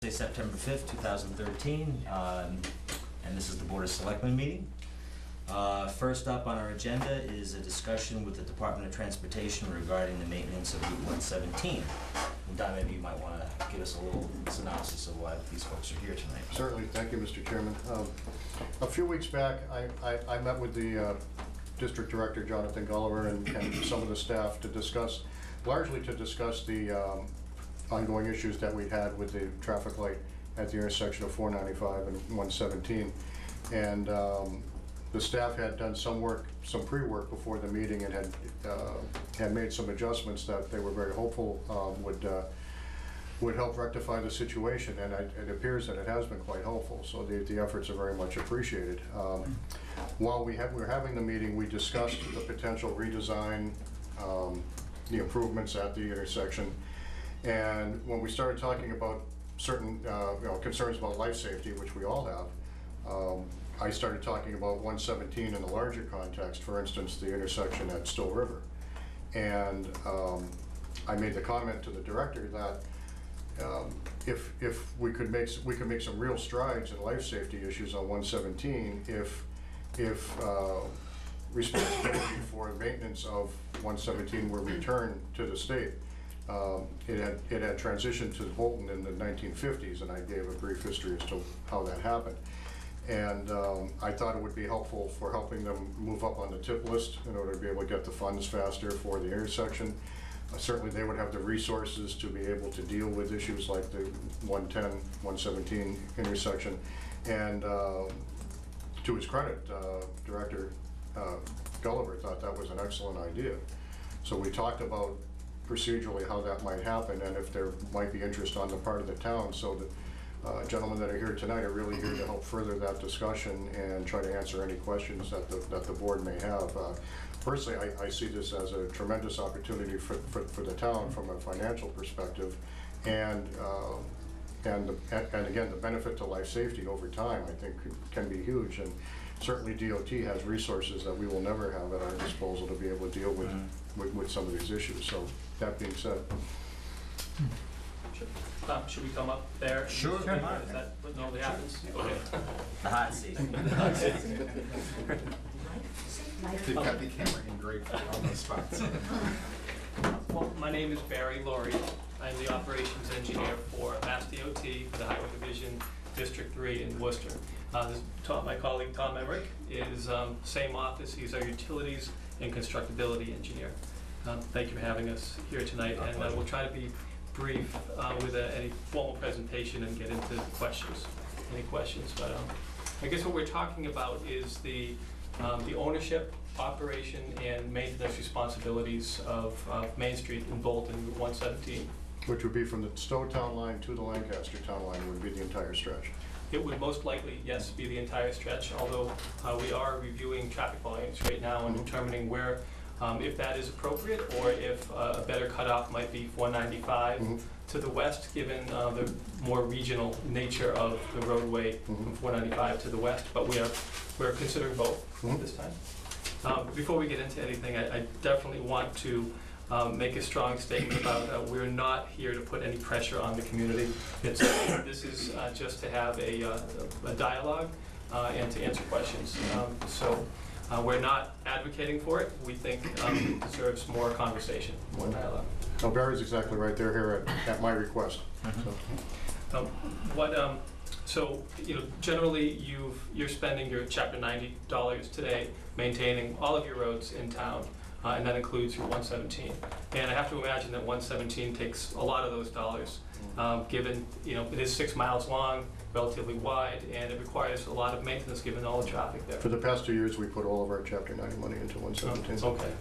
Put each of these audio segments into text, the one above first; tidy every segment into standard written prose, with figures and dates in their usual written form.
Wednesday, September 5th, 2013, and this is the Board of Selectmen meeting. First up on our agenda is a discussion with the Department of Transportation regarding the maintenance of Route 117. And Don, maybe you might want to give us a little synopsis of why these folks are here tonight. Certainly. Thank you, Mr. Chairman. A few weeks back, I met with the District Director, Jonathan Gulliver, and some of the staff to discuss, largely to discuss the ongoing issues that we had with the traffic light at the intersection of 495 and 117. And the staff had done some work, some pre-work before the meeting, and had made some adjustments that they were very hopeful would help rectify the situation, and it appears that it has been quite helpful. So the efforts are very much appreciated. While we were having the meeting, we discussed the potential redesign, the improvements at the intersection, and when we started talking about certain concerns about life safety, which we all have, I started talking about 117 in the larger context, for instance, the intersection at Still River. And I made the comment to the director that if we could make some real strides in life safety issues on 117 if responsibility for maintenance of 117 were returned to the state. It had transitioned to Bolton in the 1950s, and I gave a brief history as to how that happened. And I thought it would be helpful for helping them move up on the tip list in order to be able to get the funds faster for the intersection. Certainly they would have the resources to be able to deal with issues like the 110, 117 intersection. And to his credit, Director Gulliver thought that was an excellent idea. So we talked about procedurally how that might happen and if there might be interest on the part of the town. So the gentlemen that are here tonight are really here to help further that discussion and try to answer any questions that the board may have. Personally, I see this as a tremendous opportunity for the town from a financial perspective, and again, the benefit to life safety over time, I think, can be huge. And certainly DOT has resources that we will never have at our disposal to be able to deal with some of these issues. So that being said. Should we come up there? Sure. Is that what normally happens? Okay. The hot seat. They've got the camera engraved on those spots. Well, my name is Barry Laurie. I'm the operations engineer for Mass DOT for the Highway Division, District 3 in Worcester. My colleague Tom Emmerich is same office. He's our utilities and constructability engineer. Thank you for having us here tonight, and we'll try to be brief with any formal presentation and get into questions. Any questions? But I guess what we're talking about is the ownership, operation, and maintenance responsibilities of Main Street in Bolton, Route 117. Which would be from the Stowe town line to the Lancaster town line, would be the entire stretch. It would most likely, yes, be the entire stretch, although we are reviewing traffic volumes right now and determining where, if that is appropriate, or if a better cutoff might be 495 to the west, given the more regional nature of the roadway from 495 to the west. But we're considering both at this time. Before we get into anything, I definitely want to make a strong statement about we're not here to put any pressure on the community. This is just to have a dialogue and to answer questions. We're not advocating for it. We think it deserves more conversation, more dialogue. No, Barry's exactly right. They're here at my request. So, generally you're spending your Chapter 90 dollars today maintaining all of your roads in town, and that includes your 117. And I have to imagine that 117 takes a lot of those dollars, given it is 6 miles long, relatively wide, and it requires a lot of maintenance given all the traffic there. For the past 2 years, we put all of our Chapter 90 money into 117. Okay,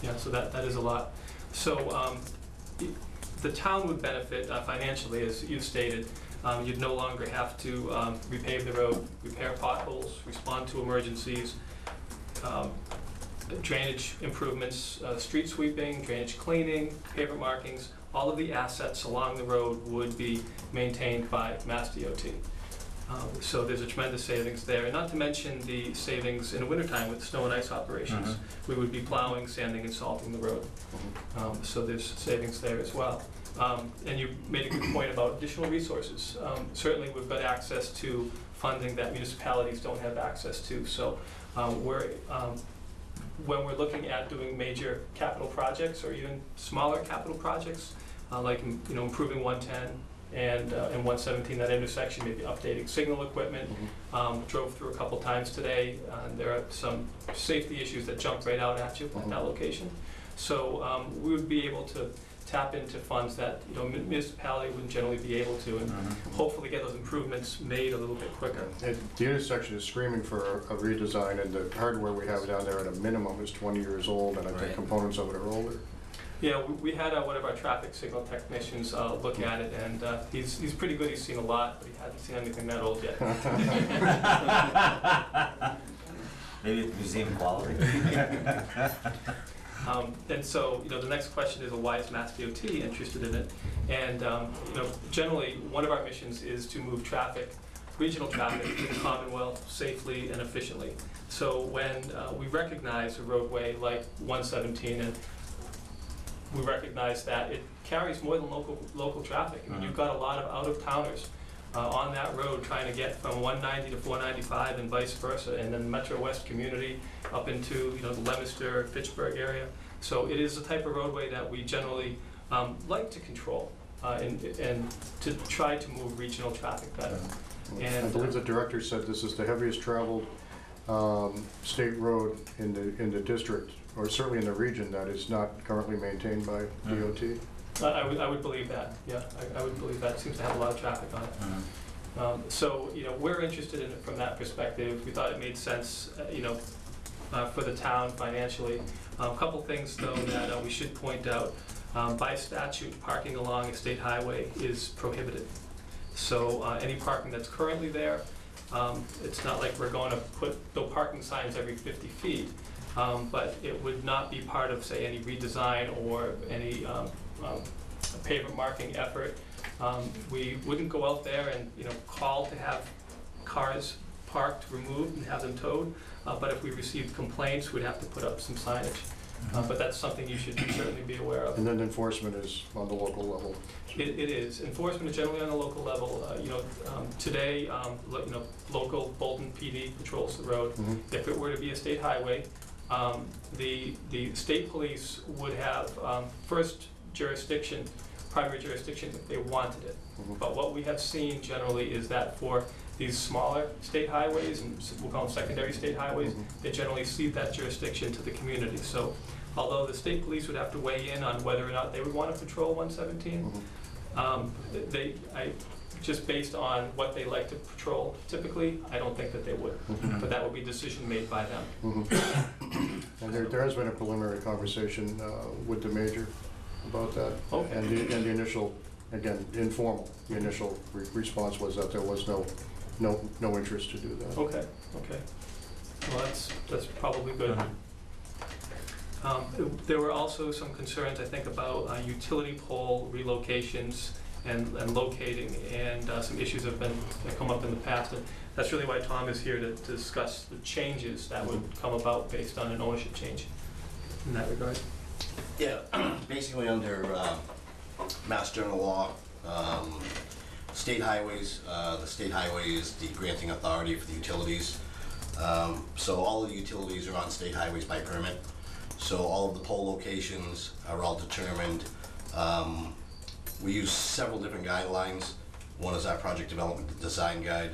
yeah, so that is a lot. So the town would benefit financially, as you've stated. You'd no longer have to repave the road, repair potholes, respond to emergencies, drainage improvements, street sweeping, drainage cleaning, pavement markings. All of the assets along the road would be maintained by Mass DOT. So there's a tremendous savings there, and not to mention the savings in the wintertime with snow and ice operations. We would be plowing, sanding, and salting the road. So there's savings there as well. And you made a good point about additional resources. Certainly, we've got access to funding that municipalities don't have access to. So when we're looking at doing major capital projects or even smaller capital projects, like improving 110 and 117, that intersection, maybe updating signal equipment. Drove through a couple times today. There are some safety issues that jump right out at you at that location. So we would be able to tap into funds that municipality wouldn't generally be able to, and hopefully get those improvements made a little bit quicker. The intersection is screaming for a redesign, and the hardware we have down there at a minimum is 20 years old, and I think components of it are older. Yeah, we had one of our traffic signal technicians look at it, and he's pretty good. He's seen a lot, but he hasn't seen anything that old yet. Maybe it's museum quality. And so, the next question is, why is Mass DOT interested in it? And, generally, one of our missions is to move traffic, regional traffic, to the Commonwealth safely and efficiently. So when we recognize a roadway like 117, and we recognize that it carries more than local traffic. I mean, you've got a lot of out-of-towners on that road trying to get from 190 to 495 and vice versa, and then Metro West community up into the Leominster, Fitchburg area. So it is a type of roadway that we generally like to control and to try to move regional traffic better. And I believe the director said this is the heaviest traveled state road in the district, or certainly in the region, that is not currently maintained by DOT. I would believe that, yeah. I would believe that. It seems to have a lot of traffic on it. So, we're interested in it from that perspective. We thought it made sense, for the town financially. A couple things, though, that we should point out. By statute, parking along a state highway is prohibited. So any parking that's currently there, it's not like we're going to put the parking signs every 50 feet, but it would not be part of, say, any redesign or any pavement marking effort. We wouldn't go out there and call to have cars parked, removed, and have them towed. But if we received complaints, we'd have to put up some signage. But that's something you should certainly be aware of. And then enforcement is on the local level. It is. Enforcement is generally on the local level. Today, local Bolton PD patrols the road. If it were to be a state highway, the state police would have first jurisdiction, primary jurisdiction, if they wanted it. But what we have seen generally is that for these smaller state highways, and we'll call them secondary state highways, they generally cede that jurisdiction to the community. So although the state police would have to weigh in on whether or not they would want to patrol 117, just based on what they like to patrol typically, I don't think that they would. But that would be a decision made by them. And there has been a preliminary conversation with the major about that. Okay. And the initial, again, informal, the initial response was that there was no interest to do that. Okay. Well, that's probably good. There were also some concerns, I think, about utility pole relocations and locating, and some issues have come up in the past. And that's really why Tom is here to discuss the changes that would come about based on an ownership change in that regard. Yeah, basically under Mass General Law, state highways, the state highway is the granting authority for the utilities. So all of the utilities are on state highways by permit. So all of the pole locations are all determined. We use several different guidelines. One is our project development design guide.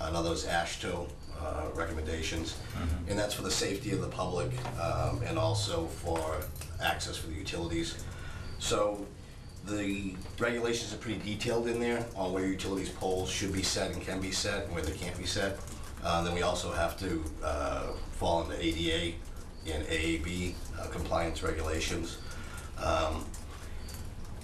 Another is AASHTO recommendations. And that's for the safety of the public and also for access for the utilities. So the regulations are pretty detailed in there on where utilities poles should be set and can be set and where they can't be set. Then we also have to fall into ADA and AAB compliance regulations.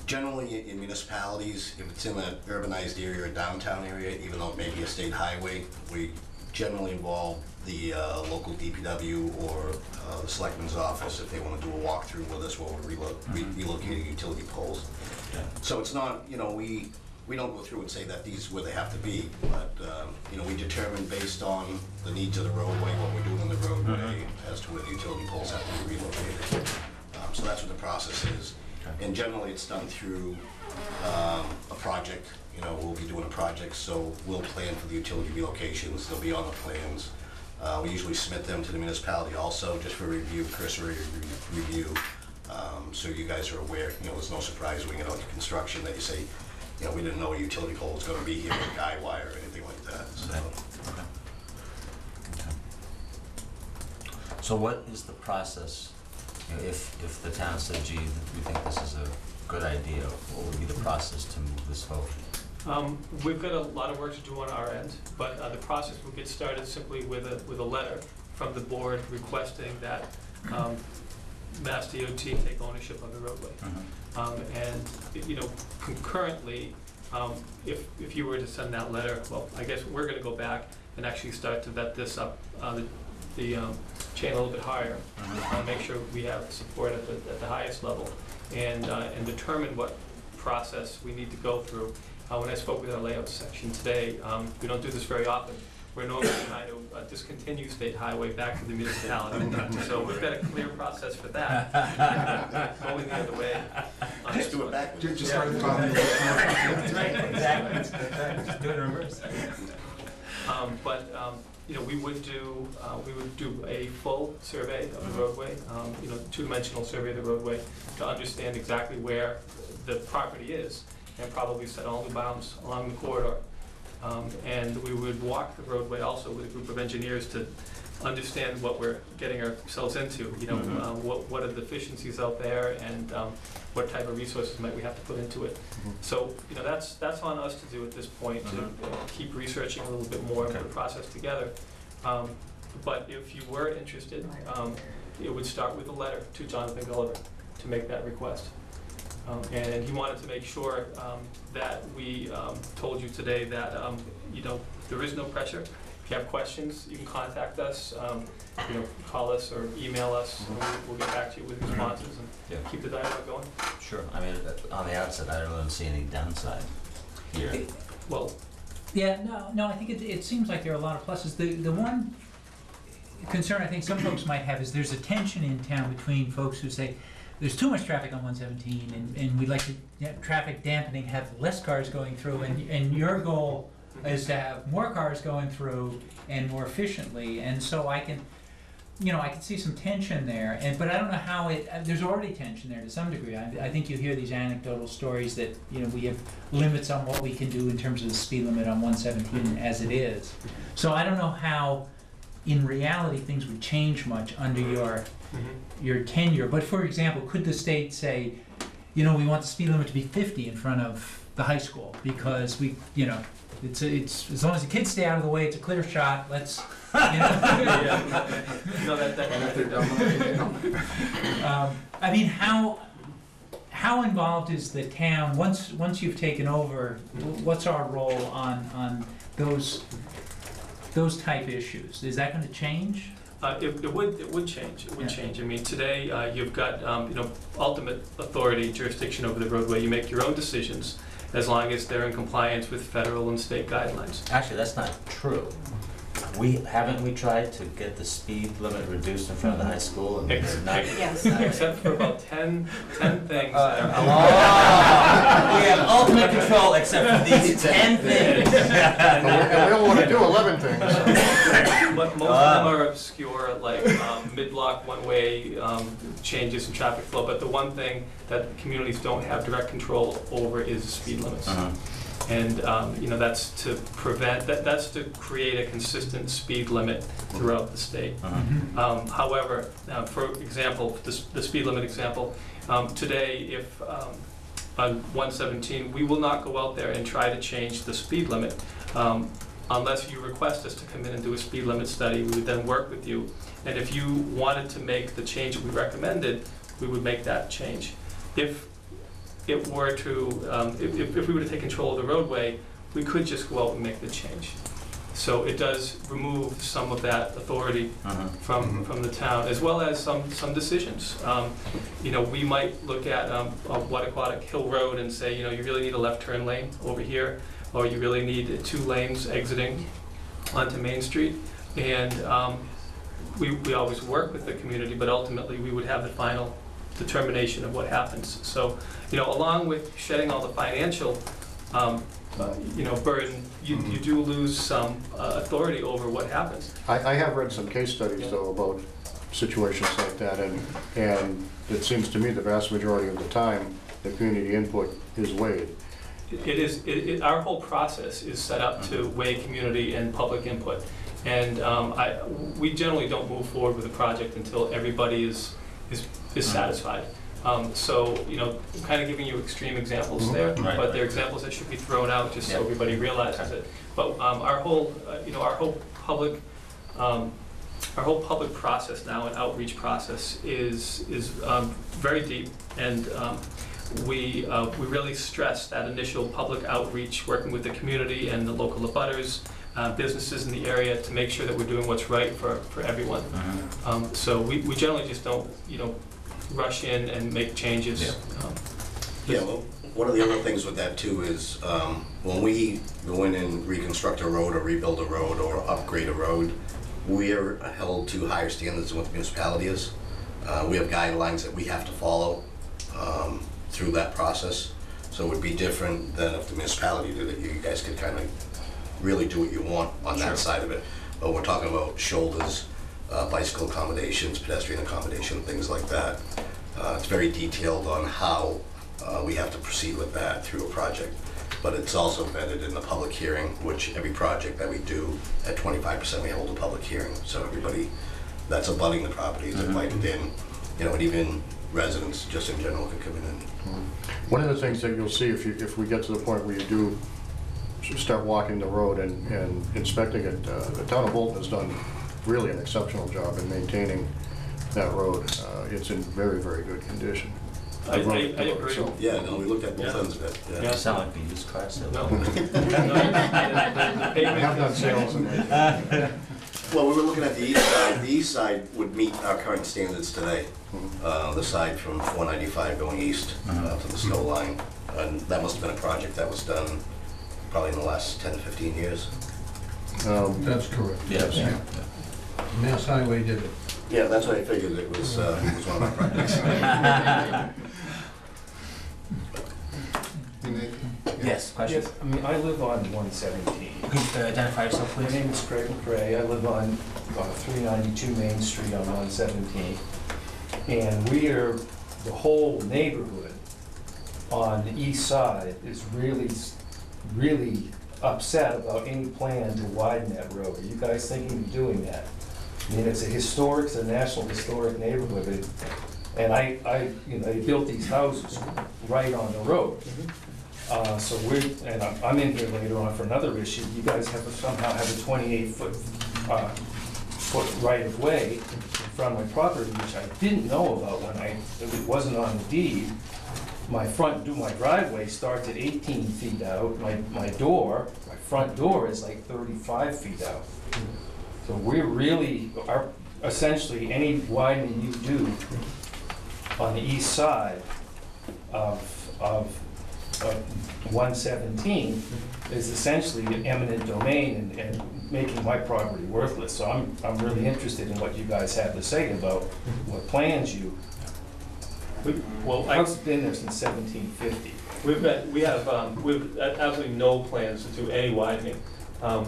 Generally in municipalities, if it's in an urbanized area or downtown area, even though it may be a state highway, we generally involve the local DPW or the Selectmen's office if they want to do a walkthrough with us while we're relocating utility poles. Yeah. So it's not, we don't go through and say that these are where they have to be, but we determine based on the needs of the roadway, what we're doing in the roadway, as to where the utility poles have to be relocated. So that's what the process is. And generally it's done through a project, you know, we'll be doing a project, so we'll plan for the utility relocations, they'll be on the plans. We usually submit them to the municipality also, just for review, cursory review, so you guys are aware, you know, there's no surprise when you get out to construction that you say, you know, we didn't know a utility pole was gonna be here, or guy wire, or anything like that, so. Okay. So what is the process, you know, if the town said, gee, we think this is a good idea, what would be the process to move this forward? We've got a lot of work to do on our end, but the process will get started simply with a letter from the board requesting that Mass DOT take ownership of the roadway. And, you know, concurrently, if you were to send that letter, well, I guess we're gonna go back and actually start to vet this up, the chain a little bit higher, make sure we have support at the highest level, and determine what process we need to go through. When I spoke with our layout section today, we don't do this very often. We're normally trying to discontinue State Highway back to the municipality. So we've got a clear process for that. Going the other way. Just do it backwards. Just start the top. That's right, exactly. Just do it in reverse. You know, we would do a full survey of the roadway, you know, two-dimensional survey of the roadway to understand exactly where the property is, and probably set all the bounds along the corridor. And we would walk the roadway also with a group of engineers to understand what we're getting ourselves into, you know, what are the deficiencies out there, and what type of resources might we have to put into it. So, you know, that's on us to do at this point, to keep researching a little bit more and put the process together. But if you were interested, it would start with a letter to Jonathan Gulliver to make that request. And he wanted to make sure that we told you today that, you know, there is no pressure. If you have questions, you can contact us, you know, call us or email us, and we'll get back to you with responses and keep the dialogue going. Sure, I mean, on the outset, I don't really see any downside here. Well, Yeah, no, I think it seems like there are a lot of pluses. The one concern I think some folks might have is there's a tension in town between folks who say, there's too much traffic on 117, and we'd like to, traffic dampening, have less cars going through, and your goal is to have more cars going through and more efficiently, and so I can see some tension there, but I don't know how there's already tension there to some degree. I think you hear these anecdotal stories that, you know, we have limits on what we can do in terms of the speed limit on 117 as it is. So I don't know how, in reality, things would change much under your tenure. But for example, could the state say, you know, we want the speed limit to be 50 in front of the high school because we, you know, it's as long as the kids stay out of the way, it's a clear shot. Let's, you know. No, I mean, how involved is the town once you've taken over? What's our role on those type issues? Is that going to change? It would change. It would change. I mean, today you've got you know, ultimate authority, jurisdiction over the roadway. You make your own decisions as long as they're in compliance with federal and state guidelines. Actually, that's not true. Haven't we tried to get the speed limit reduced in front of the high school? And Yes. Except for about 10 things. We have ultimate control except for these 10 things. And we don't want to do 11 things. But most of them are obscure, like mid-block one-way changes in traffic flow. But the one thing that communities don't have direct control over is speed limits. And you know, that's to prevent that's to create a consistent speed limit throughout the state. However, for example, the speed limit example, today, if on 117, we will not go out there and try to change the speed limit unless you request us to come in and do a speed limit study. We would then work with you, and if you wanted to make the change that we recommended, we would make that change. If it were to, if we were to take control of the roadway, we could just go out and make the change. So it does remove some of that authority from the town, as well as some decisions. You know, we might look at Aquatic Hill Road and say, you know, you really need a left turn lane over here, or you really need 2 lanes exiting onto Main Street. And we always work with the community, but ultimately we would have the final determination of what happens. So, along with shedding all the financial, burden, you do lose some authority over what happens. I have read some case studies though about situations like that, and it seems to me the vast majority of the time, the community input is weighed. Our whole process is set up to weigh community and public input. And we generally don't move forward with a project until everybody is satisfied. So, I'm kind of giving you extreme examles there, but they're examples that should be thrown out just so everybody realizes it. But our whole public process now, and outreach process, is very deep, and we really stress that initial public outreach, working with the community and the local abutters, businesses in the area, to make sure that we're doing what's right for everyone. So we generally just don't, rush in and make changes. Well, one of the other things with that too is when we go in and reconstruct a road or rebuild a road or upgrade a road, we are held to higher standards than what the municipality is. We have guidelines that we have to follow through that process. So it would be different than if the municipality did it. You guys could kind of really do what you want on that side of it. But we're talking about shoulders, bicycle accommodations, pedestrian accommodation, things like that. It's very detailed on how we have to proceed with that through a project. But it's also vetted in the public hearing, which every project that we do, at 25% we hold a public hearing. So everybody that's abutting the property is invited in, and even residents just in general can come in. One of the things that you'll see if we get to the point where you do start walking the road and inspecting it, the town of Bolton has done really an exceptional job in maintaining that road. It's in very, very good condition. I agree. Yeah, no, we looked at both ends of it. You sound like a used car salesman. No. I have done sales in it. Well, we were looking at the east side. The east side would meet our current standards today. The side from 495 going east to the snow line. And that must have been a project that was done probably in the last 10 to 15 years. That's correct. Yes. Mass Highway did it. Yeah, that's what I figured. It was one of my projects. Yes, questions? Yes, I live on 117. Could you identify yourself, My please? name is Craig McRae. I live on 392 Main Street on 117. And we are, the whole neighborhood on the east side is really upset about any plan to widen that road. Are you guys thinking of doing that? I mean, it's a national historic neighborhood. And they built these houses right on the road. So I'm in here later on for another issue. You guys somehow have a 28-foot right of way in front of my property, which I didn't know about it wasn't on the deed. My driveway starts at 18 feet out. My front door is like 35 feet out. So we're really, essentially, any widening you do on the east side of 117 is essentially an eminent domain and making my property worthless. So I'm really interested in what you guys have to say about what plans you. I've been there since 1750. We have absolutely no plans to do any widening.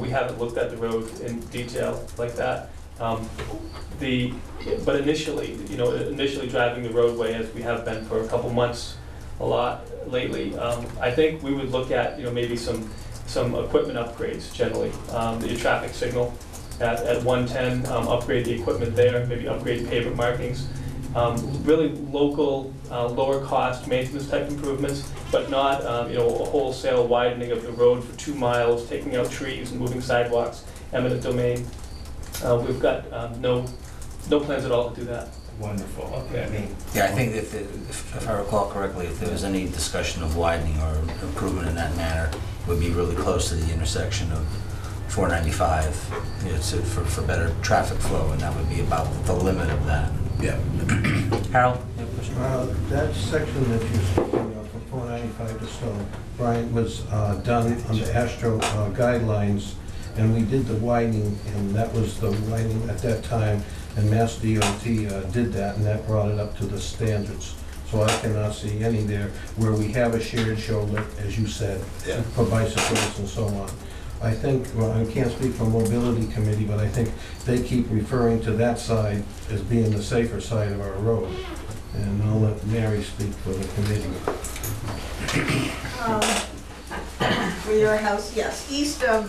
We haven't looked at the road in detail like that. But initially driving the roadway, as we have been for a couple months, a lot lately, I think we would look at maybe some equipment upgrades generally. The traffic signal at 110, upgrade the equipment there, maybe upgrade pavement markings. Really local, lower cost maintenance type improvements, but not a wholesale widening of the road for 2 miles, taking out trees and moving sidewalks, eminent domain. We've got no plans at all to do that. Wonderful. Okay. Yeah, I think if I recall correctly, if there was any discussion of widening or improvement in that manner, it would be really close to the intersection of 495, for better traffic flow, and that would be about the limit of that. Yeah. Harold, you have a question? That section that you're speaking of from 495 to Stone, Brian, was done under Astro guidelines, and we did the widening, and that was the widening at that time and Mass DOT did that, and that brought it up to the standards. So I cannot see any there where we have a shared shoulder, as you said, Yeah. for bicycles and so on. I think, well, I can't speak for mobility committee, but I think they keep referring to that side as being the safer side of our road. And I'll let Mary speak for the committee. For your house, yes, east of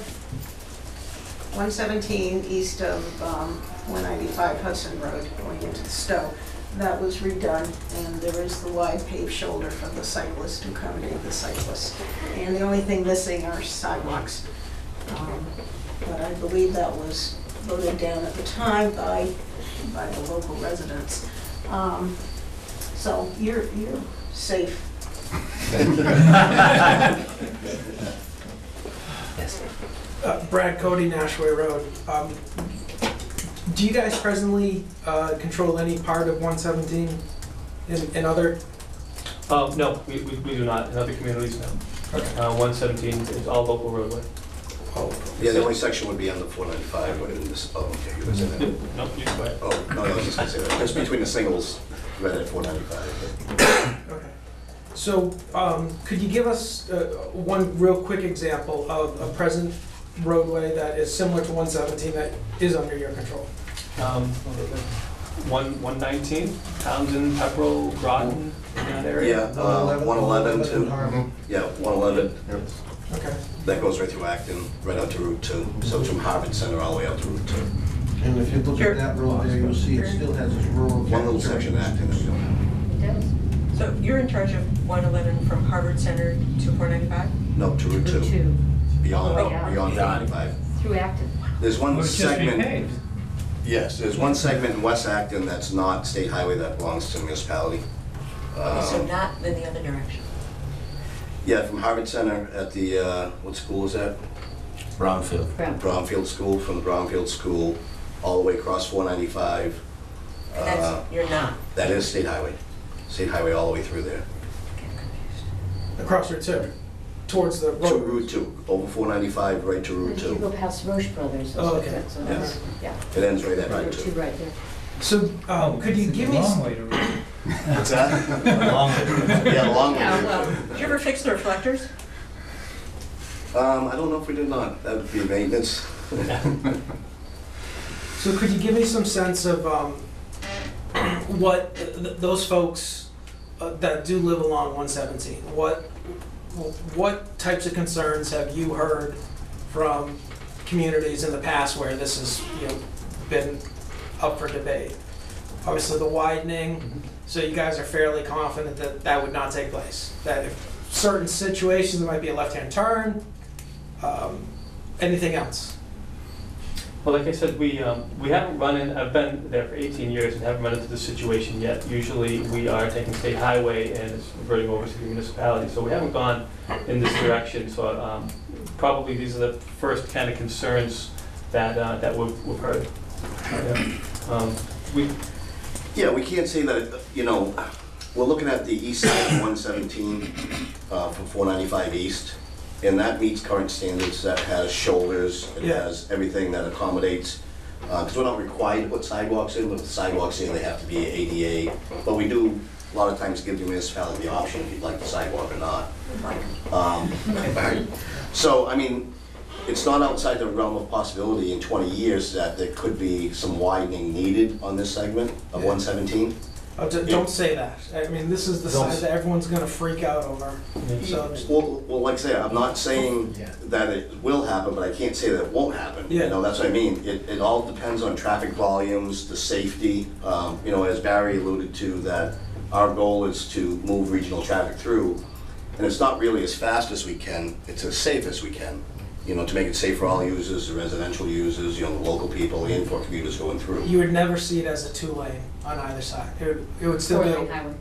117, east of 195 Hudson Road, going into the Stowe. That was redone, and there is the wide paved shoulder for the cyclist to accommodate the cyclist. And the only thing missing are sidewalks. But I believe that was voted down at the time by the local residents. So you're safe. Yes. Brad Cody, Nashway Road. Do you guys presently control any part of 117 in other? No, we do not, in other communities, no. 117 is all local roadway. Oh, Yeah, the only section would be on the 495, in this, oh, okay, you was in it. No, you go ahead. Oh, no, I was just gonna say that, it's between the singles, right at 495. okay. So, could you give us one real quick example of a present roadway that is similar to 117 that is under your control? 119, Townsend, Pepperell, Groton, in that area? Yeah, 111 too. Yeah, 111, Okay. that goes right through Acton, right out to Route 2. So it's from Harvard Center all the way out to Route 2. And if you look at that road there, you'll see it still has its rural One little character. section of Acton that we don't have. So you're in charge of 111 from Harvard Center to 495? No, to Route 2, beyond, Oh, yeah. beyond 495. Through Acton. There's one Well, it's just segment. repaved. Yes, there's one segment in West Acton that's not state highway that belongs to the municipality. So not in the other direction? Yeah, from Harvard Center at the, what school is that? Brownfield. Brownfield School, from the Brownfield School, all the way across 495. And that's, you're not? That is state highway all the way through there. Across Route 2, towards the To road. Route 2, over 495, right to Route If you go 2. past Roche Brothers, Oh, okay. that's what Yes. yeah. It ends right at Route Route 2 2. right there. So, could you give me? Long way to read. What's that? Along with it. Yeah, long way. Yeah, well, did you ever fix the reflectors? I don't know if we did not. That would be maintenance. So could you give me some sense of what those folks that do live along 117, what types of concerns have you heard from communities in the past where this has, been up for debate? Obviously the widening, so you guys are fairly confident that that would not take place. That if certain situations, there might be a left-hand turn, anything else? Well, like I said, we haven't run in, I've been there for 18 years and haven't run into this situation yet. Usually we are taking state highway and it's reverting over to the municipality. So we haven't gone in this direction. So probably these are the first kind of concerns that we've heard. Yeah, we can't say that, we're looking at the east side of 117 from 495 east, and that meets current standards. That has shoulders, it Yeah. has everything that accommodates, because we're not required to put sidewalks in, but the sidewalks in, they have to be ADA. But we do, a lot of times, give the municipality the option if you'd like the sidewalk or not. So, I mean, it's not outside the realm of possibility in 20 years that there could be some widening needed on this segment of 117. Oh, don't say that. I mean, this is the side that everyone's gonna freak out over. So, Well, like I say, I'm not saying that it will happen, but I can't say that it won't happen. Yeah. That's what I mean. It all depends on traffic volumes, the safety. As Barry alluded to, that our goal is to move regional traffic through. And it's not really as fast as we can, it's as safe as we can. To make it safe for all users, the residential users, the local people, and for commuters going through. you would never see it as a 2-lane on either side. It would still be Four-lane highway.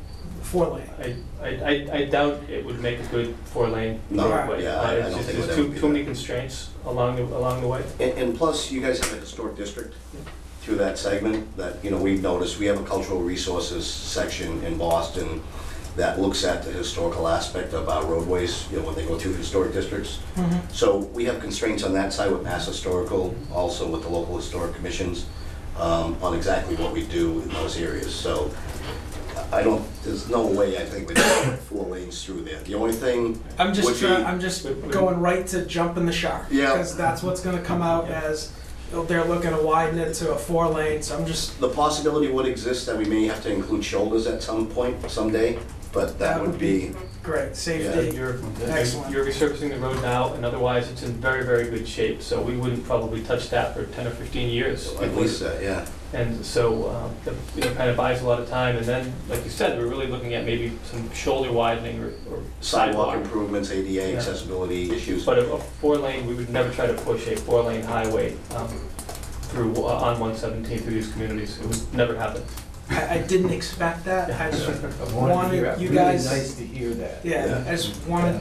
4-lane. I doubt it would make a good 4-lane No, roadway. yeah, I don't think it would There's ever be too many that. constraints along the way. And plus, you guys have a historic district through that segment that, we've noticed. We have a cultural resources section in Boston that looks at the historical aspect of our roadways, when they go through historic districts. So we have constraints on that side with Mass Historical, also with the local historic commissions. on exactly what we do in those areas. So I don't, there's no way I think we'd put 4 lanes through there. The only thing I'm would just be, I'm just going right to jumping the shark. Yeah. Because that's what's gonna come out as, they're looking to widen it to a 4 lane, so I'm just, the possibility would exist that we may have to include shoulders at some point, someday, but that would be, great, safety, excellent. You're resurfacing the road now, and otherwise it's in very, very good shape, so we wouldn't probably touch that for 10 or 15 years. at least that, yeah. And so, it kind of buys a lot of time, and then, like you said, we're really looking at maybe some shoulder widening or Sidewalk sidewalk. improvements, ADA Yeah. accessibility issues. But a 4-lane, we would never try to push a 4-lane highway through, on 117 through these communities. It would never happen. I didn't expect that, I just I wanted you really guys, nice to hear that. yeah, Yeah. I just wanted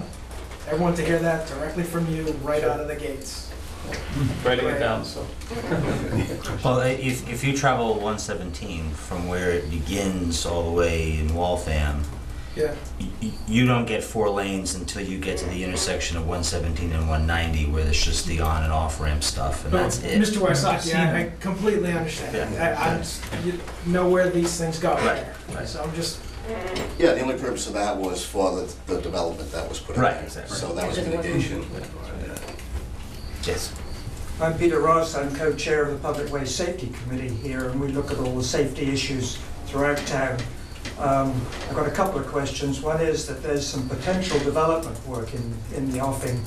everyone to hear that directly from you, right out of the gates. Writing it down, so. Well, if you travel 117 from where it begins all the way in Waltham, Yeah, you don't get 4 lanes until you get to the intersection of 117 and 190, where there's just the on and off ramp stuff, and but that's it. Mr. Wysocki, I completely understand. Yeah. You know where these things go Right, there, right. so I'm just, Yeah, the only purpose of that was for the development that was put in there. Right, exactly. So that was mitigation. Yes. I'm Peter Ross, I'm co-chair of the Public Way Safety Committee here, and we look at all the safety issues throughout town. I've got a couple of questions. One is that there's some potential development work in the offing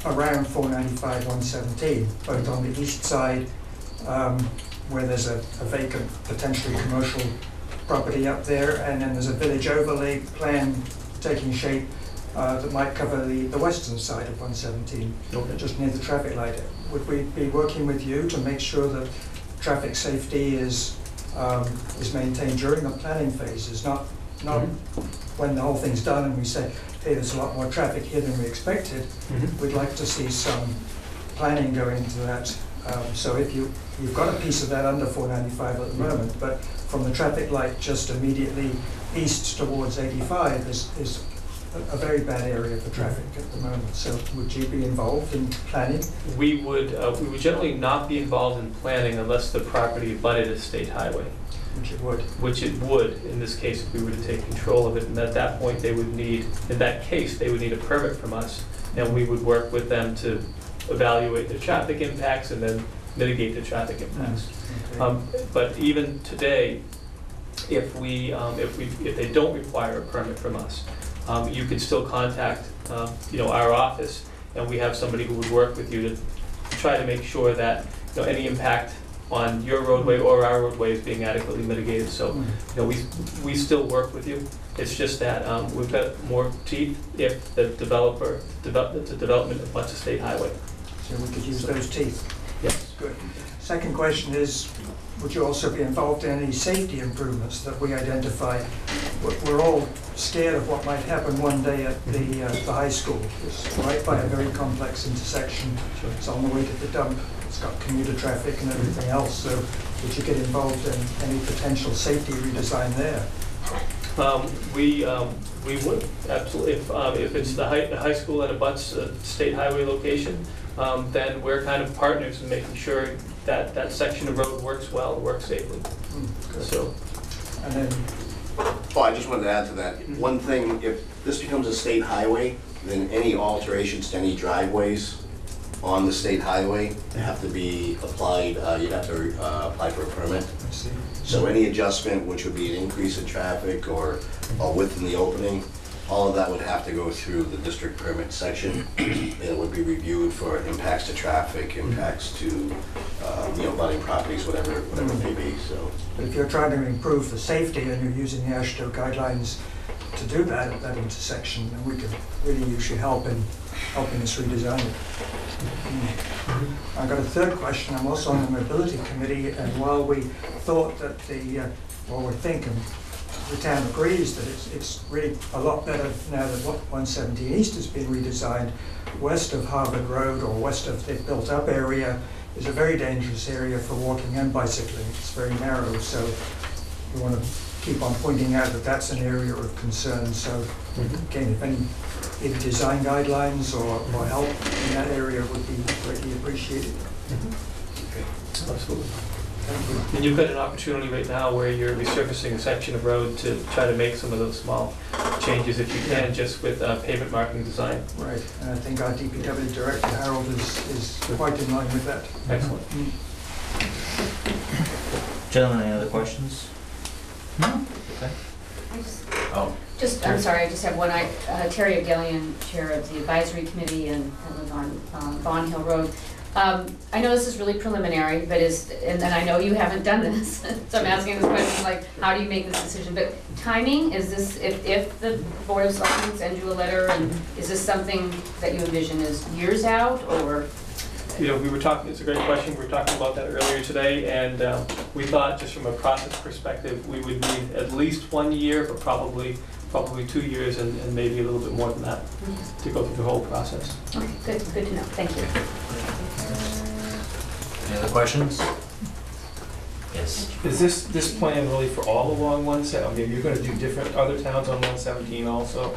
around 495, 117, both on the east side, where there's a vacant, potentially commercial property up there, and then there's a village overlay plan taking shape that might cover the western side of 117, just near the traffic light. Would we be working with you to make sure that traffic safety is maintained during the planning phases, not when the whole thing's done and we say, hey, there's a lot more traffic here than we expected? We'd like to see some planning going into that. So if you've got a piece of that under 495 at the moment, but from the traffic light just immediately east towards 85 is a very bad area for traffic at the moment. So would you be involved in planning? We would generally not be involved in planning unless the property abutted a state highway, Which it would. which it would in this case if we were to take control of it. And at that point, they would need a permit from us, and we would work with them to evaluate the traffic impacts and then mitigate the traffic impacts. Okay. But even today, if they don't require a permit from us, you could still contact, our office, and we have somebody who would work with you to try to make sure that, any impact on your roadway or our roadway is being adequately mitigated. So, we still work with you. It's just that, we've got more teeth if the development abuts a state highway. So we could use those teeth. Yes. Good. Second question is, would you also be involved in any safety improvements that we identify? We're all scared of what might happen one day at the high school. It's right by a very complex intersection. It's on the way to the dump. It's got commuter traffic and everything else. So would you get involved in any potential safety redesign there? We would, absolutely. If it's the high school that abuts a state highway location, then we're kind of partners in making sure that section of road works well, works safely. Good. So, And then, Oh, I just wanted to add to that. One thing, if this becomes a state highway, then any alterations to any driveways on the state highway have to be applied, you'd have to apply for a permit. I see. So any adjustment, which would be an increase in traffic or width in the opening, all of that would have to go through the district permit section. And it would be reviewed for impacts to traffic, impacts to, abutting properties, whatever it may be, so. But if you're trying to improve the safety and you're using the AASHTO guidelines to do that at that intersection, then we could really use your help in helping us redesign it. I've got a third question. I'm also on the mobility committee, and while we thought that we're thinking, the town agrees that it's really a lot better now that 117 East has been redesigned. West of Harvard Road or west of the built-up area is a very dangerous area for walking and bicycling. It's very narrow, so we want to keep on pointing out that that's an area of concern. So again, if any either design guidelines or help in that area would be greatly appreciated. absolutely. And you've got an opportunity right now where you're resurfacing a section of road to try to make some of those small changes if you can, just with pavement marking design. Right, and I think our DPW Director, Harold, is quite in line with that. Excellent. Gentlemen, any other questions? No? Okay. I'm sorry, I just have one. Terry O'Gillian, Chair of the Advisory Committee, and I live on Bond Hill Road. I know this is really preliminary, but and I know you haven't done this, so I'm asking this question, like, how do you make this decision? But timing, is this, if the Board of Selectmen sends you a letter, and is this something that you envision is years out, or? You know, we were talking, it's a great question, we were talking about that earlier today, and we thought, just from a process perspective, we would need at least 1 year, but probably 2 years, and maybe a little bit more than that, to go through the whole process. Okay, good to know, thank you. Any other questions? Yes. Is this plan really for all along 117? I mean, you're gonna do different, other towns on 117 also?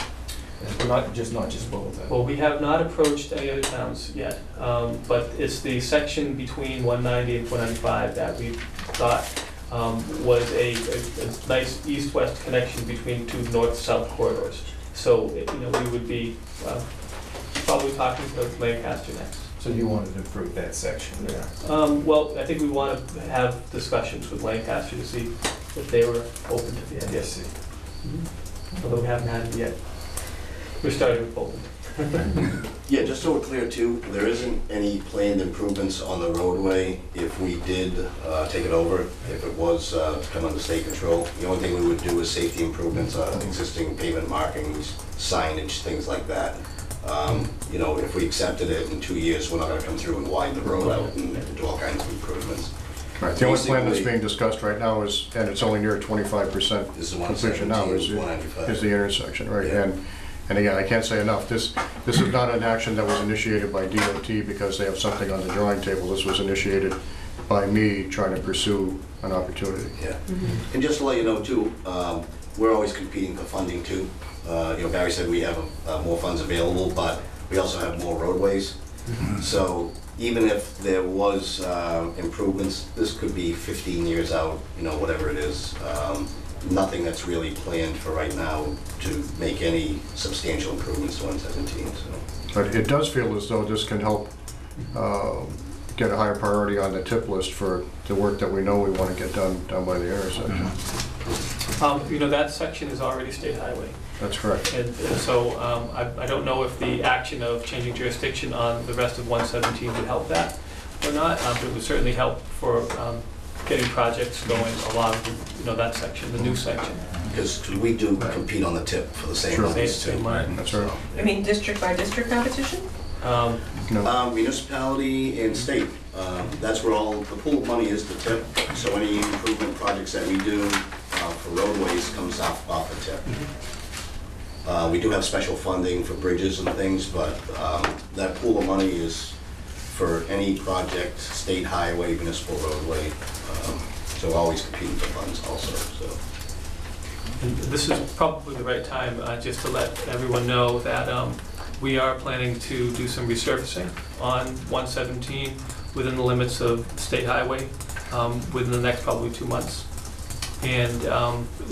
Not just both. Well, we have not approached any other towns yet, but it's the section between 190 and 195 that we thought was a nice east-west connection between two north-south corridors. So, we would be probably talking to Lancaster next. So you wanted to improve that section there? Well, I think we want to have discussions with Lancaster to see if they were open to the idea. Yes. Although we haven't had it yet. We're starting with Bolton. Yeah, just so we're clear too, there isn't any planned improvements on the roadway if we did take it over, if it was to come under state control. The only thing we would do is safety improvements on existing pavement markings, signage, things like that. If we accepted it in 2 years, we're not gonna come through and widen the road out and do all kinds of improvements. Right, the only plan that's being discussed right now is, and it's only near 25% This is completion now, 117, is 195. the intersection, right? Yeah. And again, I can't say enough, this is not an action that was initiated by DOT because they have something on the drawing table. This was initiated by me trying to pursue an opportunity. Yeah, and just to let you know too, we're always competing for funding too. Barry said we have more funds available, but we also have more roadways. So even if there was improvements, this could be 15 years out, whatever it is. Nothing that's really planned for right now to make any substantial improvements to 117, so. But it does feel as though this can help get a higher priority on the tip list for the work that we know we want to get done by the intersection. That section is already state highway. That's correct. And so I don't know if the action of changing jurisdiction on the rest of 117 would help that or not, but it would certainly help for getting projects going along, that section, the new section. Because we do compete on the tip for the same Sure. funds Same too. line. That's right. I mean, district by district competition? No. Municipality and state, that's where all, the pool of money is the tip. So any improvement projects that we do for roadways comes off the tip. We do have special funding for bridges and things, but that pool of money is for any project, state highway, municipal roadway. So we're always competing for funds also, so. And this is probably the right time just to let everyone know that we are planning to do some resurfacing on 117 within the limits of state highway within the next probably 2 months. And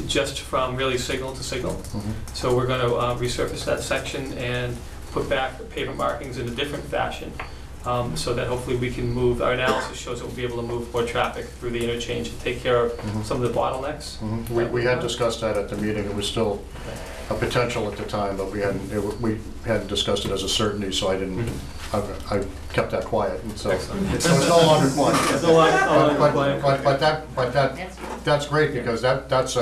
just from really signal to signal. So we're going to resurface that section and put back the pavement markings in a different fashion so that hopefully we can move, our analysis shows that we'll be able to move more traffic through the interchange and take care of some of the bottlenecks. We had discussed that at the meeting. It was still a potential at the time, but we hadn't discussed it as a certainty, so I didn't, I kept that quiet, and so. Excellent. So it's no longer quiet. It's no longer quiet. But that's great, because that's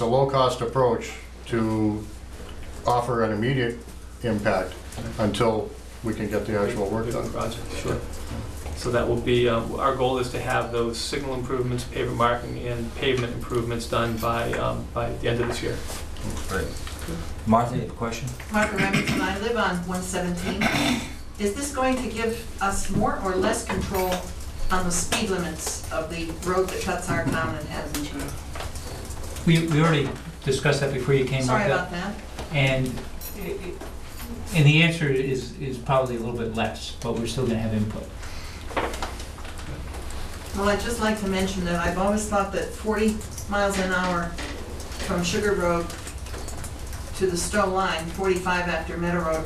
a low-cost approach to offer an immediate impact until we can get the actual work done. Project, sure. So that will be, our goal is to have those signal improvements, pavement marking, and pavement improvements done by the end of this year. Great. Martha, you have a question? Martha Remington, I live on 117. Is this going to give us more or less control on the speed limits of the road that cuts our town and has each other? We already discussed that before you came. Sorry about that. And the answer is probably a little bit less, but we're still gonna have input. Well, I'd just like to mention that I've always thought that 40 miles an hour from Sugar Road to the Stowe line, 45 after Meadow Road,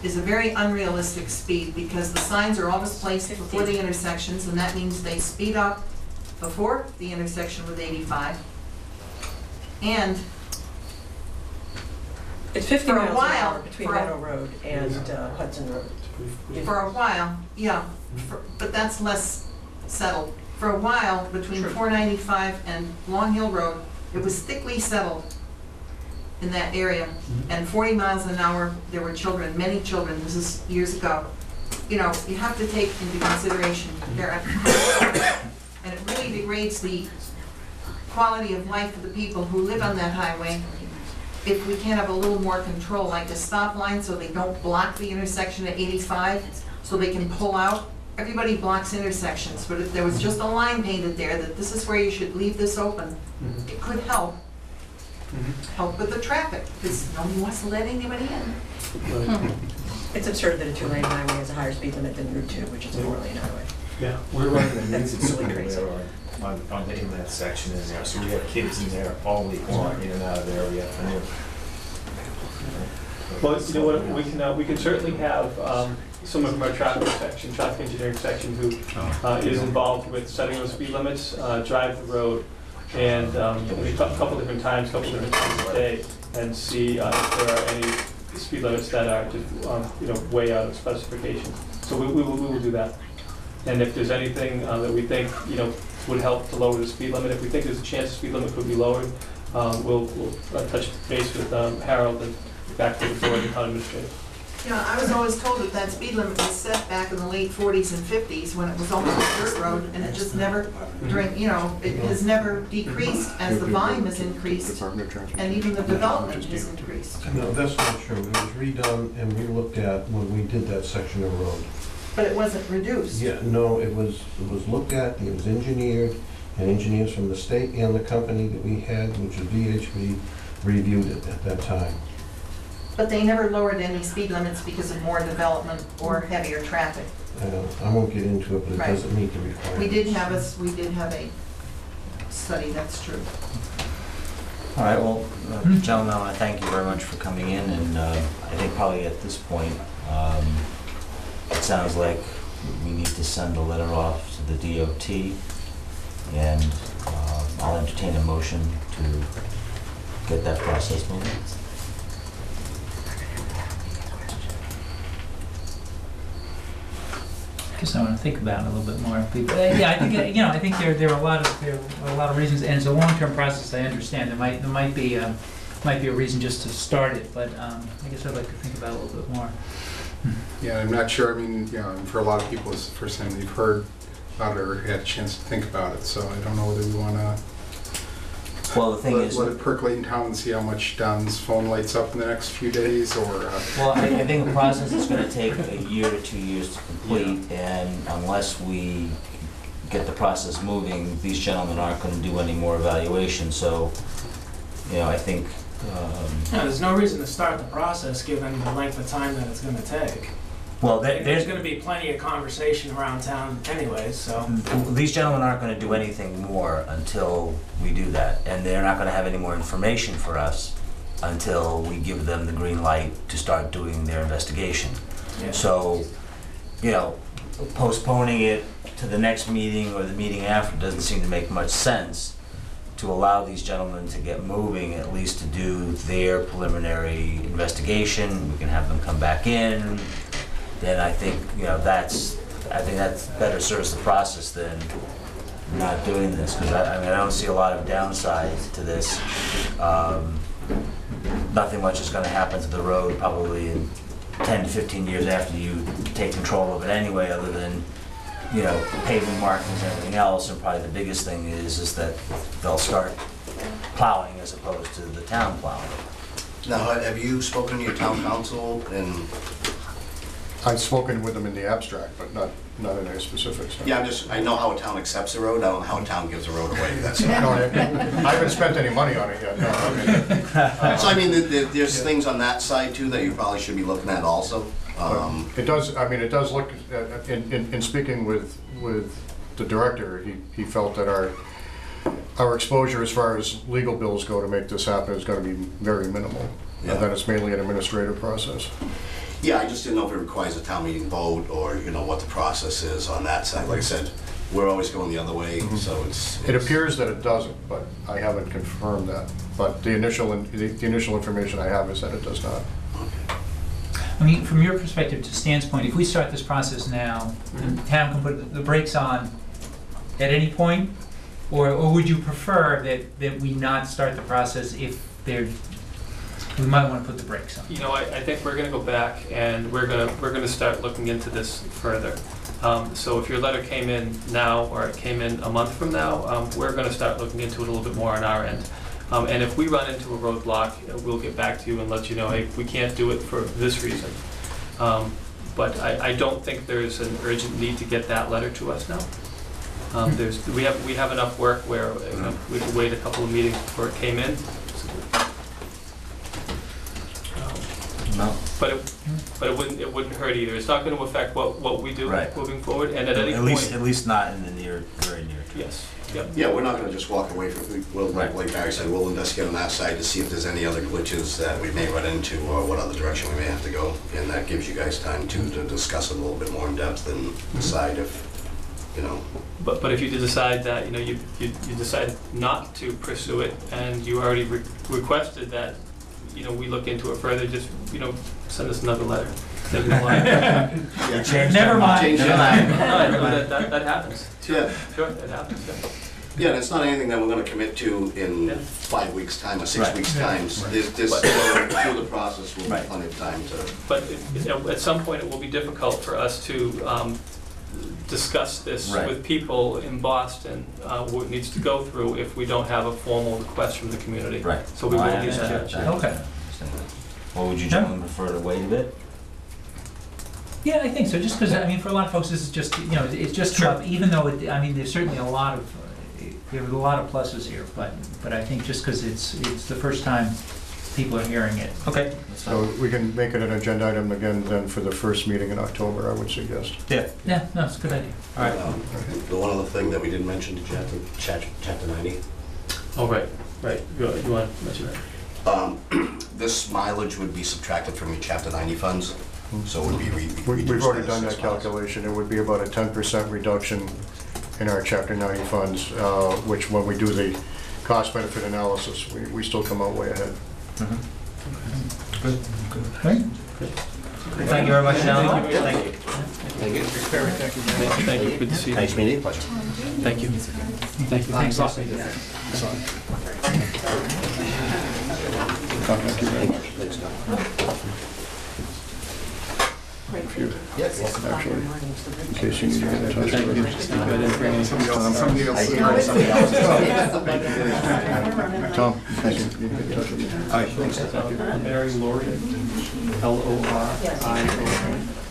is a very unrealistic speed because the signs are always placed before the intersections, and that means they speed up before the intersection with 85. And It's 50 for a miles an while, hour between for a- Meadow Road and Hudson Road. for a while, yeah, but that's less settled. For a while, between True. 495 and Long Hill Road, it was thickly settled in that area. And 40 miles an hour, there were children, many children, this is years ago. You know, you have to take into consideration their, and it really degrades the quality of life of the people who live on that highway if we can't have a little more control, like a stop line so they don't block the intersection at 85, so they can pull out. Everybody blocks intersections, but if there was just a line painted there that this is where you should leave this open, it could help with the traffic, because nobody wants to let anybody in. It's absurd that a two-lane highway has a higher speed limit than Route 2, which is a four-lane highway. Yeah, we're running a That's music really school crazy. there in that section in there, so we have kids in there all week long, in and out of there every afternoon. Well, you know what, we can certainly have someone from our traffic engineering section who is involved with setting those speed limits, drive the road, and a couple different times a day, and see if there are any speed limits that are just, way out of specifications. So we will do that. And if there's anything that we think, would help to lower the speed limit, if we think there's a chance the speed limit could be lowered, we'll touch base with Harold and back to the board and town administrator. Yeah, I was always told that that speed limit was set back in the late 40s and 50s when it was almost a dirt road, and it just never, it has never decreased as the volume has increased, and even the development has increased. No, that's not true. It was redone and we looked at when we did that section of road. But it wasn't reduced. Yeah, no, it was looked at, it was engineered, and engineers from the state and the company that we had, which was VHB, reviewed it at that time. But they never lowered any speed limits because of more development or heavier traffic. I won't get into it, but it Right. doesn't meet the requirements. We did have a study, that's true. All right, well, gentlemen, I want to thank you very much for coming in, and I think probably at this point, it sounds like we need to send a letter off to the DOT, and I'll entertain a motion to get that process moving. Guess I want to think about it a little bit more. Yeah, I think I think there are a lot of reasons, and it's a long-term process. I understand there might be a reason just to start it, but I guess I'd like to think about it a little bit more. Yeah, I'm not sure, I mean, for a lot of people, it's the first time they've heard about it or had a chance to think about it, so I don't know whether we wanna Well, the thing is, let it percolate in town and see how much Don's phone lights up in the next few days, or, well, I think the process is going to take a year to 2 years to complete, and unless we get the process moving, these gentlemen aren't going to do any more evaluation. So, I think. No, there's no reason to start the process given the length of time that it's gonna take. Well, There's gonna be plenty of conversation around town anyways, so. These gentlemen aren't going to do anything more until we do that, and they're not going to have any more information for us until we give them the green light to start doing their investigation. Yeah. So, postponing it to the next meeting or the meeting after doesn't seem to make much sense to allow these gentlemen to get moving, at least to do their preliminary investigation. We can have them come back in. Then I think, that's better serves the process than not doing this, because I don't see a lot of downsides to this. Nothing much is gonna happen to the road probably in 10 to 15 years after you take control of it anyway, other than, paving markings and everything else. And probably the biggest thing is that they'll start plowing as opposed to the town plowing. Now, have you spoken to your town council and? I've spoken with them in the abstract, but not in any specifics. No. Yeah, I know how a town accepts a road, I don't know how a town gives a road away, that's it. No, I haven't spent any money on it yet, no. So there's things on that side too that you probably should be looking at also. It does look, in speaking with the director, he felt that our exposure as far as legal bills go to make this happen is gonna be very minimal. Yeah. And that it's mainly an administrative process. Yeah, I just didn't know if it requires a town meeting vote or, you know, what the process is on that side. Like I said, we're always going the other way, so it's. It appears that it doesn't, but I haven't confirmed that. But the initial information I have is that it does not. I mean, from your perspective, to Stan's point, if we start this process now, the town can put the brakes on at any point? Or would you prefer that we not start the process if we might want to put the brakes on? You know, I think we're gonna go back and we're gonna start looking into this further. So if your letter came in now, or it came in a month from now, we're gonna start looking into it a little bit more on our end. And if we run into a roadblock, we'll get back to you and let you know, hey, we can't do it for this reason. But I don't think there's an urgent need to get that letter to us now. We have enough work where, you know, we could wait a couple of meetings before it came in. No. But it wouldn't hurt either. It's not gonna affect what we do Right. moving forward, and at any At point. least not in the very near term. Yes, yep. Yeah, we're not gonna just walk away from it. We'll, Right. like Barry said, we'll investigate on that side to see if there's any other glitches that we may run into or what other direction we may have to go. And that gives you guys time to discuss it a little bit more in depth and decide if, you know. But if you decide that, you know, you decide not to pursue it, and you already requested that, you know, we look into it further, just, you know, send us another letter. Never mind. Never mind. Change Never that. mind. No, that happens. Yeah. Sure, that happens, yeah. Yeah, and it's not anything that we're gonna commit to in Yeah. 5 weeks' time or 6 Right. weeks' time. So There's But- through the process, we'll Right. have plenty of time to. But at some point, it will be difficult for us to discuss this Right. with people in Boston, what it needs to go through if we don't have a formal request from the community. Right. So we will I need that. understand that. Okay. Or would you gentlemen prefer to wait a bit? Yeah, I think so, just because, I mean, for a lot of folks, this is just, you know, it's just come up, even though, I mean, there's certainly a lot of, there are a lot of pluses here, but I think just because it's the first time people are hearing it. Okay. That's So fine. we can make it an agenda item again then for the first meeting in October, I would suggest. Yeah. Yeah, no, it's a good idea. All right. The one other thing that we didn't mention, did you have to chapter 90? Oh, right. You want to mention that? This mileage would be subtracted from your chapter 90 funds, so it would be reduced. We've by already the done 6 that months. calculation. It would be about a 10% reduction in our Chapter 90 funds, which when we do the cost-benefit analysis, we still come out way ahead. Mhm. Great. Thank you very much, gentlemen. you. Thank you. Thank you. Thank you, good to see you. Nice meeting you. Pleasure. Thank you. Thank you. Thanks a lot. Thanks, Don. Yes. Actually, in case you need to get in touch Thank with you. us. I didn't bring any. Somebody else. Tom, in case you need to get in touch with me. Mary Laurie, Lori.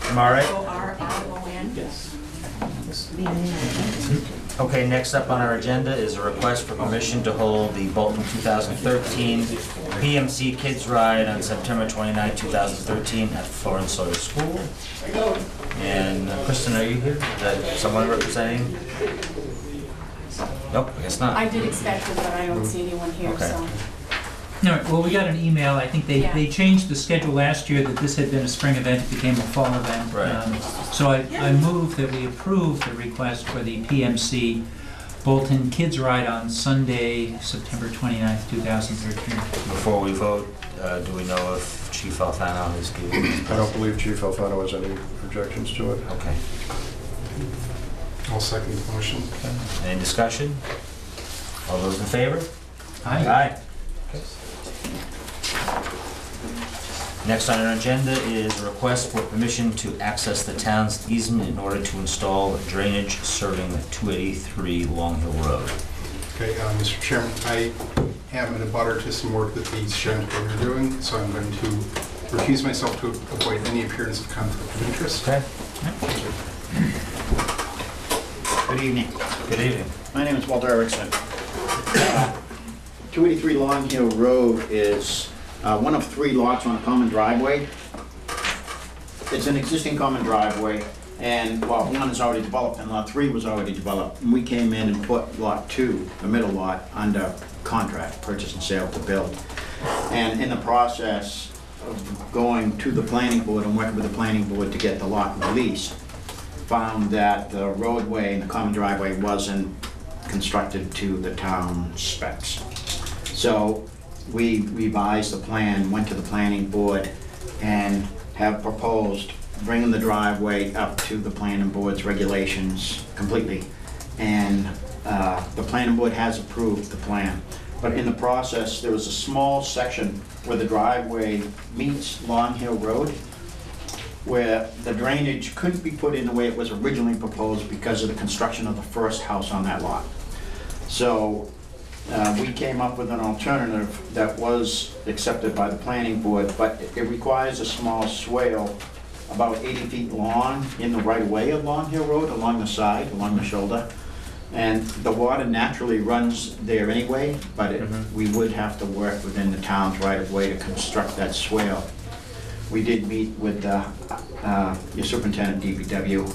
Am I all right? O-R-I-O-N. Yes. Okay, next up on our agenda is a request for permission to hold the Bolton 2013 PMC Kids Ride on September 29, 2013 at Florence Sawyer School. And Kristen, are you here? Is that someone representing? Nope, I guess not. I did expect it, but I don't see anyone here, Okay. so. All right, well, we got an email, I think they Yeah. changed the schedule last year, that this had been a spring event, it became a fall event. Right. So I move that we approve the request for the PMC Bolton Kids Ride on Sunday, September 29th, 2013. Before we vote, do we know if Chief Alfano is giving his I don't believe Chief Alfano has any objections to it. Okay. I'll second the motion. Any discussion? All those in favor? Aye. Aye. Next on our agenda is a request for permission to access the town's easement in order to install drainage serving 283 Long Hill Road. Okay, Mr. Chairman, I am in a butter to some work that the gentlemen are doing, so I'm going to recuse myself to avoid any appearance of conflict of interest. Okay. Good evening. Good evening. My name is Walter Erickson. 283 Long Hill Road is one of 3 lots on a common driveway. It's an existing common driveway, And lot 1 is already developed and lot 3 was already developed. And we came in and put lot 2, the middle lot, under contract, purchase and sale to build. And in the process of going to the planning board and working with the planning board to get the lot released, found that the roadway and the common driveway wasn't constructed to the town specs. So we revised the plan, went to the planning board, and have proposed bringing the driveway up to the planning board's regulations completely. And the planning board has approved the plan. But in the process, there was a small section where the driveway meets Long Hill Road, where the drainage couldn't be put in the way it was originally proposed because of the construction of the first house on that lot. So we came up with an alternative that was accepted by the planning board, but it requires a small swale about 80 feet long in the right way of Long Hill Road, along the side, along the shoulder. And the water naturally runs there anyway, but we would have to work within the town's right-of-way to construct that swale. We did meet with your superintendent, DPW,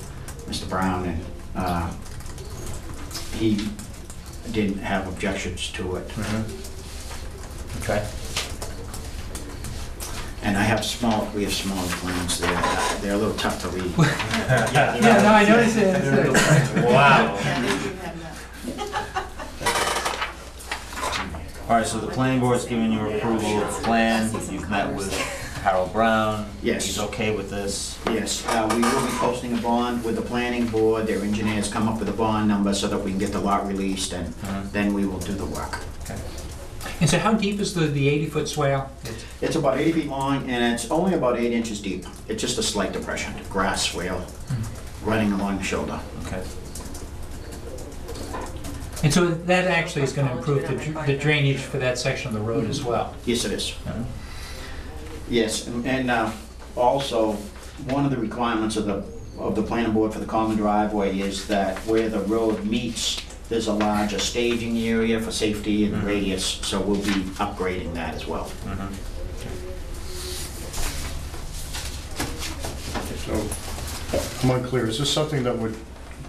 Mr. Brown, and he didn't have objections to it. Okay. And we have smaller plans there. They're a little tough to read. Yeah, no, I noticed it. Wow. All right, so the planning board's giving you approval of the plan. You've met with Harold Brown. Yes. He's okay with this. Yes, we will be posting a bond with the planning board. Their engineers come up with a bond number so that we can get the lot released, and then we will do the work. Okay. And so how deep is the 80-foot swale? It's about 80 feet long, and it's only about 8 inches deep. It's just a slight depression, grass swale running along the shoulder. Okay. And so that actually is going to improve the drainage for that section of the road as well? Yes, it is. Yes, and also, one of the requirements of the planning board for the common driveway is that where the road meets, there's a larger staging area for safety and radius, so we'll be upgrading that as well. So, I'm unclear, is this something that would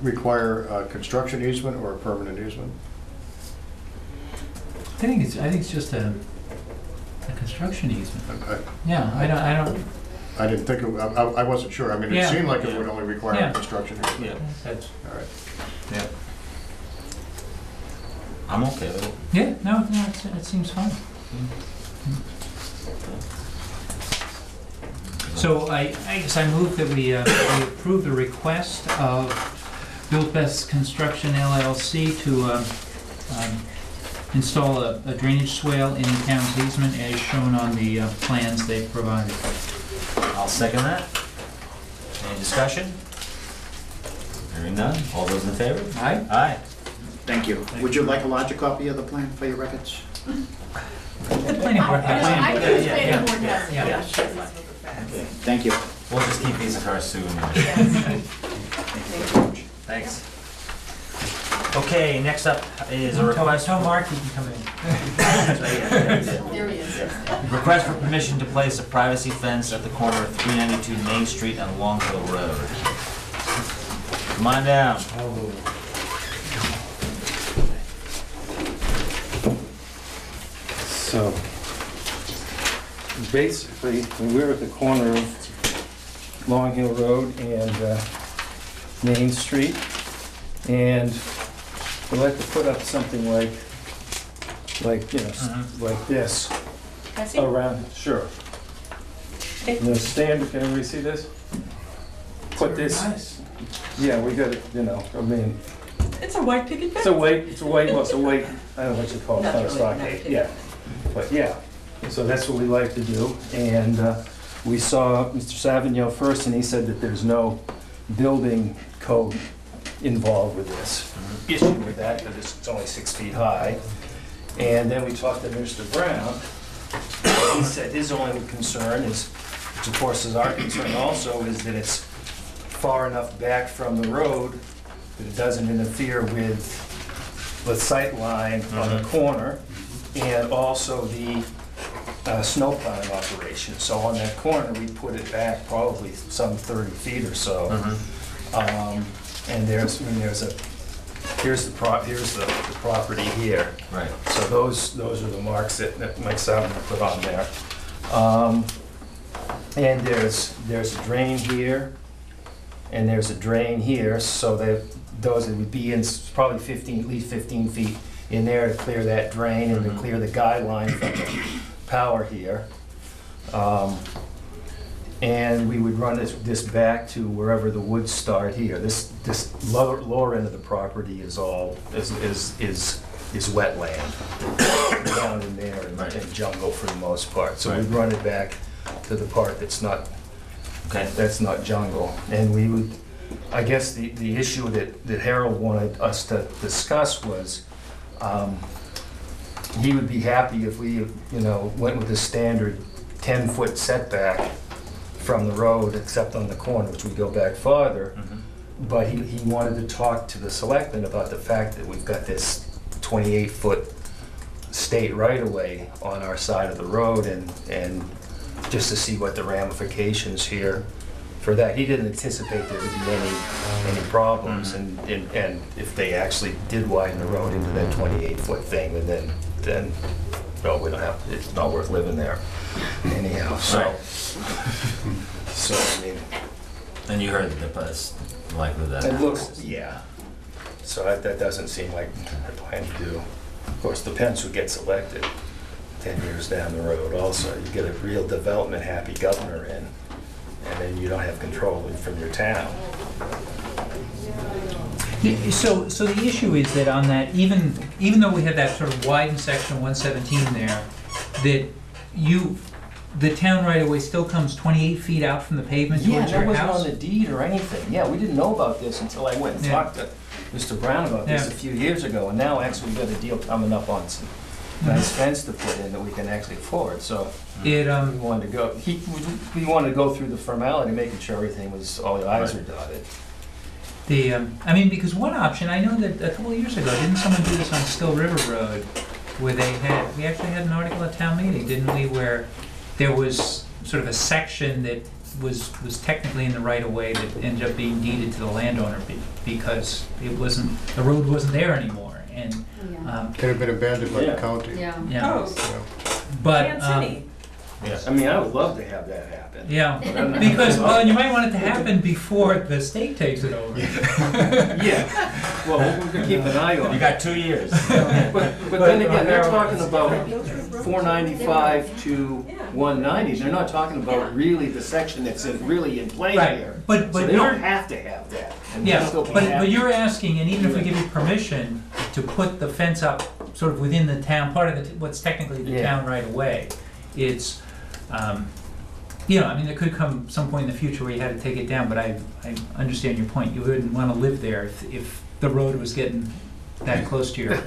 require a construction easement or a permanent easement? I think it's just a construction easement. Okay. Yeah, I didn't think, I wasn't sure. I mean, it Yeah. seemed like it would only require Yeah. a construction easement. Yeah. That's, All right. Yeah. I'm okay with it. yeah, no, it seems fine. So I guess I move that we approve the request of Built Best Construction LLC to install a drainage swale in the town's easement as shown on the plans they've provided. I'll second that. Any discussion? Hearing none. All those in favor? Aye? Aye. Thank you. Would you like a larger copy of the plan for your records? The planning board has it. I think the planning board Yeah, has, yeah. yeah. Thank you. We'll just keep these for us soon. Thanks. Okay, next up is a request. Tell Mark he can come in. There he is. Request for permission to place a privacy fence at the corner of 392 Main Street and Long Hill Road. Come on down. So, basically, we're at the corner of Long Hill Road and Main Street, and we'd like to put up something like like this Can I see? around. Sure. The standard. Can everybody see this? Put this. Nice. Yeah, we got it. I mean, It's a white picket fence. it's a white. Well, it's a white. I don't know what you call it. Not Kind of really, stockade. not Yeah. But yeah, so that's what we like to do. And we saw Mr. Savigno first, and he said that there's no building code involved with this. Issue with that, because it's only 6 feet high. And then we talked to Mr. Brown. He said his only concern is, which of course is our concern also, is that it's far enough back from the road that it doesn't interfere with the sight line on the corner, and also the snow plowing operation. So on that corner, we put it back probably some 30 feet or so. And here's the property here. Right. So those are the marks that Mike Salmon put on there. And there's a drain here, and there's a drain here, so that those would be in probably at least 15 feet in there to clear that drain and to clear the guy line from the power here. And we would run this back to wherever the woods start here. This lower end of the property is all, is wetland down in there and jungle for the most part. So we'd run it back to the part that's not, that's not jungle. And we would, I guess the issue that Harold wanted us to discuss was, he would be happy if we, went with the standard 10-foot setback from the road, except on the corner, which would go back farther. But he wanted to talk to the selectmen about the fact that we've got this 28-foot state right-of-way on our side of the road, and just to see what the ramifications here for that. He didn't anticipate there to be any problems, and if they actually did widen the road into that 28-foot thing, and then no, we don't have, it's not worth living there anyhow, so. So, I mean. And you heard the buzz, likely that. It looks, yeah. So that doesn't seem like a plan to do. Of course, the Pence would get selected 10 years down the road also. You get a real development-happy governor in, and then you don't have control from your town. So the issue is that on that, even though we have that sort of widened section 117 there, that the town right away still comes 28 feet out from the pavement towards your house? Yeah, that wasn't on the deed or anything. Yeah, we didn't know about this until I went and talked to Mr. Brown about this a few years ago, and now actually we've got a deal coming up on some nice fence to put in that we can actually afford, so we wanted to go, we wanted to go through the formality, making sure everything was, all the i's are dotted. I mean, because one option, I know that a couple of years ago, didn't someone do this on Still River Road, where we actually had an article at town meeting, didn't we, where there was sort of a section that was technically in the right of way that ended up being deeded to the landowner because the road wasn't there anymore, and It had been abandoned by the county. yeah. Oh, But Kansas City. I mean, I would love to have that happen. yeah, because you might want it to happen before the state takes it over. Yeah, well, we're gonna keep an eye on it. You got 2 years. But then again, they're talking about 495 to 190. They're not talking about really the section that's really in play Right. here. But So they you're- don't have to have that. And they Yeah, still can but have you're asking, and even if we give you permission to put the fence up sort of within the town, part of what's technically the town right away, it's, I mean, there could come some point in the future where you had to take it down, but I understand your point. You wouldn't want to live there if the road was getting that close to your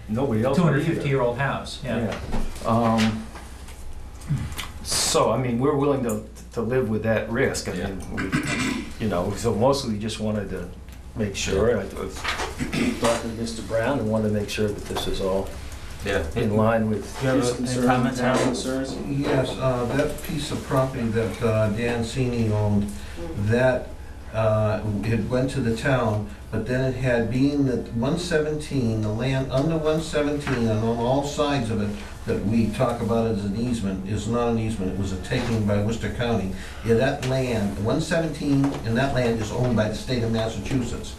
Nobody else would either. 250-year-old house, So, I mean, we're willing to live with that risk. I mean, so mostly we just wanted to make sure. I was talking to Mr. Brown and wanted to make sure that this is all in line with his concerns, town concerns. Yes, that piece of property that Dan Sini owned, that it went to the town, but then it had being that 117, the land under 117 and on all sides of it, that we talk about as an easement, is not an easement, it was a taking by Worcester County. Yeah, that land, 117, and that land is owned by the state of Massachusetts.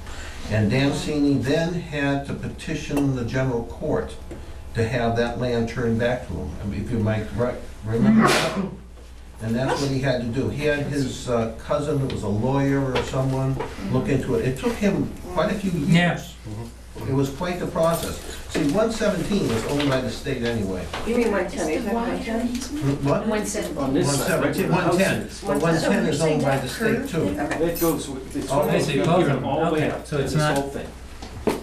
And Dan Sini then had to petition the general court to have that land turned back to him, if you might remember that. And that's what he had to do. He had his cousin that was a lawyer or someone look into it. It took him quite a few years. Yeah. It was quite the process. See, 117 was owned by the state anyway. You mean 110, is that 110? What? 170. On this side, right to the 110. houses. But 110 is owned by the state too. It goes, it's Oh, all I see, both of them. all the way Okay, up, so it's this not- whole thing.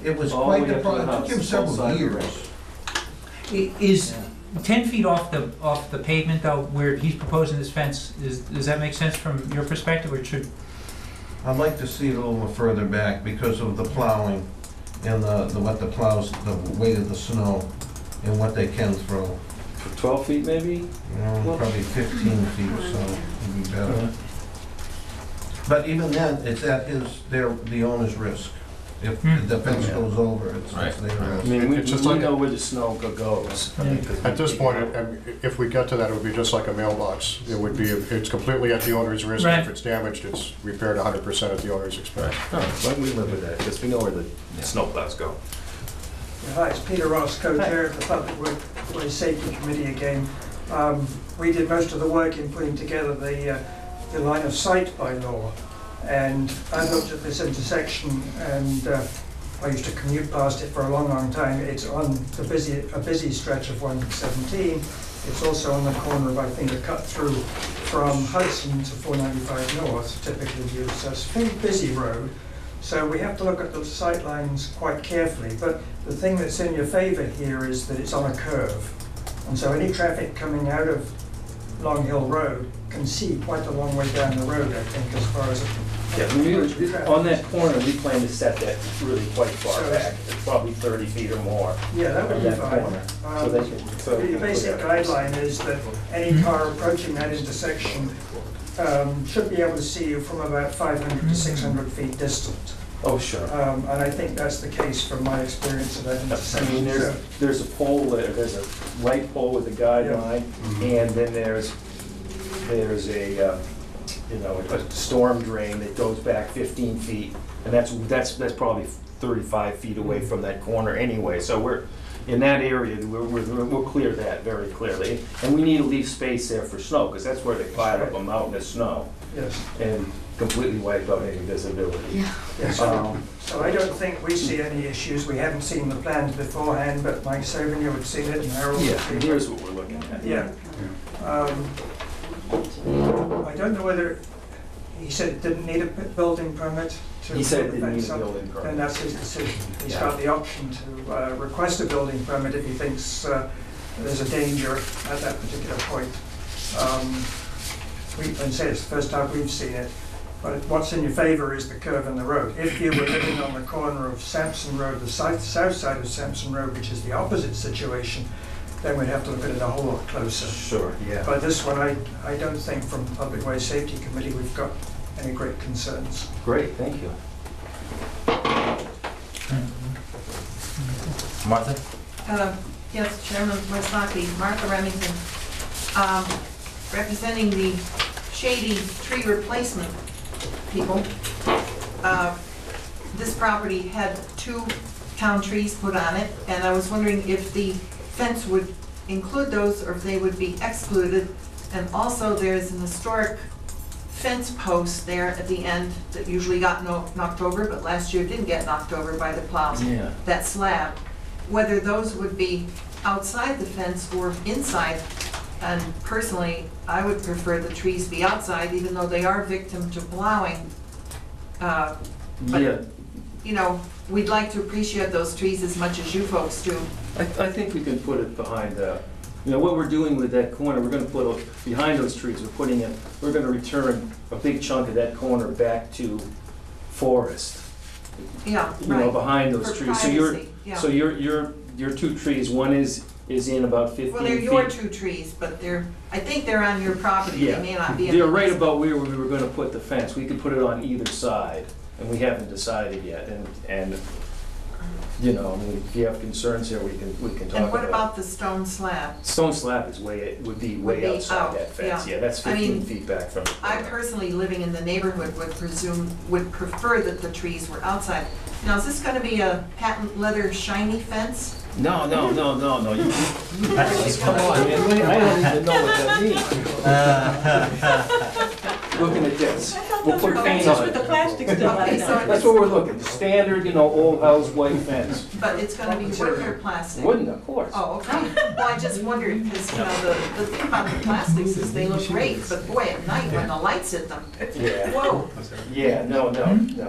It was All the quite way the up to the process. It took him house, both several sides of the years. road. Is 10 feet off the pavement though, where he's proposing this fence, does that make sense from your perspective, or should? I'd like to see it a little further back because of the plowing and what the plows, the weight of the snow and what they can throw. 12 feet maybe? Probably 15 feet, so it'd be better. But even then, it's at the owner's risk. If the fence goes over, it's their I risk. mean, we It's just like- know where the snow goes. I mean, 'cause At this we- point, if we got to that, it would be just like a mailbox. It would be, it's completely at the owner's risk. Right. If it's damaged, it's repaired 100% at the owner's expense. Oh, well, we live with that, because we know where the snowplows go. Hi, it's Peter Ross, co-chair of the Public Workplace Safety Committee again. We did most of the work in putting together the line of sight bylaw. And I looked at this intersection, and I used to commute past it for a long, long time. It's on a busy stretch of 117. It's also on the corner of, I think, a cut through from Hudson to 495 North, typically used. So it's a very busy road. So we have to look at the sight lines quite carefully. But the thing that's in your favour here is that it's on a curve. And so any traffic coming out of Long Hill Road can see quite a long way down the road, I think, as far as On that corner, we plan to set that really quite far So- back, probably 30 feet or more. Yeah, that would on be that fine. corner. So they can- The basic guideline is that any car approaching that intersection should be able to see you from about 500 to 600 feet distant. Oh, sure. And I think that's the case from my experience of that I mean, intersection. there's a pole there, there's a light pole with a guideline, and then there's a, a storm drain that goes back 15 feet, and that's probably 35 feet away from that corner anyway, so we're, in that area, we'll clear that very clearly. And we need to leave space there for snow, because that's where they pile up a mountain of snow Yes. and completely wipe out any visibility. Yes. So I don't think we see any issues. We haven't seen the plans beforehand, but Mike Saban, you had seen it, and Harold. Yeah, and here's what we're looking at. Yeah. I don't know whether, he said it didn't need a building permit to. He said it put the didn't need fence a up. building permit. Then that's his decision. He's Yeah. got the option to request a building permit if he thinks there's a danger at that particular point. And say it's the first time we've seen it, but what's in your favour is the curve in the road. If you were living on the corner of Sampson Road, the south side of Sampson Road, which is the opposite situation, then we'd have to look at it a whole lot closer. Sure, yeah. But this one, I don't think from Public Way Safety Committee we've got any great concerns. Great, thank you. Martha? Yes, Chairman Wysocki, Martha Remington, representing the shady tree replacement people. This property had 2 town trees put on it, and I was wondering if the fence would include those or if they would be excluded. And also, there's an historic fence post there at the end that usually got knocked over, but last year didn't get knocked over by the plows. Yeah. That slab, whether those would be outside the fence or inside. And personally, I would prefer the trees be outside, even though they are victim to plowing. But, Yeah, you know, we'd like to appreciate those trees as much as you folks do. I think we can put it behind, what we're doing with that corner, we're gonna put, behind those trees, we're gonna return a big chunk of that corner back to forest. Yeah, right. Behind those For trees. privacy, yeah. So your 2 trees, one is in about 15 feet. Well, they're your 2 trees, but I think they're on your property, they may not be. They're right about where we were gonna put the fence. We could put it on either side, and we haven't decided yet. And if you have concerns here, we can talk about it. And what about the stone slab? Stone slab would be Would be outside out, that fence. yeah. Yeah, that's I 15 mean, feet back from the I corner. personally, living in the neighborhood, would prefer that the trees were outside. Now, is this gonna be a patent leather shiny fence? No. Come on, man. I don't even know what that means. Looking at this. We'll put paint Just on with the it. plastic still on Okay, it. so That's what we're looking, standard, old house white fence. But it's gonna be wood or plastic? Wooden, of course. Oh, okay. Well, I just wondered, because, the thing about the plastics is they look great, but boy, at night when the lights hit them, Yeah. whoa. Yeah, no,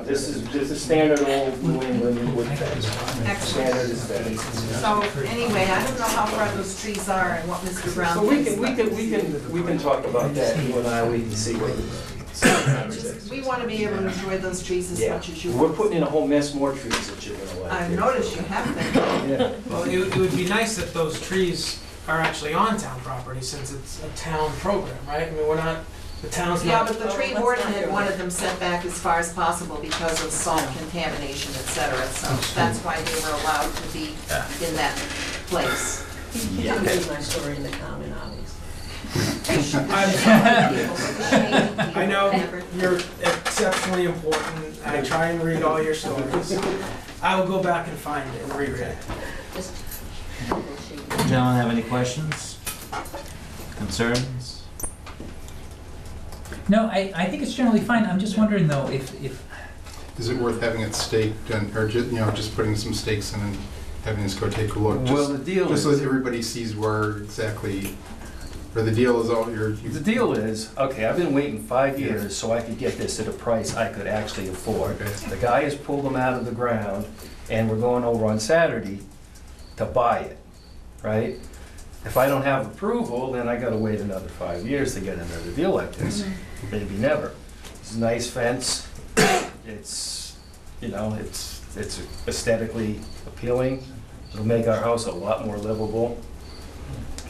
this is standard old New England wood fence. Standard is that. So, anyway, I don't know how far those trees are and what Mr. Brown So we thinks. can talk about that, you and I, we can see what. We want to be able to enjoy those trees as Yeah, much as you we're want. putting in a whole mess more trees that you're gonna like. I've noticed you have been. Yeah. Well, it would be nice that those trees are actually on town property, since it's a town program, right? I mean, The town's Yeah, not, but the tree warden had wanted them set back as far as possible because of salt contamination, et cetera, so that's why they were allowed to be in that place. You didn't use my story in the comment, obviously. I know you're exceptionally important. I try and read all your stories. I will go back and find it and reread it. Gentlemen, have any questions? Concerns? No, I think it's generally fine. I'm just wondering though, if Is it worth having it staked and, or just putting some stakes in and having us go take a look? Well, the deal Just so is, that everybody sees where exactly, or the deal is all your. the deal is, okay, I've been waiting 5 years so I could get this at a price I could actually afford. Okay. The guy has pulled them out of the ground, and we're going over on Saturday to buy it, right? If I don't have approval, then I gotta wait another 5 years to get another deal like this. Maybe never. It's a nice fence. It's, it's aesthetically appealing. It'll make our house a lot more livable.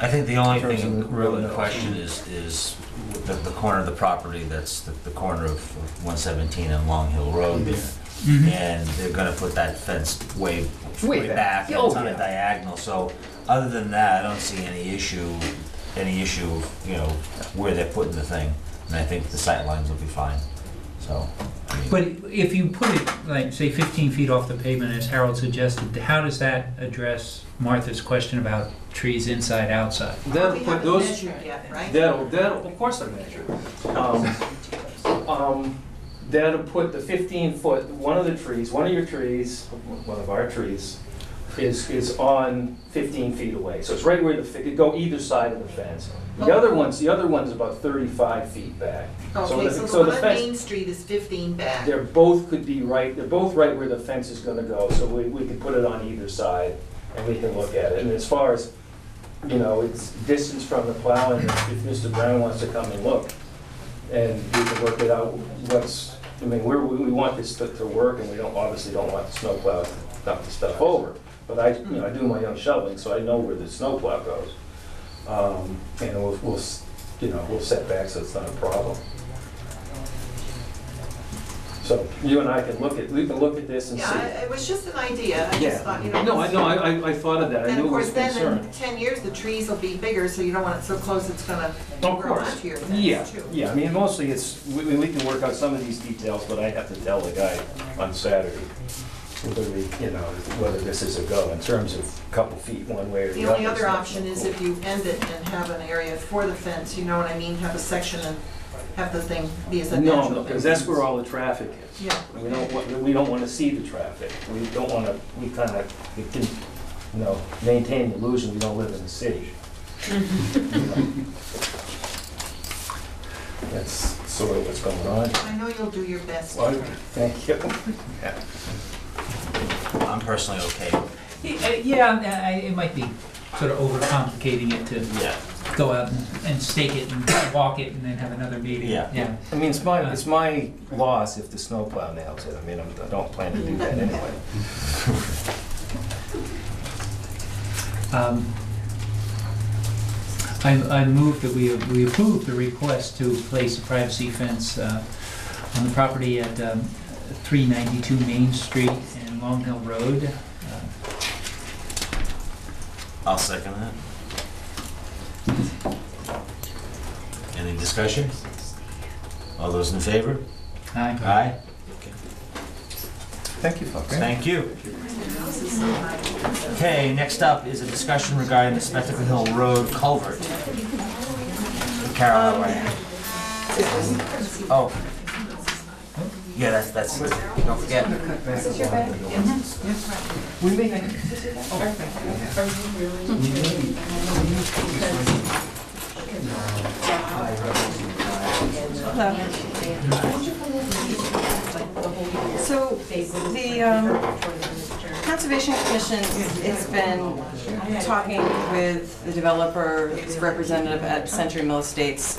I think the only In terms thing of really in the- question is the corner of the property, that's the corner of 117 and Long Hill Road. And they're gonna put that fence way back, and Oh, it's on a yeah. diagonal, so other than that, I don't see any issue, where they're putting the thing. And I think the sight lines will be fine, so. I mean, but if you put it like say 15 feet off the pavement, as Harold suggested, how does that address Martha's question about trees inside outside? That'll We put haven't those, measured yet, right? that'll, of course I measure. That'll put the 15-foot, one of your trees, one of our trees, is on 15 feet away. So it's right where it could go either side of the fence. The other one's about 35 feet back. Okay, so the one on Main Street is 15 back. They're both right where the fence is gonna go, so we could put it on either side, and we can look at it. And as far as, it's distance from the plow, and if Mr. Brown wants to come and look, and we can work it out, we want this to work, and we obviously don't want the snowplow to dump the stuff over. But I do my own shoveling, so I know where the snowplow goes. And we'll set back so it's not a problem. So you and I can look at this and see. Yeah, it was just an idea, I just thought, No, I thought of that, I And knew of it was course, a concern. then in 10 years, the trees will be bigger, so you don't want it so close it's gonna Of grow course, onto your yeah, fence too. yeah, I mean, mostly we can work out some of these details, but I have to tell the guy on Saturday whether this is a go in terms of a couple feet one way or the The other. only other It's not option is cool. if you end it and have an area for the fence, you know what I mean, have a section and have the thing be as a natural fence. No, because that's where all the traffic is. Yeah. We don't want to see the traffic. We don't want to, we can, maintain the illusion we don't live in the city. That's sort of what's going on. I know you'll do your best. Well, thank you. I'm personally okay. Yeah, it might be sort of overcomplicating it to Yeah. go out and stake it and walk it and then have another meeting. Yeah. I mean, it's my loss if the snowplow nails it. I mean, I don't plan to do that anyway. I move that we approve the request to place a privacy fence on the property at 392 Main Street and Long Hill Road. I'll second that. Any discussion? All those in favor? Aye. Aye. Thank you, folks. Thank you. Okay, next up is a discussion regarding the Spectacle Hill Road culvert. Carol, right? Oh. Yeah, that's, don't forget. Is this your bag? We may, So, the Conservation Commission, it's been talking with the developer's representative at Century Mill Estates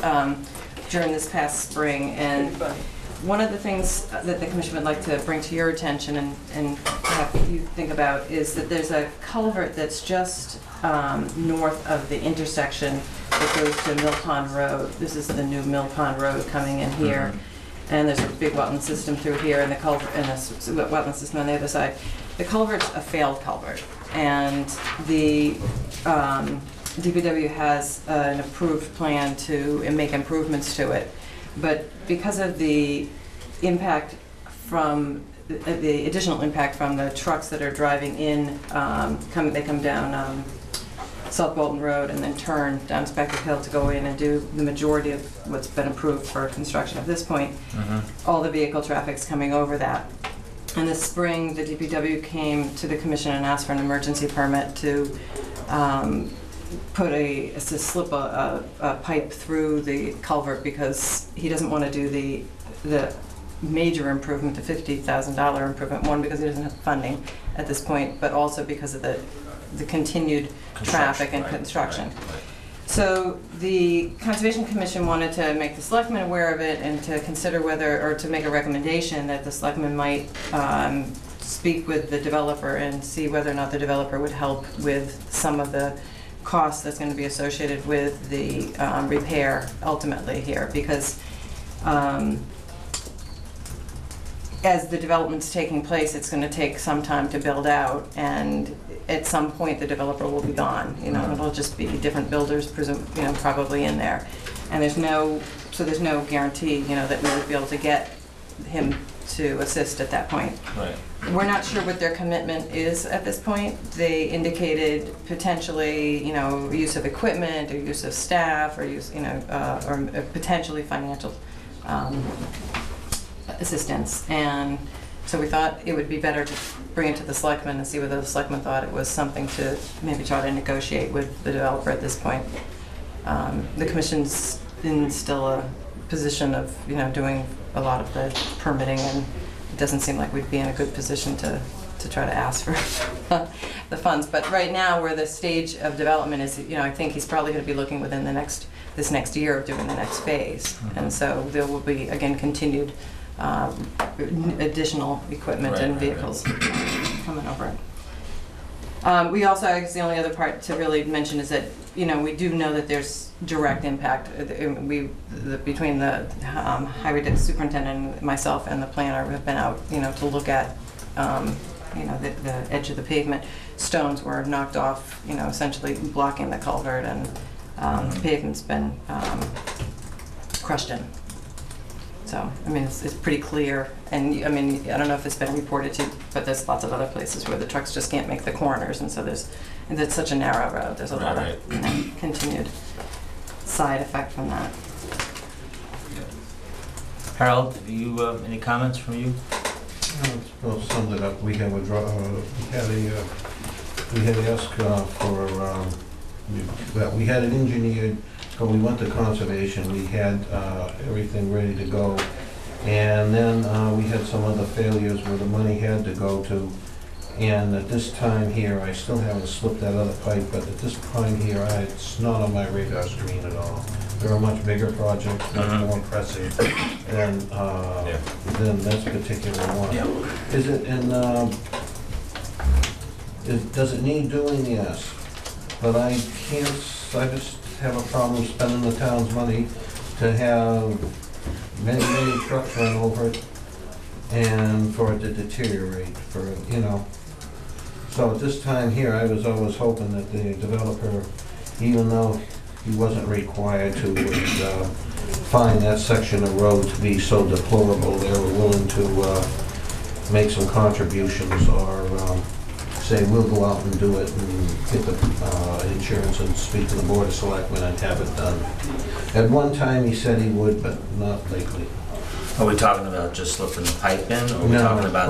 during this past spring, and one of the things that the commission would like to bring to your attention and have you think about is that there's a culvert that's just north of the intersection that goes to Mill Pond Road. This is the new Mill Pond Road coming in here. And there's a big wetland system through here and the culvert, and a wetland system on the other side. The culvert's a failed culvert, and the DPW has an approved plan to make improvements to it. But because of the impact from, the additional impact from the trucks that are driving in, they come down South Bolton Road and then turn down Spectre Hill to go in and do the majority of what's been approved for construction at this point. All the vehicle traffic's coming over that. In the spring, the DPW came to the commission and asked for an emergency permit to slip a pipe through the culvert because he doesn't want to do the major improvement, the $50,000 improvement, one, because he doesn't have funding at this point, but also because of the continued traffic and construction. So the Conservation Commission wanted to make the selectmen aware of it and to consider whether, or to make a recommendation that the selectmen might speak with the developer and see whether or not the developer would help with some of the costs that's going to be associated with the repair ultimately here, because as the development's taking place, it's going to take some time to build out, and at some point the developer will be gone. You know, it'll just be different builders, probably in there, and there's no guarantee, that we would be able to get him to assist at that point. Right. We're not sure what their commitment is at this point. They indicated potentially, use of equipment or use of staff or use, or potentially financial assistance. And so we thought it would be better to bring it to the selectmen and see whether the selectmen thought it was something to maybe try to negotiate with the developer at this point. The commission's in still a position of, doing a lot of the permitting, and it doesn't seem like we'd be in a good position to try to ask for the funds. But right now, where the stage of development is, I think he's probably going to be looking within this next year of doing the next phase. And so there will be, again, continued additional equipment and vehicles coming over it. We also, I guess the only other part to really mention is that, we do know that there's direct impact. Between the highway superintendent and myself and the planner have been out, to look at, the edge of the pavement. Stones were knocked off, essentially blocking the culvert, and the pavement's been crushed in. So, it's pretty clear, and I don't know if it's been reported to, but there's lots of other places where the trucks just can't make the corners, and so it's such a narrow road, there's a lot of continued side effect from that. Harold, have you, any comments from you? Well, summed it up, we had asked for, that we had it engineered. When we went to conservation, we had everything ready to go. And then we had some other failures where the money had to go to. And at this time here, I still haven't slipped that other pipe, but at this point here, it's not on my radar screen at all. There are much bigger projects, much more pressing than this particular one. Is it in, does it need doing? Yes. But I just have a problem spending the town's money to have many trucks run over it and for it to deteriorate, So at this time here, I was always hoping that the developer, even though he wasn't required to, would find that section of road to be so deplorable, they were willing to make some contributions or say, we'll go out and do it and get the insurance and speak to the Board of Selectmen and have it done. At one time, he said he would, but not lately. Are we talking about just slipping the pipe in, or are we talking about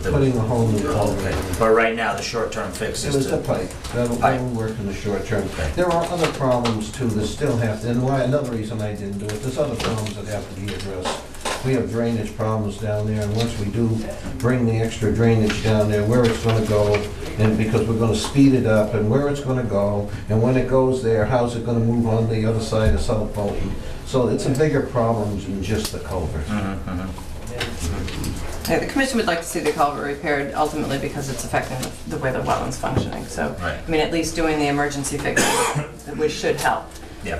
putting a whole new culvert in? But right now, the short-term fix is the pipe. That'll work in the short term. Okay. There are other problems too that still have to, and another reason I didn't do it, there's other problems that have to be addressed. We have drainage problems down there, and once we do bring the extra drainage down there, where it's gonna go, and because we're gonna speed it up, and where it's gonna go, and when it goes there, how's it gonna move on the other side of South Bolton? So it's a bigger problem than just the culvert. The commission would like to see the culvert repaired ultimately because it's affecting the way the wetland's functioning. So, Right. I mean, at least doing the emergency fix, which should help. Yeah.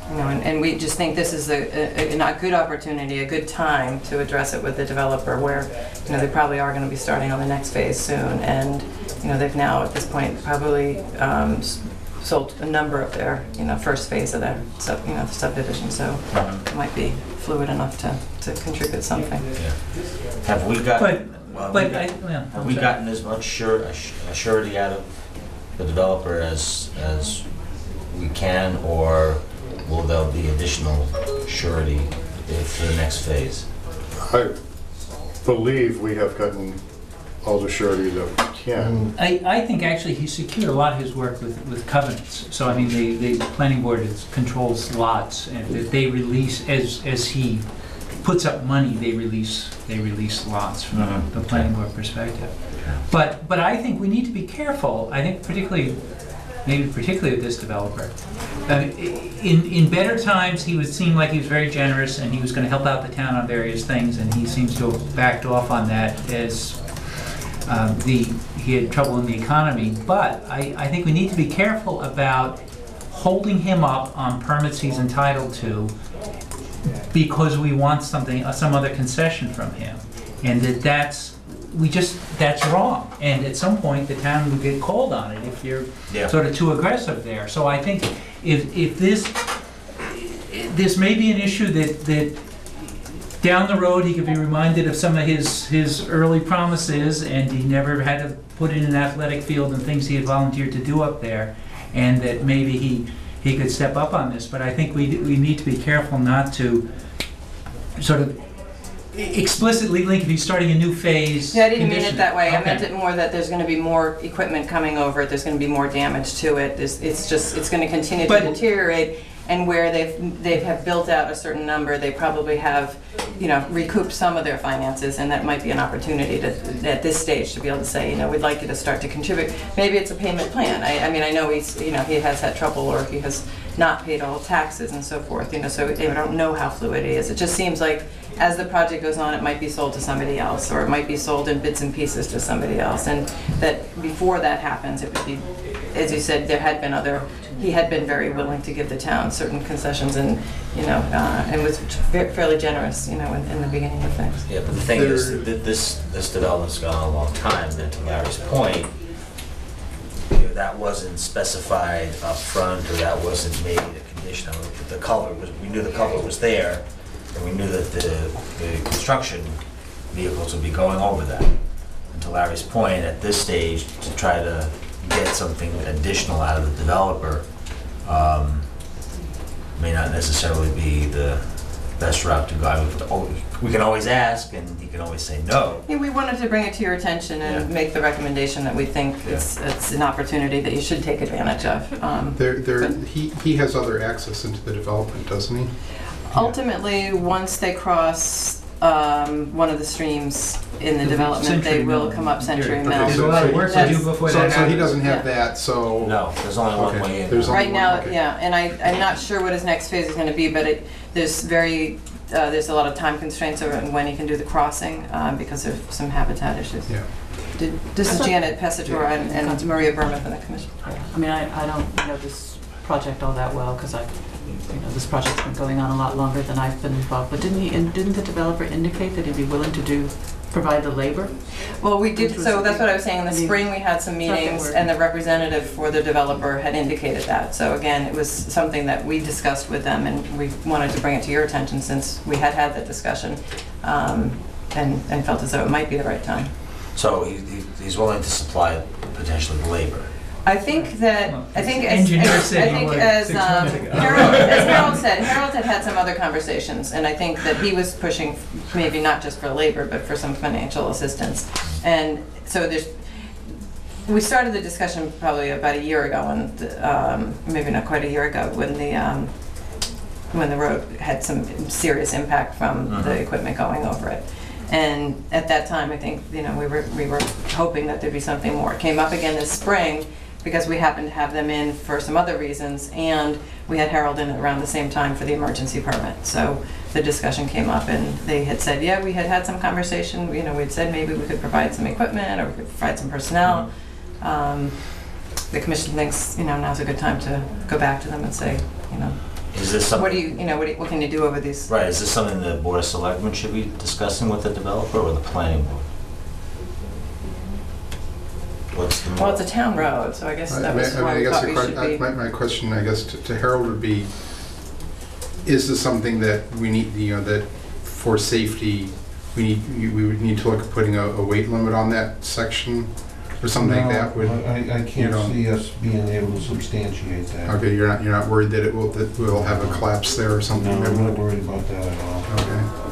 You know, and we just think this is a good opportunity, a good time to address it with the developer where, you know, they probably are gonna be starting on the next phase soon. And, you know, they've now at this point probably sold a number of their, you know, first phase of their subdivision. So it might be fluid enough to contribute something. Yeah. Have we gotten, have we gotten as much surety out of the developer as we can, or will there be additional surety for the next phase? I believe we have gotten all the surety that we can. I think actually he secured a lot of his work with covenants. So I mean, the planning board controls lots, and that they release, as he puts up money, they release lots from the planning board perspective. But I think we need to be careful. I think particularly with this developer. In better times, he would seem like he was very generous and he was going to help out the town on various things, and he seems to have backed off on that as he had trouble in the economy. But I think we need to be careful about holding him up on permits he's entitled to because we want some other concession from him, and that's wrong. And at some point, the town will get called on it if you're sort of too aggressive there. So I think if this may be an issue that down the road he could be reminded of some of his early promises, and he never had to put in an athletic field and things he had volunteered to do up there, and that maybe he could step up on this. But I think we need to be careful not to sort of explicitly link if he's starting a new phase. Yeah, I didn't mean it that way. Okay. I meant it more that there's going to be more equipment coming over it. There's going to be more damage to it. It's going to continue to deteriorate. And where they have built out a certain number, they probably have, you know, recouped some of their finances, and that might be an opportunity to, at this stage, to be able to say, you know, we'd like you to start to contribute. Maybe it's a payment plan. I mean, I know he has had trouble, or he has not paid all taxes and so forth, you know, so I don't know how fluid it is. It just seems like as the project goes on, it might be sold to somebody else, or it might be sold in bits and pieces to somebody else, and that before that happens, it would be, as you said, he had been very willing to give the town certain concessions, and, you know, and was fairly generous, you know, in the beginning of things. Yeah, but the thing is that this development's gone on a long time, and to Larry's point, you know, that wasn't specified up front, or that wasn't made a condition. The culvert we knew the culvert was there, and we knew that the construction vehicles would be going over that. And to Larry's point, at this stage, to try to get something additional out of the developer may not necessarily be the best route to go. I mean, we can always ask, and he can always say no. Yeah, we wanted to bring it to your attention and make the recommendation that we think it's an opportunity that you should take advantage of. He has other access into the development, doesn't he? Ultimately, once they cross one of the streams in the development, they will come up Century Mill. There's a lot of work to do before that happens. So he doesn't have that, so... No, there's only one way in. Right now, yeah, and I'm not sure what his next phase is going to be, but there's a lot of time constraints over when he can do the crossing because of some habitat issues. Yeah. This is Janet Pessatora and Maria Berman from the commission. I mean, I don't know this project all that well, because this project's been going on a lot longer than I've been involved. But didn't the developer indicate that he'd be willing to provide the labor? Well, we did, so that's what I was saying. In the spring, we had some meetings, and the representative for the developer had indicated that. So again, it was something that we discussed with them, and we wanted to bring it to your attention since we had had that discussion, and felt as though it might be the right time. So he's willing to supply potentially the labor. I think as Harold had some other conversations, and I think that he was pushing maybe not just for labor, but for some financial assistance. And so we started the discussion probably about a year ago, and maybe not quite a year ago, when the road had some serious impact from the equipment going over it. And at that time, I think, you know, we were hoping that there'd be something more. It came up again this spring, because we happened to have them in for some other reasons, and we had Harold in around the same time for the emergency permit. So the discussion came up, and they had said, yeah, we had some conversation, you know, we'd said maybe we could provide some equipment, or we could provide some personnel. The commission thinks, you know, now's a good time to go back to them and say, you know, Is this something? what can you do over these? Right, is this something the Board of Selectmen should be discussing with the developer or the planning board? What's the? Well, it's a town road, so I guess that was I why mean, we I guess thought we should be. my question, I guess, to Harold would be, is this something that we need, you know, that for safety, we would need to look at putting a weight limit on that section or something like that? Would, I can't see us being able to substantiate that. okay, you're not worried that we'll have a collapse there or something? No, I'm not worried about that at all. Okay.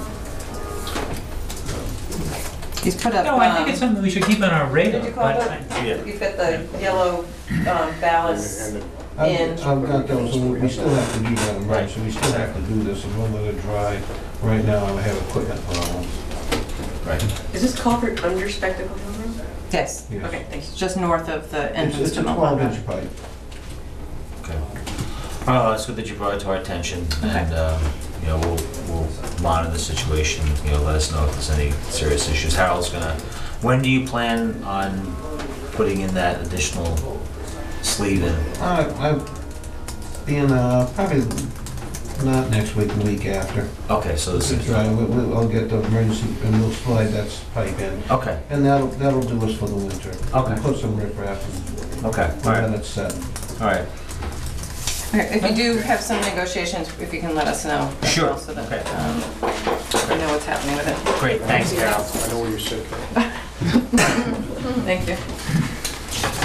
He's put up. No, I think it's something we should keep on our radar, Did you call but that? You've got the yellow ballast in. I've got those, and we still have to do that, right, so we still have to do this, and we'll let it dry. Right now, I have equipment problems. Right. Is this culvert under Spectacle Hill Road? Yes. Yes. Okay, thanks. Just north of the entrance It's to a Milton. 12-inch pipe. Okay. Oh, it's good that you brought it to our attention, and, you know, we'll monitor the situation, you know, let us know if there's any serious issues. Harold's gonna, when do you plan on putting in that additional sleeve in? I've been, probably not next week, the week after. Okay, so this is, I'll get the emergency, and we'll slide that pipe in. okay, And that'll do us for the winter. Okay. We'll put some riprap okay, and all right, then it's set. all right. Okay, if you do have some negotiations, if you can let us know. as Sure, well, so that, okay. we know what's happening with it. Great, thanks, Carol. I know where you sit. Thank you.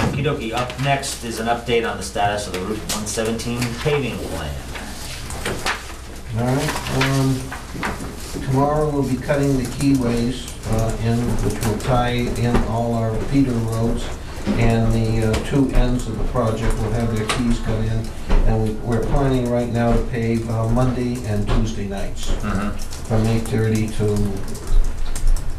Okey dokey, up next is an update on the status of the Route 117 paving plan. All right, tomorrow we'll be cutting the keyways in, which will tie in all our feeder roads, and the two ends of the project will have their keys cut in, and we're planning right now to pave Monday and Tuesday nights, from 8:30 to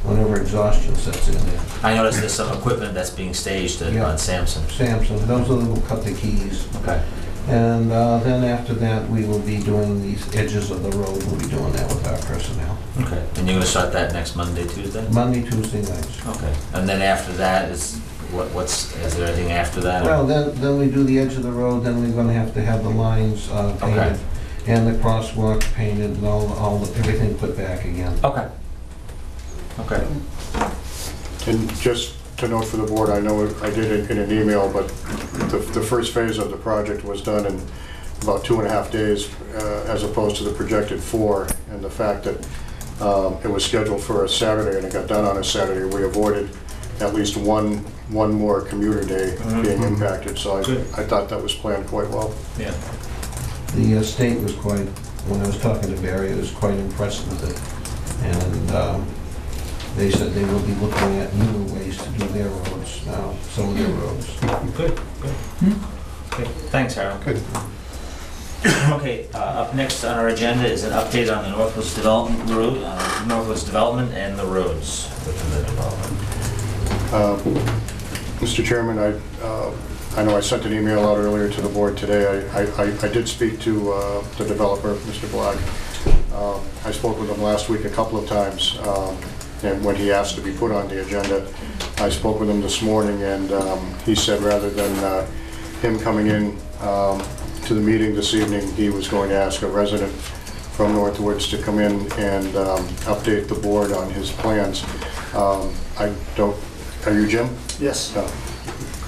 whenever exhaustion sets in there. I noticed there's some equipment that's being staged Yeah. on Sampson. Samson, those are the will cut the keys. Okay. And then after that, we will be doing these edges of the road, we'll be doing that with our personnel. Okay, and you're gonna start that next Monday, Tuesday? Monday, Tuesday nights. Okay, and then after that is, is there anything after that? Well, then we do the edge of the road, then we're gonna have to have the lines painted, Okay. and the crosswalks painted, and everything put back again. Okay. Okay. And just to note for the board, I know I did it in an email, but the first phase of the project was done in about 2.5 days, as opposed to the projected 4. And the fact that it was scheduled for a Saturday and it got done on a Saturday, we avoided at least one more commuter day being impacted. So Good. I thought that was planned quite well. Yeah. The state was quite, when I was talking to Barry, I was quite impressed with it. And they said they will be looking at newer ways to do their roads now, some of their roads. Good, good. Okay, thanks, Harold. Good. Okay, up next on our agenda is an update on the Northwoods Development Road, Northwoods Development and the roads within the development. Mr. Chairman, I know I sent an email out earlier to the board today. I did speak to the developer, Mr. Black. I spoke with him last week a couple of times, and when he asked to be put on the agenda, I spoke with him this morning, and he said rather than him coming in to the meeting this evening, he was going to ask a resident from Northwoods to come in and update the board on his plans. I don't, are you Jim? Yes. No.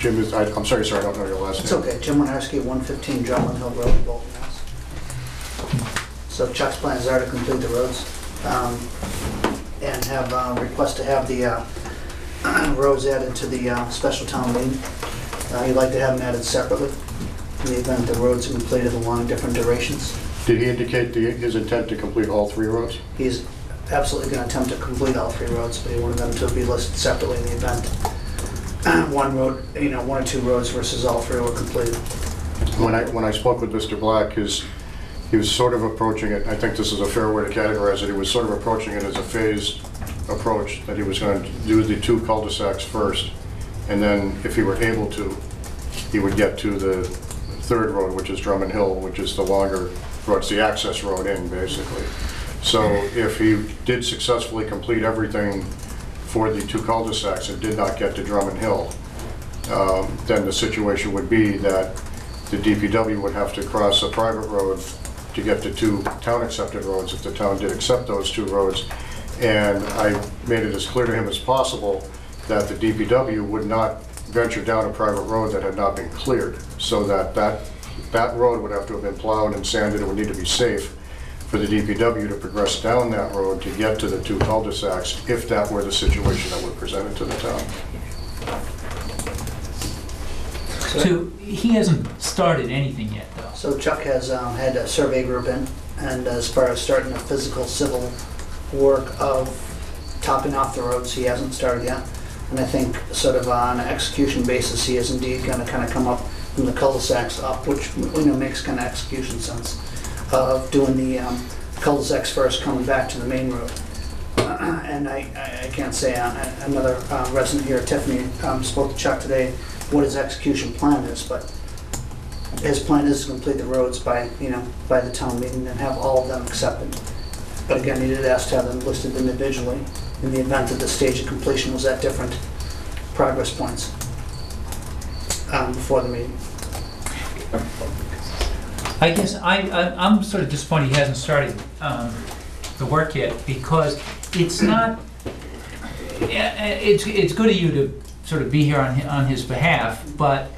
Jim is, I'm sorry, sir, I don't know your last name. It's okay. Jim Winarski, 115 Drummond Hill Road, Bolton, Mass. So Chuck's plans are to complete the roads and have request to have the roads added to the special town meeting. He'd like to have them added separately in the event the roads are completed along different durations. Did he indicate his intent to complete all 3 roads? He's absolutely going to attempt to complete all 3 roads, but he wanted them to be listed separately in the event one road, 1 or 2 roads versus all 3 were completed. When I spoke with Mr. Black, he was sort of approaching it, I think this is a fair way to categorize it, he was sort of approaching it as a phased approach, that he was going to do the 2 cul-de-sacs first, and then if he were able to, he would get to the 3rd road, which is Drummond Hill, which is the longer road, it's the access road in, basically. So if he did successfully complete everything for the 2 cul-de-sacs and did not get to Drummond Hill, then the situation would be that the DPW would have to cross a private road to get to 2 town-accepted roads if the town did accept those 2 roads. And I made it as clear to him as possible that the DPW would not venture down a private road that had not been cleared, so that road would have to have been plowed and sanded. It would need to be safe for the DPW to progress down that road to get to the 2 cul-de-sacs if that were the situation that were presented to the town. So he hasn't started anything yet, though. So Chuck has had a survey group in, and as far as starting the physical, civil work of topping off the roads, he hasn't started yet. And I think sort of on an execution basis, he is indeed gonna kind of come up from the cul-de-sacs up, which, you know, makes kind of execution sense, of doing the cul-de-sacs first, coming back to the main road. And I can't say, another resident here, Tiffany, spoke to Chuck today, what his execution plan is, but his plan is to complete the roads by, you know, by the town meeting and have all of them accepted. But again, he did ask to have them listed individually in the event that the stage of completion was at different progress points before the meeting. I guess I'm sort of disappointed he hasn't started the work yet, because it's not, it's good of you to sort of be here on his behalf, but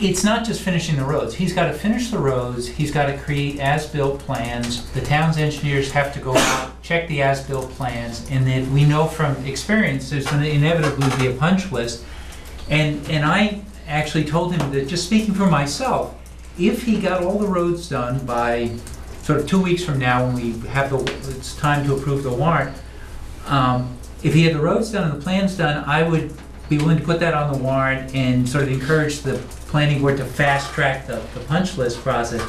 it's not just finishing the roads. He's got to finish the roads, he's got to create as-built plans, the town's engineers have to go out, check the as-built plans, and then we know from experience there's going to inevitably be a punch list. And I actually told him that, just speaking for myself, if he got all the roads done by sort of 2 weeks from now, when we have it's time to approve the warrant, if he had the roads done and the plans done, I would be willing to put that on the warrant and sort of encourage the planning board to fast track the punch list process.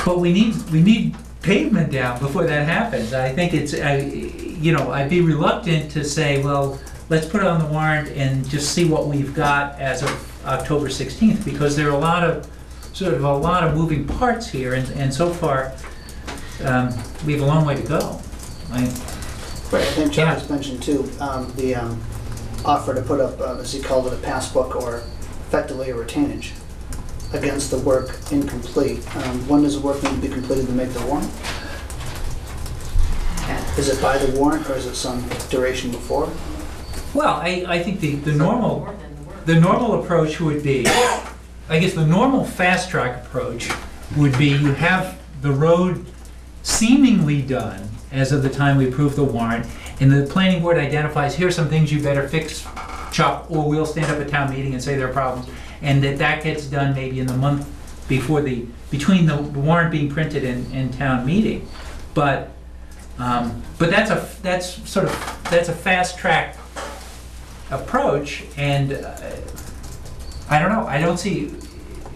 But we need pavement down before that happens. I think it's, you know, I'd be reluctant to say, well, let's put it on the warrant and just see what we've got as of October 16th, because there are a lot of moving parts here, and so far we have a long way to go. Right, I think Chuck has mentioned too, the offer to put up, as he called it, a passbook or effectively a retainage against the work incomplete. When does the work need to be completed to make the warrant? Is it by the warrant, or is it some duration before? Well, I think the normal approach would be, I guess the normal fast track approach would be, you have the road seemingly done as of the time we approve the warrant, and the planning board identifies, here's some things you better fix, Chuck, or we'll stand up at town meeting and say there are problems, and that gets done maybe in the month before between the warrant being printed and town meeting. But that's a fast track approach, and I don't know,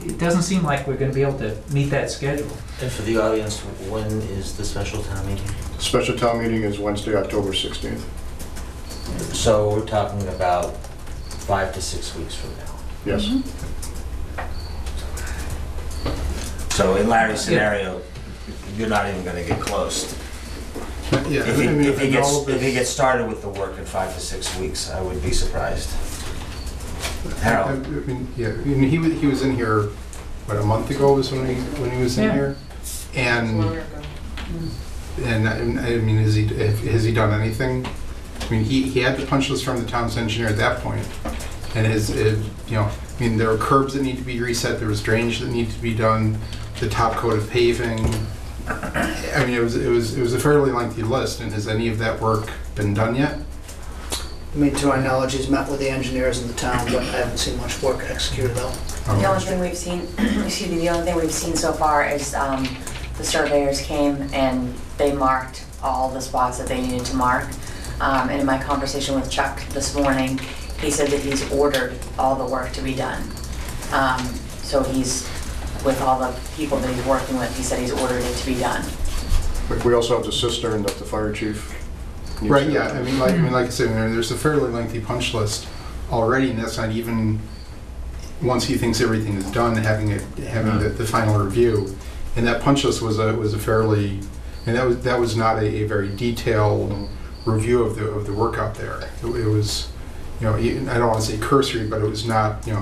it doesn't seem like we're gonna be able to meet that schedule. And for the audience, when is the special town meeting? Special town meeting is Wednesday, October 16th. So we're talking about 5 to 6 weeks from now. Yes. So in Larry's scenario, you're not even gonna get close. Yeah, If he gets started with the work in 5 to 6 weeks, I would be surprised. Harold? He was in here, what, a month ago was when he was in here? And I mean, has he done anything? I mean, he had the punch list from the town's engineer at that point, and there are curbs that need to be reset, there was drainage that needed to be done, the top coat of paving. I mean, it was a fairly lengthy list, and has any of that work been done yet? I mean, to our knowledge, he's met with the engineers in the town, but I haven't seen much work executed out. The only thing we've seen, the only thing we've seen so far is the surveyors came and they marked all the spots that they needed to mark. And in my conversation with Chuck this morning, he said that he's ordered all the work to be done. So he's, with all the people that he's working with, he said he's ordered it to be done. But we also have the cistern that the fire chief needs Right, to- yeah, I mean, like I said, there's a fairly lengthy punch list already, and that's not even, once he thinks everything is done, having the final review. And that punch list was a fairly, and that was not a very detailed review of the work out there. It was, I don't want to say cursory, but it was not, it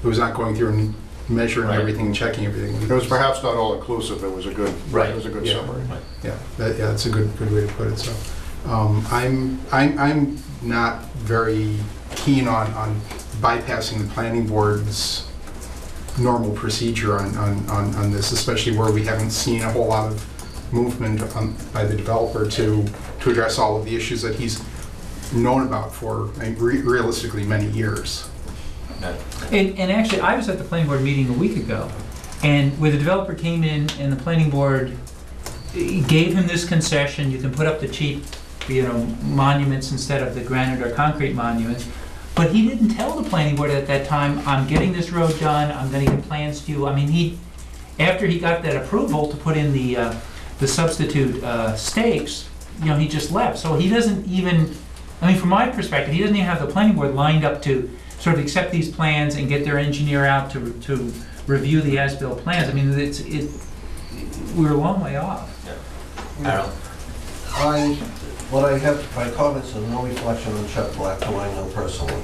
was not going through and measuring everything and checking everything. It was perhaps not all inclusive, it was a good, it was a good summary. Yeah, that's a good way to put it. So, I'm not very keen on bypassing the planning board's normal procedure on this, especially where we haven't seen a whole lot of movement by the developer to address all of the issues that he's known about for realistically many years. And actually, I was at the planning board meeting a week ago, and where the developer came in and the planning board gave him this concession, you can put up the cheap, monuments instead of the granite or concrete monuments, but he didn't tell the planning board at that time, I'm getting this road done, I'm gonna get plans to you. I mean, after he got that approval to put in the substitute stakes, he just left. So he doesn't even, from my perspective, he doesn't even have the planning board lined up to sort of accept these plans and get their engineer out to review the as-built plans. I mean, we're a long way off. Harold? What I have, my comments are no reflection on Chuck Black, who I know personally.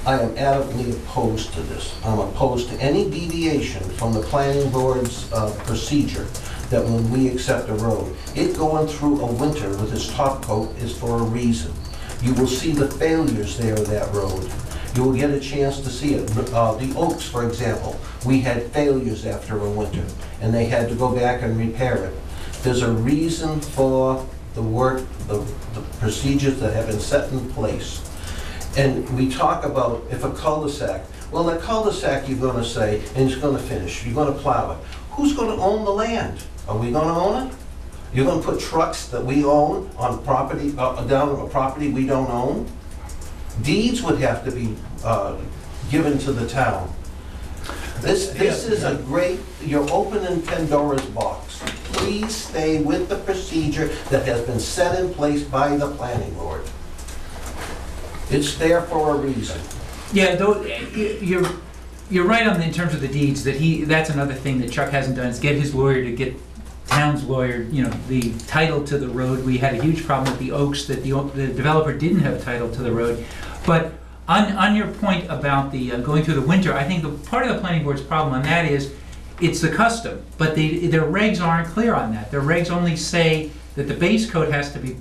I am adamantly opposed to this. I'm opposed to any deviation from the planning board's procedure that when we accept a road, it going through a winter with its top coat is for a reason. You will see the failures there of that road. You will get a chance to see it. The Oaks, for example, we had failures after a winter, and they had to go back and repair it. There's a reason for the work, the procedures that have been set in place. And we talk about if a cul-de-sac, well, that cul-de-sac you're gonna say, and it's gonna finish, you're gonna plow it. Who's gonna own the land? Are we gonna own it? You're gonna put trucks that we own on property, down on a property we don't own? Deeds would have to be given to the town. This is a great, you're opening Pandora's box. Please stay with the procedure that has been set in place by the planning board. It's there for a reason. Yeah, you're right in terms of the deeds, that's another thing that Chuck hasn't done, is get his lawyer to get town's lawyer, the title to the road. We had a huge problem with the Oaks, that the developer didn't have title to the road. But on your point about the going through the winter, I think the part of the planning board's problem on that is it's the custom, but their regs aren't clear on that. Their regs only say that the base coat has to be,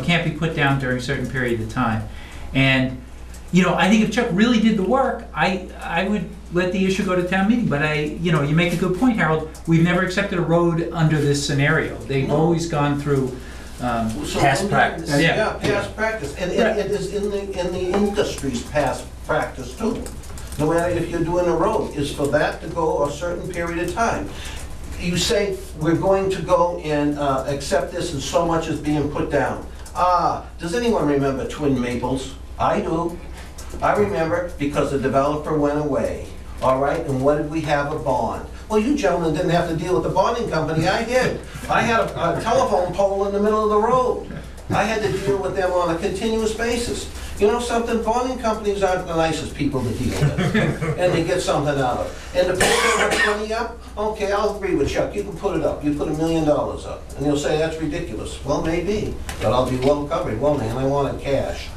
can't be put down during a certain period of time. And, I think if Chuck really did the work, I would let the issue go to town meeting. But you make a good point, Harold. We've never accepted a road under this scenario. They've always gone through past practice. Yeah, past practice. And it is in the industry's past practice too. No matter if you're doing a road, is for that to go a certain period of time. You say, we're going to go and accept this and so much is being put down. Does anyone remember Twin Maples? I do. I remember because the developer went away, all right? And what did we have? A bond. Well, you gentlemen didn't have to deal with the bonding company, I did. I had a telephone pole in the middle of the road. I had to deal with them on a continuous basis. You know something, bonding companies aren't the nicest people to deal with, and they get something out of it. And the people that put money up, okay, I'll agree with Chuck, you can put it up, you put $1 million up, and you'll say that's ridiculous. Well, maybe, but I'll be well covered. Well, man, I want it cash.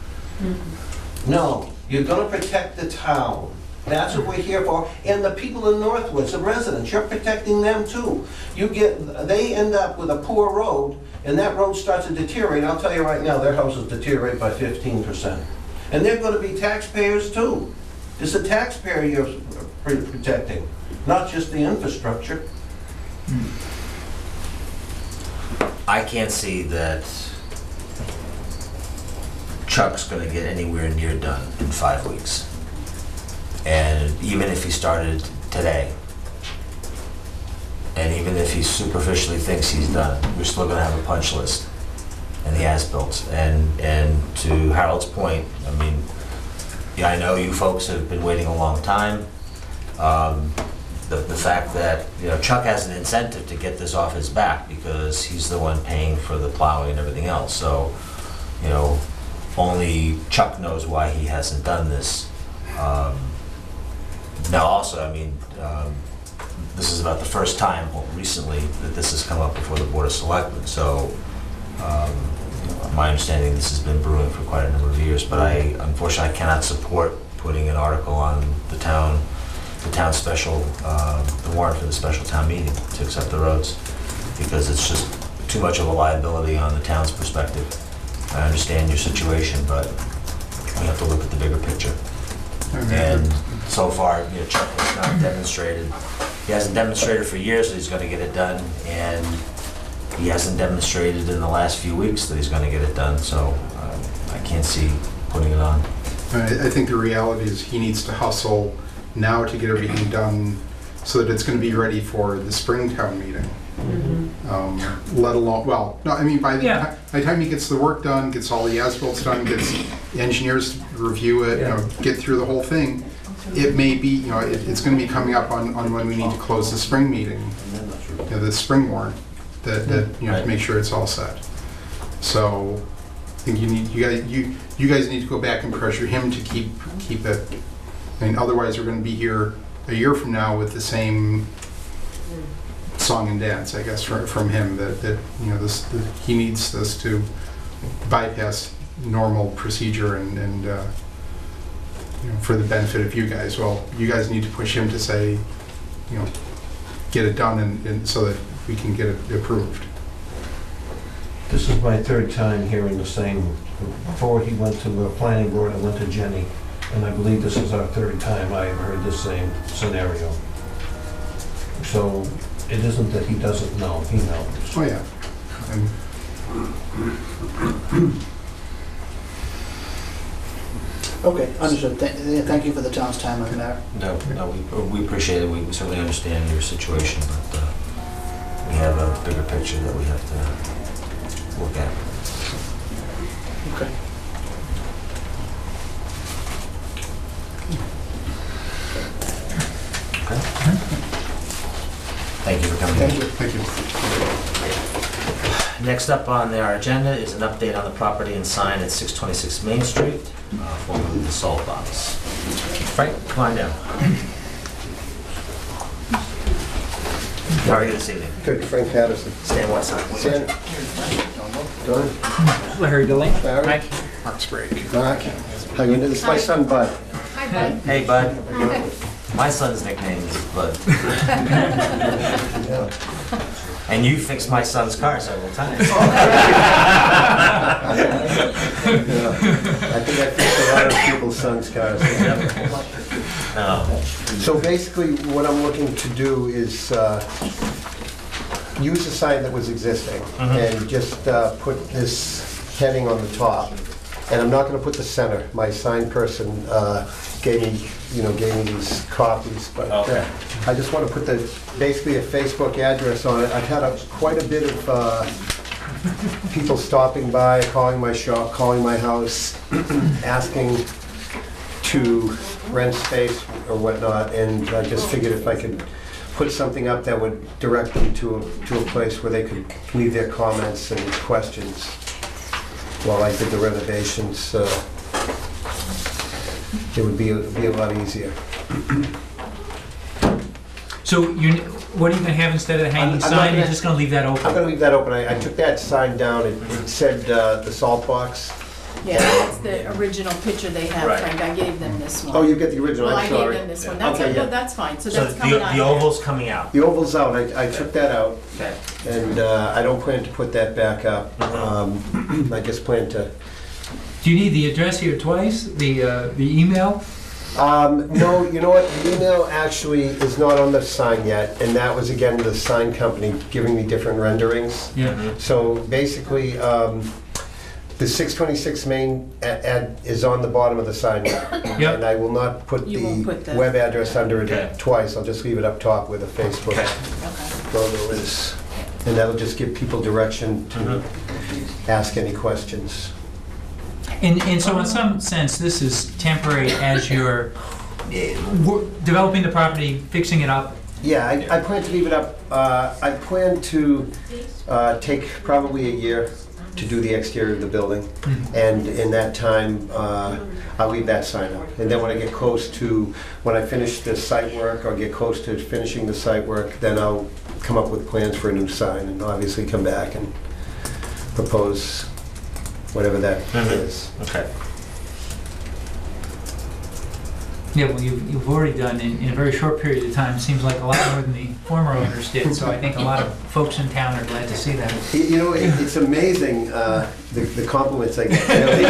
No, you're gonna protect the town. That's what we're here for, and the people in Northwoods, the residents, you're protecting them too. They end up with a poor road, and that road starts to deteriorate. I'll tell you right now, their houses deteriorate by 15%. And they're gonna be taxpayers too. It's the taxpayer you're protecting, not just the infrastructure. I can't see that Chuck's gonna get anywhere near done in 5 weeks. And even if he started today, and even if he superficially thinks he's done, we're still gonna have a punch list and the as-built. And to Harold's point, I mean, yeah, I know you folks have been waiting a long time. The fact that, Chuck has an incentive to get this off his back because he's the one paying for the plowing and everything else. So, only Chuck knows why he hasn't done this. Now also, I mean, this is about the first time, well, recently, that this has come up before the Board of Selectmen. So, my understanding, this has been brewing for quite a number of years, but unfortunately, I cannot support putting an article on the town special, the warrant for the special town meeting to accept the roads, because it's just too much of a liability on the town's perspective. I understand your situation, but we have to look at the bigger picture. And so far, Chuck has not demonstrated, he hasn't demonstrated for years that he's gonna get it done, and he hasn't demonstrated in the last few weeks that he's gonna get it done, so I can't see putting it on. I think the reality is he needs to hustle now to get everything done so that it's gonna be ready for the spring town meeting. Let alone, well, no, I mean, by the time he gets the work done, gets all the as-bills done, gets the engineers to review it, get through the whole thing, it may be, it's gonna be coming up on when we need to close the spring meeting, the spring warrant, that to make sure it's all set. So, I think you guys need to go back and pressure him to keep it. I mean, otherwise we're gonna be here a year from now with the same song and dance, I guess, from him, that he needs this to bypass normal procedure and for the benefit of you guys. Well, you guys need to push him to say, get it done and so that we can get it approved. This is my third time hearing the same. Before he went to the planning board, I went to Jenny, and I believe this is our third time I have heard the same scenario. So it isn't that he doesn't know, he knows. Oh, yeah. Okay, understood. Thank you for the town's time on the matter. No, we appreciate it. We certainly understand your situation, but we have a bigger picture that we have to look at. Okay. Okay. Thank you for coming. Thank you. Thank you. Next up on our agenda is an update on the property and sign at 626 Main Street, formerly the Salt Box. Frank, come on down. How are you this evening? Good, Frank Patterson. Stand what side? Stand. Don. Larry Delane. Larry. Mike. Mark Sprague. Mark. How you doing? This is my son, Bud. Hi, Bud. Hey, Bud. My son's nickname is Bud. Yeah. And you fixed my son's car several times. I think I fixed a lot of people's sons' cars. So basically, what I'm looking to do is use a sign that was existing and just put this heading on the top. And I'm not going to put the center. My sign person gave me these copies, but I just want to put basically a Facebook address on it. I've had quite a bit of people stopping by, calling my shop, calling my house, asking to rent space or whatnot, and I just figured if I could put something up that would direct them to a place where they could leave their comments and questions while I did the renovations, it would be a lot easier. So what are you gonna have instead of the hanging sign? You're just gonna leave that open? I'm gonna leave that open. I took that sign down. It said the Salt Box. Yeah, that's the original picture they have, Right. Frank. I gave them this one. Oh, you get the original, Well, I'm I sorry. gave them this one. That's, Okay, no, yeah. that's fine. So So that's coming out. the oval's coming out. The oval's out. I took that out, Okay. and I don't plan to put that back up. I just plan to... Do you need the address here twice, the email? No, you know what? The email actually is not on the sign yet, and that was, again, the sign company giving me different renderings. Yeah. So basically, the 626 Main ad is on the bottom of the sign. Yep. And I will not put You won't put the the- web address under Okay. it twice. I'll just leave it up top where the Facebook Okay. logo is. And that'll just give people direction to ask any questions. And so in some sense, this is temporary as you're developing the property, fixing it up. Yeah, I plan to leave it up. I plan to take probably a year to do the exterior of the building. And in that time, I'll leave that sign up. And then when I get close to, when I finish the site work or get close to finishing the site work, then I'll come up with plans for a new sign and obviously come back and propose whatever that is. Okay. Yeah, well, you've already done, in a very short period of time, seems like a lot more than the former owners did, so I think a lot of folks in town are glad to see that. You know, it's amazing, the compliments I get, really.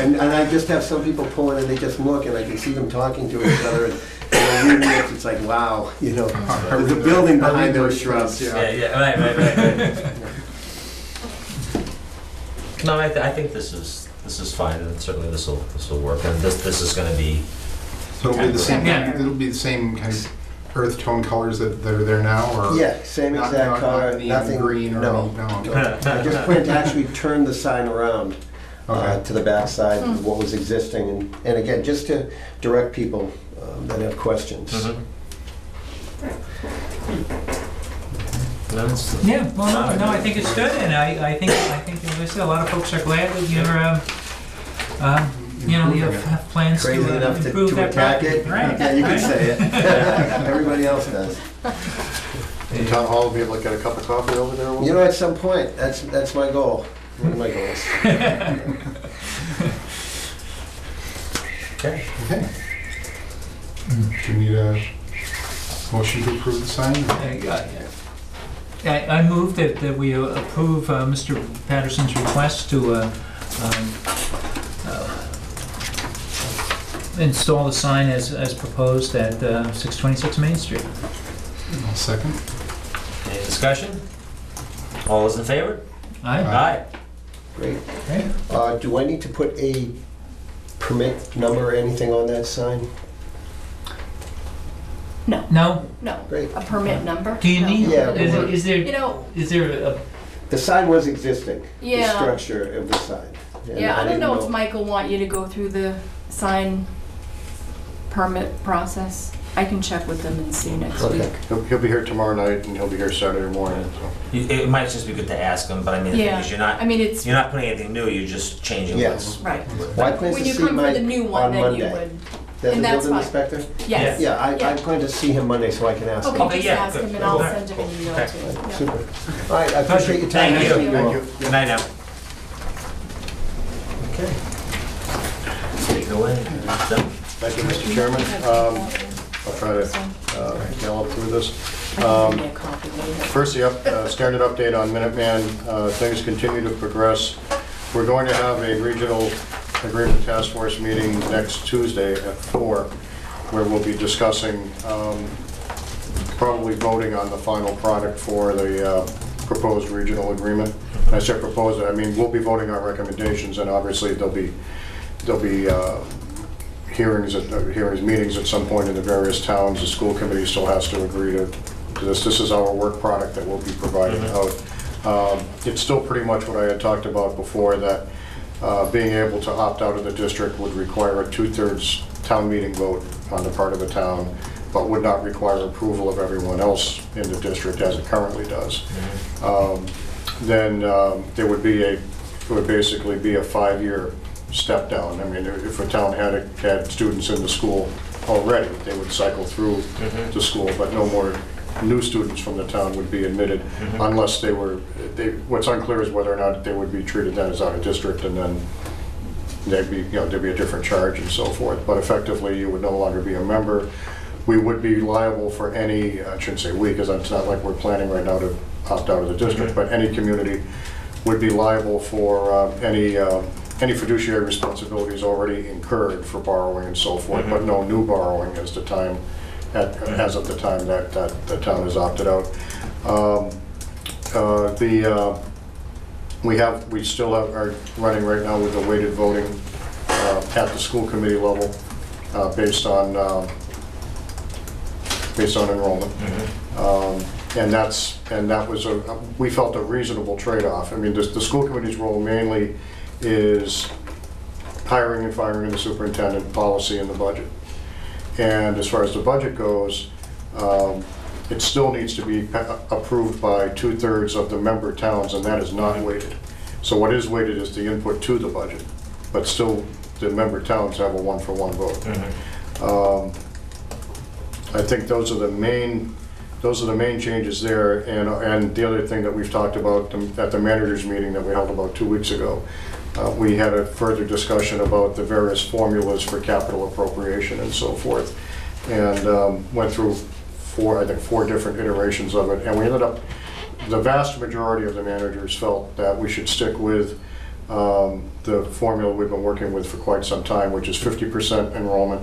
And I just have some people pull in and they just look and I can see them talking to each other and reading it, it's like, wow, you know, there's a building behind those shrubs. Yeah, right. No, I think this is fine, and certainly this will work, and this is going to be. So it'll be the same. Yeah. It'll be the same kind of earth tone colors that are there now, or Yeah, same exact color, neon nothing, green or no. I just plan to actually turn the sign around to the back side of what was existing, and again, just to direct people that have questions. Yeah, well, no, I think it's good, and I think, as I said, a lot of folks are glad that you're, you have plans to Crazy enough improve to that attack property. it? Right. Yeah, you can right. say it. Everybody else does. And Town Hall will be able to get a cup of coffee over there? You know, at some point, that's my goal, one of my goals. Okay. do you need a motion to approve the sign? I move that we approve Mr. Patterson's request to install the sign as proposed at 626 Main Street. I'll second. Any discussion? All those in favor? Aye. Aye. Great. Okay. Do I need to put a permit number or anything on that sign? No? No, Great. a permit number? Do you No. need, Yeah, is there, You know, is there a, The sign was existing, the Yeah. structure of the sign. And yeah, I don't didn't know if Mike will want you to go through the sign permit process. I can check with them and see next Okay. week. He'll be here tomorrow night and he'll be here Saturday morning, so. It might just be good to ask them, but I mean, the thing Yeah, is, you're not I mean, it's, not putting anything new, you're just changing Yes. what's. right. Well, I plan When to you see come for Mike the new one, on then you Monday. would, That's and the that's building fine. inspector? Yes. Yeah, I plan to see him Monday so I can ask him. Okay, just yeah, ask good. him and I'll Cool. send him an email Okay. too. Yeah. Super. All right, I appreciate your time. Thank you. Nice meeting all. Good night now. Okay. Take it away. Done. Thank you, Mr. Chairman. I'll try to gallop through this. Give me a copy later. First, the standard update on Minuteman. Things continue to progress. We're going to have a regional agreement task force meeting next Tuesday at 4, where we'll be discussing, probably voting on the final product for the proposed regional agreement. I said proposed, I mean, we'll be voting on recommendations, and obviously there'll be meetings at some point in the various towns. The school committee still has to agree to this. This is our work product that we'll be providing out. It's still pretty much what I had talked about before, that being able to opt out of the district would require a 2/3 town meeting vote on the part of the town, but would not require approval of everyone else in the district as it currently does. Then there would basically be a 5-year step down. I mean, if a town had students in the school already, they would cycle through the school, but no more new students from the town would be admitted unless what's unclear is whether or not they would be treated then as out of district, and then there'd be a different charge and so forth. But effectively, you would no longer be a member. We would be liable for any, I shouldn't say we, because it's not like we're planning right now to opt out of the district, but any community would be liable for any fiduciary responsibilities already incurred for borrowing and so forth, but no new borrowing as of the time that the town has opted out. We still are running right now with the weighted voting at the school committee level based on enrollment. And that was we felt a reasonable trade-off. I mean, the school committee's role mainly is hiring and firing the superintendent, policy, and the budget. And as far as the budget goes, it still needs to be approved by 2/3 of the member towns, and that is not weighted. So what is weighted is the input to the budget, but still, the member towns have a 1-for-1 vote. I think those are the main changes there, and the other thing that we've talked about at the managers meeting that we held about 2 weeks ago, we had a further discussion about the various formulas for capital appropriation and so forth, and went through I think four different iterations of it, and we ended up, the vast majority of the managers felt that we should stick with the formula we've been working with for quite some time, which is 50% enrollment,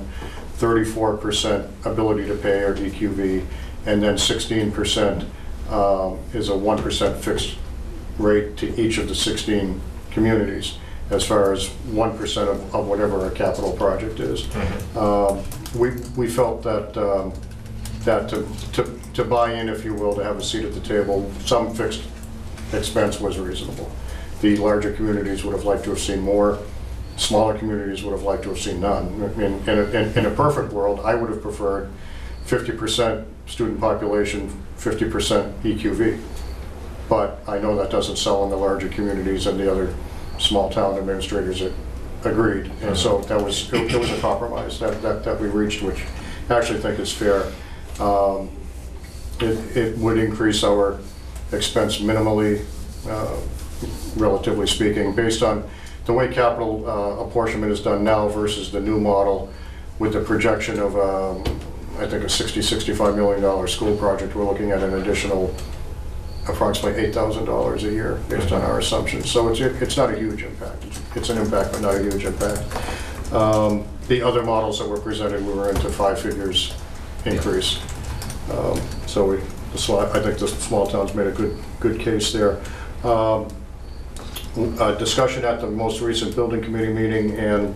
34% ability to pay, or EQV, and then 16% is a 1% fixed rate to each of the 16 communities, as far as 1% of whatever a capital project is. We felt that to buy in, if you will, to have a seat at the table, some fixed expense was reasonable. The larger communities would have liked to have seen more. Smaller communities would have liked to have seen none. In a perfect world, I would have preferred 50% student population, 50% EQV. But I know that doesn't sell in the larger communities, and the other small town administrators agreed. And so it was a compromise that we reached, which I actually think is fair. It would increase our expense minimally, relatively speaking, based on the way capital apportionment is done now versus the new model, with the projection of, I think, a $65 million school project. We're looking at an additional approximately $8,000 a year based on our assumptions. So it's not a huge impact. It's an impact, but not a huge impact. The other models that were presented, we were into 5 figures increase. So I think the small towns made a good case there. Discussion at the most recent building committee meeting, and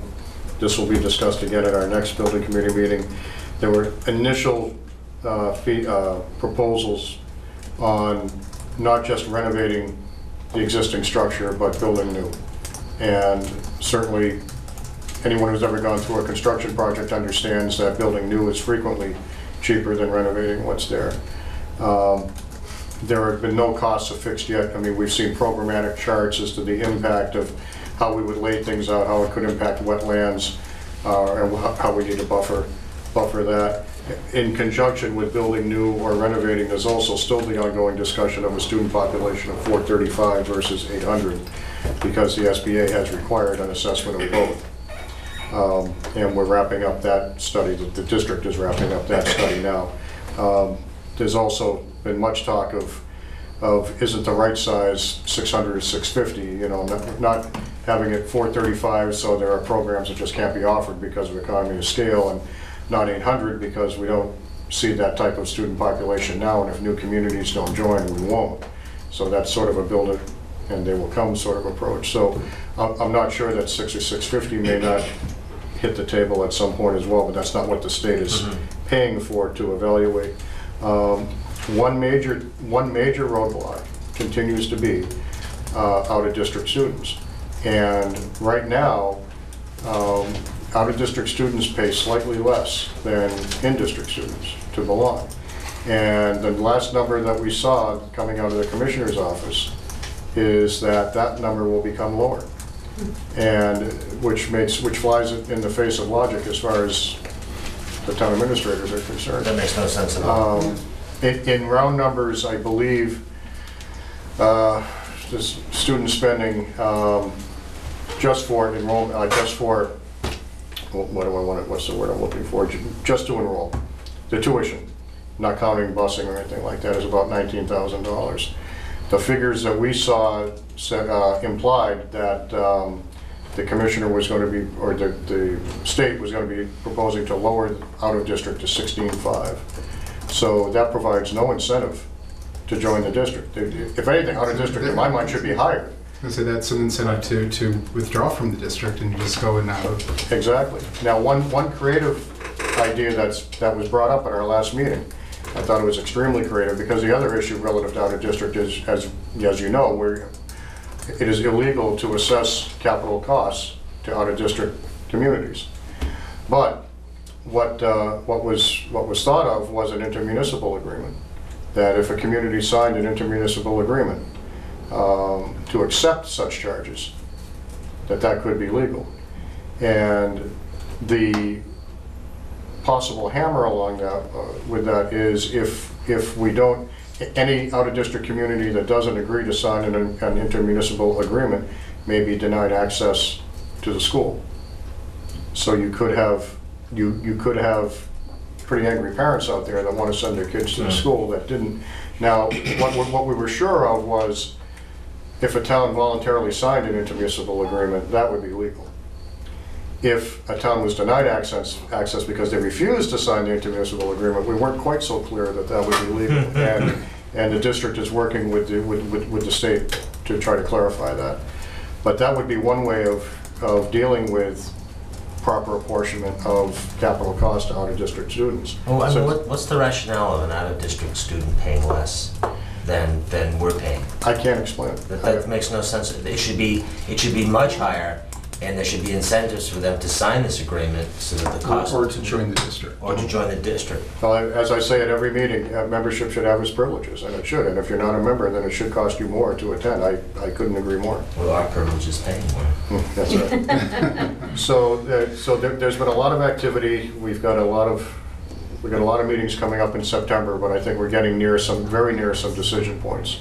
this will be discussed again at our next building committee meeting. There were initial proposals on not just renovating the existing structure, but building new. And certainly, anyone who's ever gone through a construction project understands that building new is frequently cheaper than renovating what's there. There have been no costs affixed yet. I mean, we've seen programmatic charts as to the impact of how we would lay things out, how it could impact wetlands, and how we need to buffer that. In conjunction with building new or renovating, there's also still the ongoing discussion of a student population of 435 versus 800, because the SBA has required an assessment of both. And we're wrapping up that study. The district is wrapping up that study now. There's also been much talk of isn't the right size 600 or 650, you know, not having it 435, so there are programs that just can't be offered because of economy of scale, and not 800 because we don't see that type of student population now, and if new communities don't join, we won't. So that's sort of a build it and they will come sort of approach. So I'm not sure that 6 or 650 may not hit the table at some point as well, but that's not what the state is paying for to evaluate. One major roadblock continues to be out-of-district students. And right now, out-of-district students pay slightly less than in-district students to belong. And the last number that we saw coming out of the commissioner's office is that number will become lower. And which flies in the face of logic as far as the town administrators are concerned. That makes no sense at all. In round numbers, I believe the student spending just for enrollment, what's the word I'm looking for? Just to enroll, the tuition, not counting busing or anything like that, is about $19,000. The figures that we saw implied that the commissioner was going to be, or the state was going to be proposing to lower out of district to 16.5. So that provides no incentive to join the district. If anything, out of district in my mind should be higher. So that's an incentive to withdraw from the district and just go in out of. Exactly. Now, one creative idea that was brought up at our last meeting, I thought it was extremely creative, because the other issue relative to out of district is, as you know, it is illegal to assess capital costs to out of district communities. But what was thought of was an intermunicipal agreement, that if a community signed an intermunicipal agreement to accept such charges, that could be legal. And the possible hammer along that, with that is if we don't, any out-of-district community that doesn't agree to sign an intermunicipal agreement may be denied access to the school. So you could have pretty angry parents out there that want to send their kids to the school that didn't. Now, what we were sure of was if a town voluntarily signed an intermunicipal agreement, that would be legal. If a town was denied access because they refused to sign the intermunicipal agreement, we weren't quite so clear that that would be legal. And the district is working with the state to try to clarify that. But that would be one way of dealing with proper apportionment of capital cost to out-of-district students. Well, I mean, what's the rationale of an out-of-district student paying less than we're paying? I can't explain it. That makes no sense. It should be much higher, and there should be incentives for them to sign this agreement so that the cost... Or to join the district. Or to join the district. Well, as I say at every meeting, membership should have its privileges, and it should. And if you're not a member, then it should cost you more to attend. I couldn't agree more. Well, our privilege is paying more. That's right. So there's been a lot of activity. We've got a lot of meetings coming up in September, but I think we're getting very near some decision points.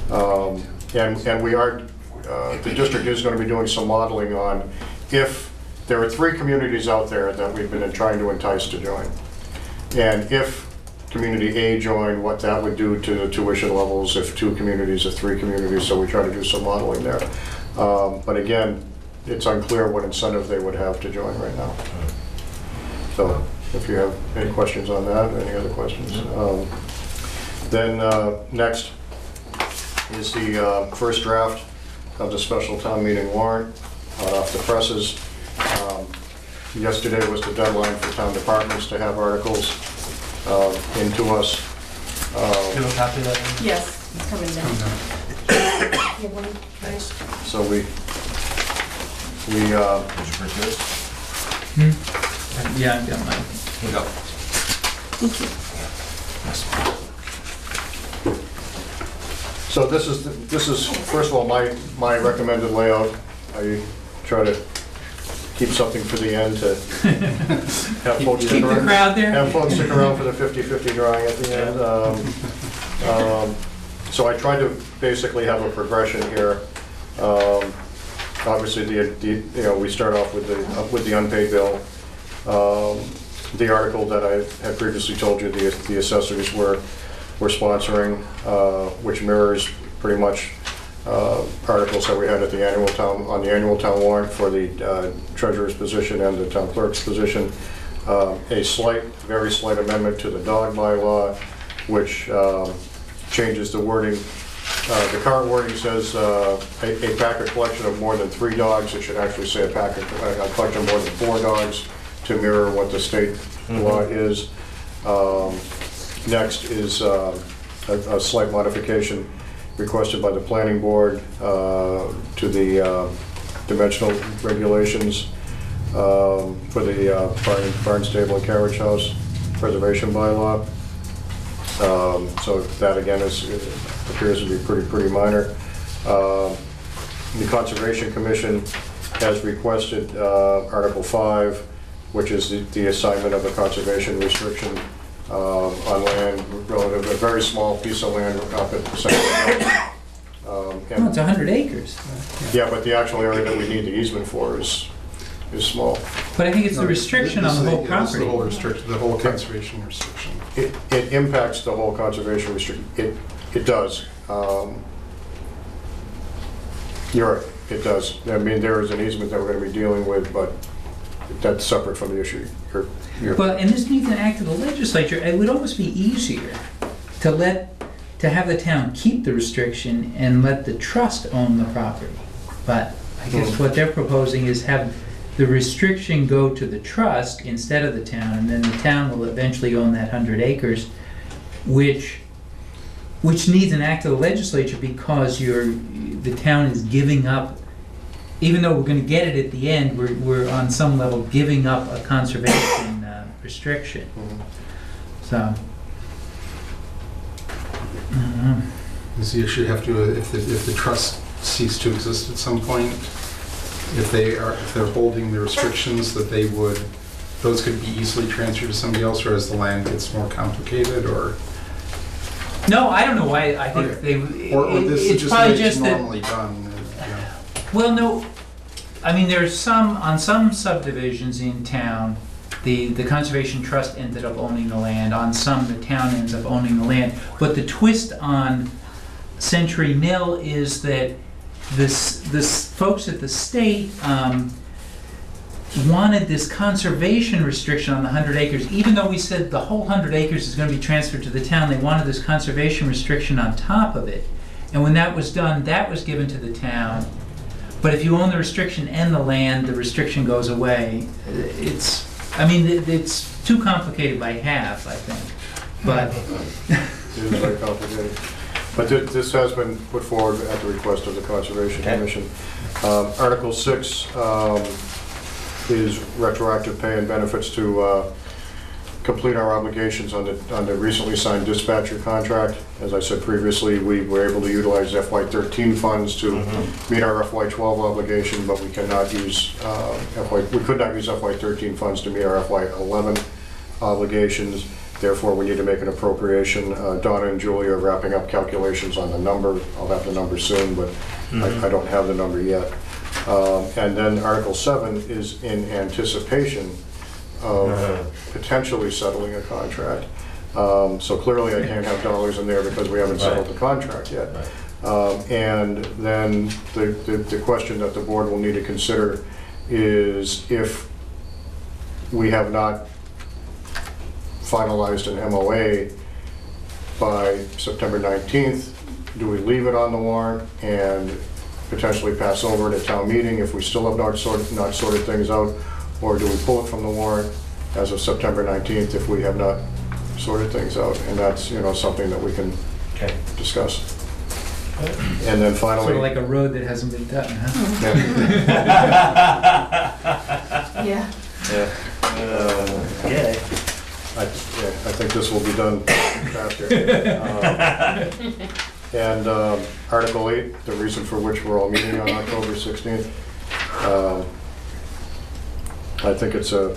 And we are, the district is going to be doing some modeling on if there are 3 communities out there that we've been trying to entice to join. And if community A joined, what that would do to the tuition levels if 2 communities or 3 communities, so we try to do some modeling there. But again, it's unclear what incentive they would have to join right now. So if you have any questions on that, any other questions? Then next is the first draft of the special town meeting warrant off the presses. Yesterday was the deadline for town departments to have articles into us. Do you have a copy of that? Yes, it's coming down. Thanks. So we Did you print yours? Yeah, I've got mine. Here you go. Thank you. So this is first of all my recommended layout. I try to keep something for the end to have folks stick around. Keep the crowd there. Have folks stick around for the 50-50 drawing at the end. So I tried to basically have a progression here. Obviously, we start off with the unpaid bill. The article that I had previously told you the assessors were sponsoring, which mirrors pretty much articles that we had at the annual town warrant for the treasurer's position and the town clerk's position. A very slight amendment to the dog bylaw, which changes the wording. The current wording says a packet collection of more than 3 dogs. It should actually say a collection of more than 4 dogs to mirror what the state law is. Next is a slight modification requested by the planning board to the dimensional regulations for the barn, stable, and carriage house preservation bylaw. So that again appears to be pretty minor. The Conservation Commission has requested Article 5, which is the assignment of a conservation restriction on land relative to a very small piece of land up at Sept. It's 100 acres. Yeah, but the actual area that we need the easement for is small. But I think it's the restriction on the whole property. It's the whole restriction, the whole conservation restriction. It impacts the whole conservation restriction. It does. You're right, it does. I mean, there is an easement that we're going to be dealing with, but that's separate from the issue. And this needs an act of the legislature. It would almost be easier to have the town keep the restriction and let the trust own the property. But I guess what they're proposing is have the restriction go to the trust instead of the town, and then the town will eventually own that 100 acres, which needs an act of the legislature because the town is giving up. Even though we're going to get it at the end, we're on some level giving up a conservation restriction. So. Does the issue have to, if the trust cease to exist at some point, if they're holding the restrictions, that those could be easily transferred to somebody else, or as the land gets more complicated, or? No, I don't know why, I think Okay. Or this is it's just probably the way it's just that, normally done. well, no, I mean, on some subdivisions in town, the Conservation Trust ended up owning the land, on some, the town ends up owning the land. But the twist on Century Mill is that this folks at the state wanted this conservation restriction on the 100 acres. Even though we said the whole 100 acres is going to be transferred to the town, they wanted this conservation restriction on top of it. And when that was done, that was given to the town. But if you own the restriction and the land, the restriction goes away. It's too complicated by half, I think. But It is very complicated. But this has been put forward at the request of the Conservation Commission. Article 6 is retroactive pay and benefits to complete our obligations on the recently signed dispatcher contract. As I said previously, we were able to utilize FY13 funds to meet our FY12 obligation, but we cannot use we could not use FY13 funds to meet our FY11 obligations. Therefore, we need to make an appropriation. Donna and Julie are wrapping up calculations on the number. I'll have the number soon, but I don't have the number yet. And then Article 7 is in anticipation of potentially settling a contract. So clearly I can't have dollars in there because we haven't settled the contract yet. And then the question that the board will need to consider is, if we have not finalized an MOA by September 19th, do we leave it on the warrant and potentially pass over at a town meeting if we still have not sorted things out, or do we pull it from the warrant as of September 19th if we have not sorted things out? And that's, something that we can discuss. And then finally, sort of like a road that hasn't been done, huh? Yeah. Yeah. I think this will be done faster. And Article 8, the reason for which we're all meeting on October 16th, I think it's the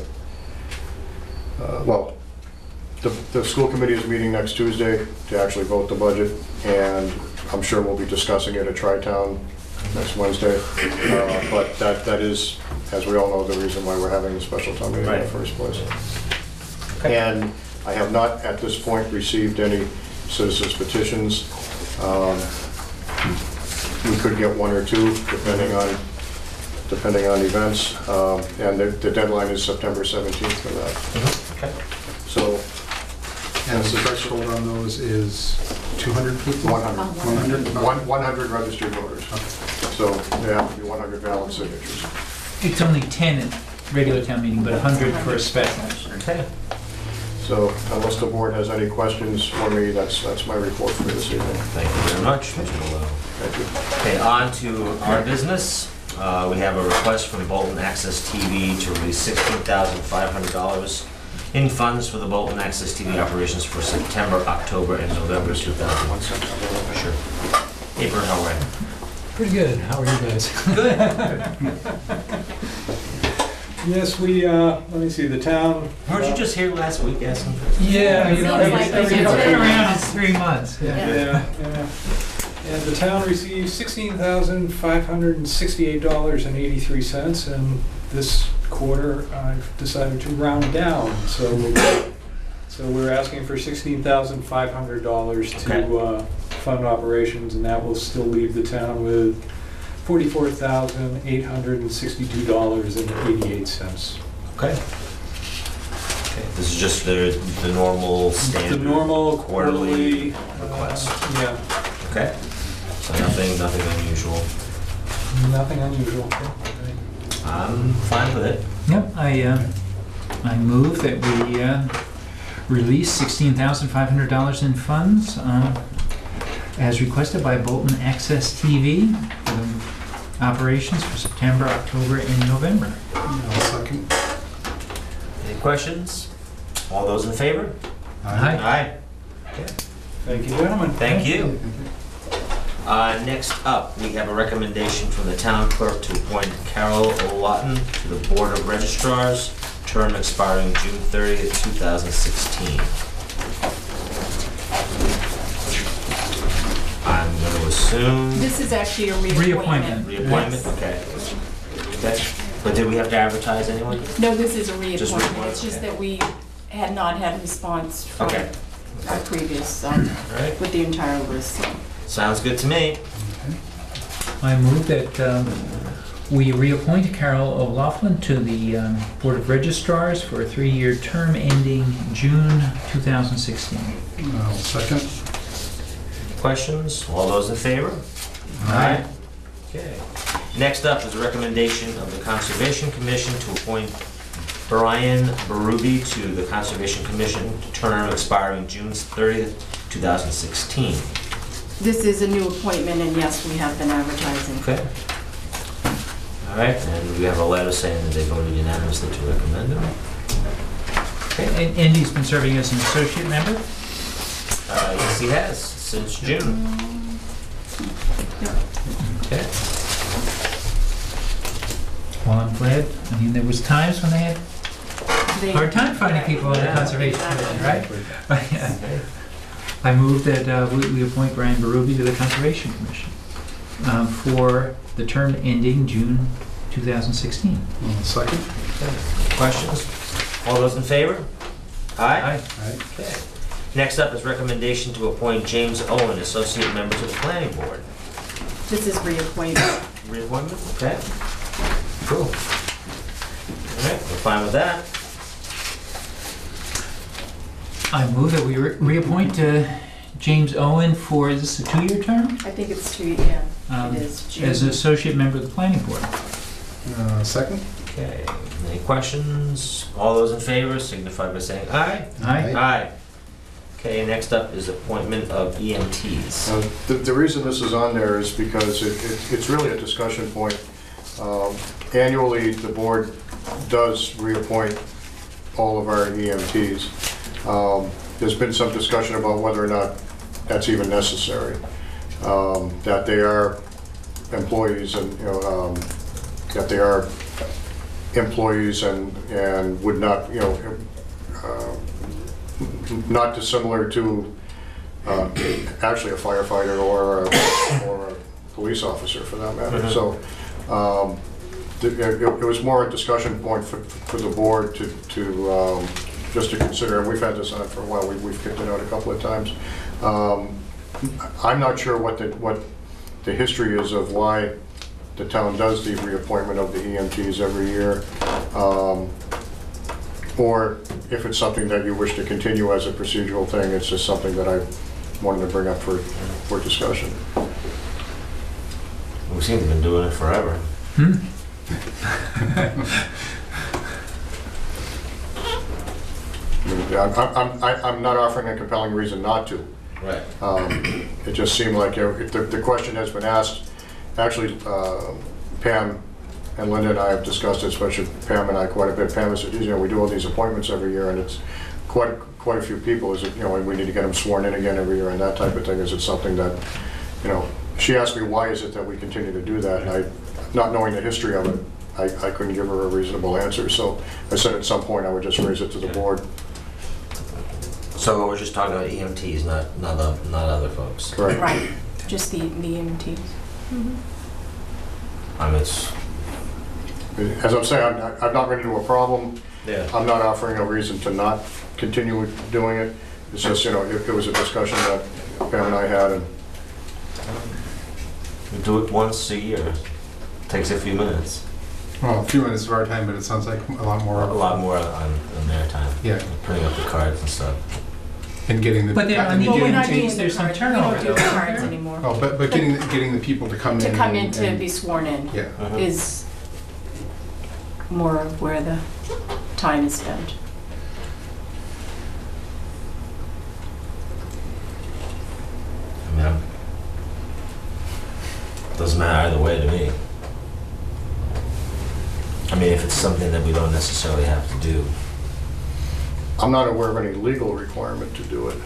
school committee is meeting next Tuesday to actually vote the budget, and I'm sure we'll be discussing it at Tri-Town next Wednesday. But that is, as we all know, the reason why we're having the special town meeting in the first place. And I have not, at this point, received any citizens petitions. We could get one or two, depending on events. And the deadline is September 17th for that. So, And the threshold on those is 200 people? 100. 100 registered voters. So there have to be 100 valid signatures. It's only 10 at regular town meeting, but 100 for a special. Okay. So unless the board has any questions for me, that's my report for this evening. Thank you very much, Mr. Lowe. Thank you. Okay, on to our business. We have a request from Bolton Access TV to release $16,500 in funds for the Bolton Access TV operations for September, October, and November 2001. Sure. April, how are you? Pretty good. How are you guys? Good. Yes, we, let me see, the town. Weren't you just here last week asking for? Yeah, you know, It's been around 3 months. Yeah. And the town received $16,568.83, and this quarter I've decided to round down. So we're asking for $16,500 to fund operations, and that will still leave the town with $44,862.88. Okay. This is just the normal standard. The normal quarterly request. Yeah. Okay. So nothing unusual. Nothing unusual. I'm fine with it. Yep, I move that we release $16,500 in funds as requested by Bolton Access TV for the operations for September, October, and November. I'll second. Any questions? All those in favor? Aye. Aye. Okay. Thank you, gentlemen. Thank you. Next up, we have a recommendation from the town clerk to appoint Carol O'Lawton to the Board of Registrars, term expiring June 30th, 2016. I'm going to assume... This is actually a reappointment. Reappointment, okay. Okay. But did we have to advertise anyone? No, this is a Just reappointment. It's just that we had not had a response from Okay. our previous, All right. with the entire list. So. Sounds good to me. I move that we reappoint Carol O'Laughlin to the Board of Registrars for a 3-year term ending June 2016. I'll second. Questions? All those in favor? Aye. Okay. Next up is a recommendation of the Conservation Commission to appoint Brian Berube to the Conservation Commission, term expiring June 30th, 2016. This is a new appointment, and yes, we have been advertising. Okay. All right, and we have a letter saying that they voted unanimously to recommend him. Okay. And Andy's been serving as an associate member? Yes, he has, since June. Okay. Well, I'm glad. I mean, there was times when they had hard time finding people on the Conservation Commission, right? Yeah. I move that we appoint Brian Berube to the Conservation Commission for the term ending June 2016. Second. Questions? All those in favor? Aye. Aye. Okay. Next up is recommendation to appoint James Owen, associate member to the planning board. This is reappointment. Reappointment? Okay. Cool. All right, we're fine with that. I move that we reappoint James Owen for, is this a 2-year term? I think it's 2, yeah. It is June. As an associate member of the planning board. Second. Okay, any questions? All those in favor signify by saying aye. Aye. Aye. Okay, next up is appointment of EMTs. The reason this is on there is because it's really a discussion point. Annually, the board does reappoint all of our EMTs. There's been some discussion about whether or not that's even necessary. That they are employees and, that they are employees and would not, not dissimilar to actually a firefighter or a police officer for that matter. So it was more a discussion point for the board to just to consider, and we've had this on for a while. We've kicked it out a couple of times. I'm not sure what the history is of why the town does the reappointment of the EMTs every year, or if it's something that you wish to continue as a procedural thing. It's just something that I wanted to bring up for discussion. We seem to have been doing it forever. I'm not offering a compelling reason not to. Right. It just seemed like the question has been asked. Actually, Pam and Linda and I have discussed it, especially Pam and I quite a bit. Pam said, we do all these appointments every year, and it's quite a few people. Is it, and we need to get them sworn in again every year, and that type of thing. Is it something that, she asked me why is it that we continue to do that, and I, not knowing the history of it, I couldn't give her a reasonable answer. So I said at some point I would just raise it to the board. So we're just talking about EMTs, not other folks. Correct. Right, just the EMTs. I mean, it's... As I'm saying, I'm not running into a problem. Yeah. I'm not offering a reason to not continue doing it. It's just, it was a discussion that Pam and I had, and we do it once a year. Takes a few minutes. Well, a few minutes of our time, but it sounds like a lot more. A lot more on their time. Yeah. Putting up the cards and stuff. And getting the. But then, I mean, Well, we're not EMTs, doing there's the some cards. turnover. We don't do the cards anymore. Oh, but getting the people to come in. To come in and- to and- be sworn in Yeah. is more of where the time is spent. I mean, doesn't matter either way to me. I mean, if it's something that we don't necessarily have to do. I'm not aware of any legal requirement to do it.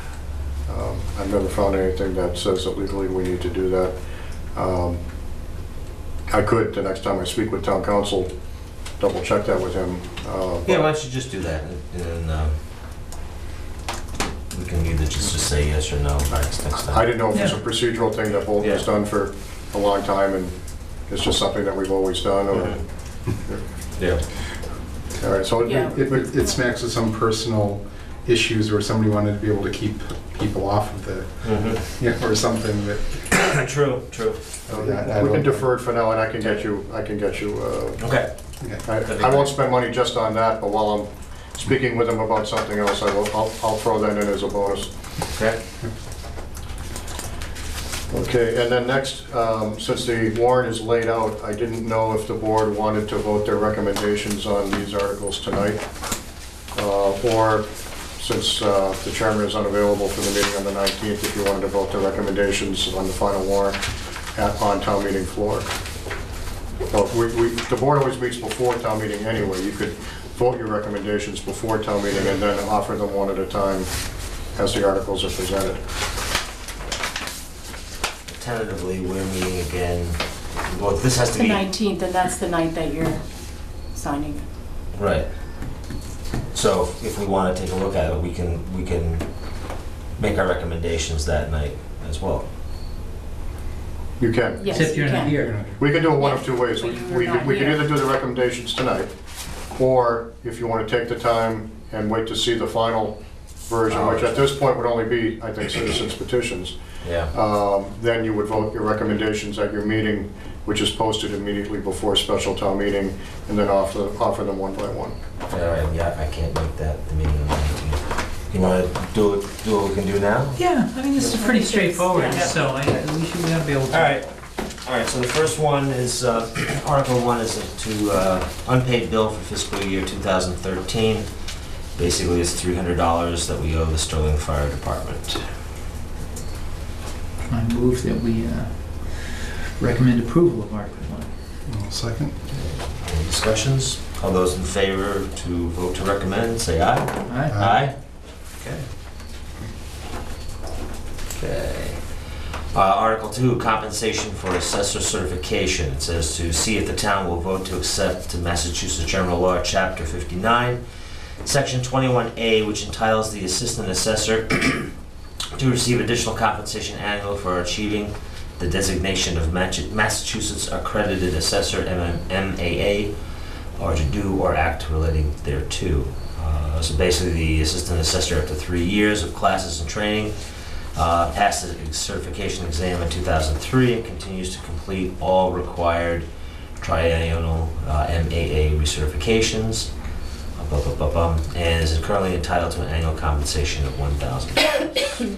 I've never found anything that says that legally we need to do that. I could, the next time I speak with town council, double check that with him. Yeah, why don't you just do that, and then, we can either just say yes or no next time. I didn't know if it's a procedural thing that Bolton has done for a long time, and it's just something that we've always done, or... Yeah. All right, so... Yeah. It smacks of some personal issues where somebody wanted to be able to keep people off of the, or something that... True. We can defer it for now, and I can get you, Okay. I won't spend money just on that, but while I'm speaking with him about something else, I'll throw that in as a bonus. Okay. Okay, and then next, since the warrant is laid out, I didn't know if the board wanted to vote their recommendations on these articles tonight, or since the chairman is unavailable for the meeting on the 19th, if you wanted to vote the recommendations on the final warrant on town meeting floor. Well, the board always meets before town meeting anyway. You could vote your recommendations before town meeting and then offer them one at a time as the articles are presented. Tentatively, we're meeting again, well, this has to The be... 19th, and that's the night that you're signing. Right. So if we want to take a look at it, we can make our recommendations that night as well. You can. Yes, Except you you're not can. here. We can do it one of two ways. But you're We not can here. either do the recommendations tonight, or if you want to take the time and wait to see the final version, which at this point would only be, I think, citizens petitions, Yeah. then you would vote your recommendations at your meeting, which is posted immediately before special town meeting, and then offer them one by one. All right, yeah, I can't make that, the meeting on the 19th. You want to do what we can do now? Yeah, I mean, this is pretty straightforward, Yeah. so we should be able to. All right, so the first one is, Article 1 is to unpaid bill for fiscal year 2013. Basically, it's $300 that we owe the Sterling Fire Department. I move that we recommend approval of Article 1. I'll second. Any discussions? All those in favor to vote to recommend, say aye. Aye. Aye. Okay. Article 2, compensation for assessor certification. It says to see if the town will vote to accept Massachusetts General Law, Chapter 59, Section 21A, which entitles the assistant assessor to receive additional compensation annually for achieving the designation of Massachusetts Accredited Assessor, MAA, or to do or act relating thereto. So basically, the assistant assessor, after 3 years of classes and training, passed the certification exam in 2003 and continues to complete all required triennial MAA recertifications, and is currently entitled to an annual compensation of $1,000.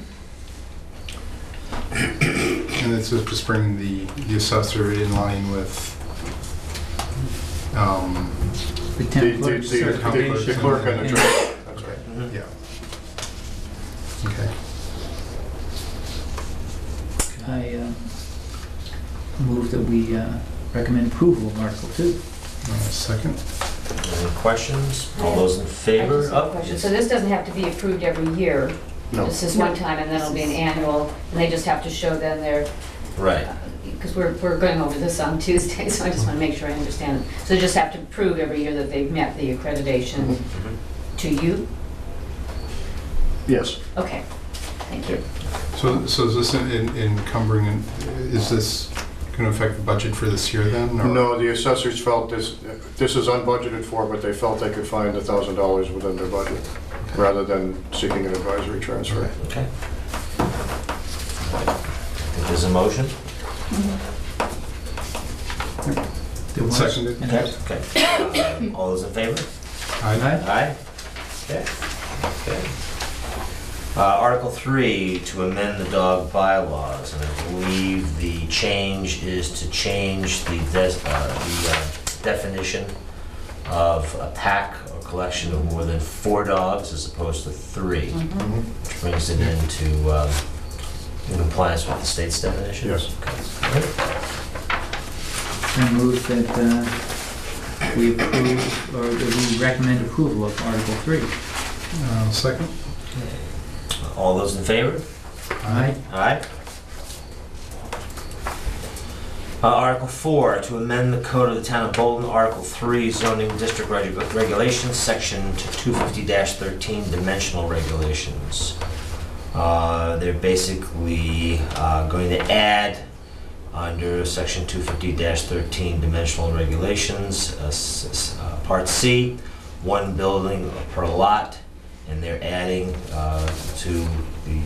And this is just bringing the assessor in line with, The town clerk's The certification. clerk and the Yeah. treasurer, that's right. yeah. Okay. I move that we recommend approval of Article 2. Second. Any questions? All those in I favor? just have a Oh, question. yes. So this doesn't have to be approved every year? No. This is one time and then it'll be an annual, and they just have to show then their, Right. because we're going over this on Tuesday, so I just want to make sure I understand it. So they just have to prove every year that they've met the accreditation to you? Yes. Okay, thank you. So is this encumbering, is this going to affect the budget for this year then? Or? No, the assessors felt this is unbudgeted for, but they felt they could find $1,000 within their budget, rather than seeking an advisory transfer. Okay. I think there's a motion. There was. Seconded. Okay. Okay. All those in favor? Aye. Aye. Okay. Okay. Article 3, to amend the dog bylaws, and I believe the change is to change the definition of a pack or collection of more than 4 dogs as opposed to 3, which brings it into in compliance with the state's definition. Yes. Okay. I move that we approve, or that we recommend approval of Article 3. Second. All those in favor? Aye. Aye. Article 4, to amend the code of the town of Bolton, Article 3, zoning district regulations, section 250-13, dimensional regulations. They're basically going to add, under section 250-13, dimensional regulations, part C, 1 building per lot, and they're adding to the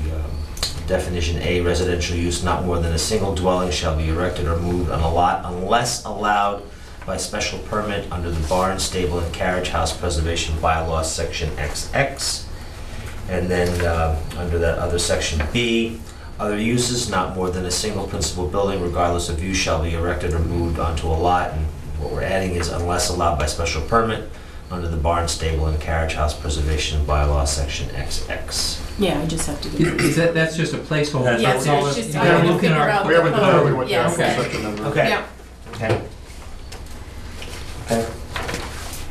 definition A, residential use, not more than a single dwelling shall be erected or moved on a lot unless allowed by special permit under the barn, stable, and carriage house preservation bylaw, section XX. And then under that other section B, other uses, not more than a single principal building, regardless of use, shall be erected or moved onto a lot. And what we're adding is unless allowed by special permit under the barn, stable, and carriage house preservation bylaw, section XX. Yeah, I just have to do Is that, that's just a placeholder? Yeah, That's so all it's it- just, you I gotta will look in figure our out We haven't the determined code. what the Yes. actual section number is. Okay. Yeah. Okay. Okay.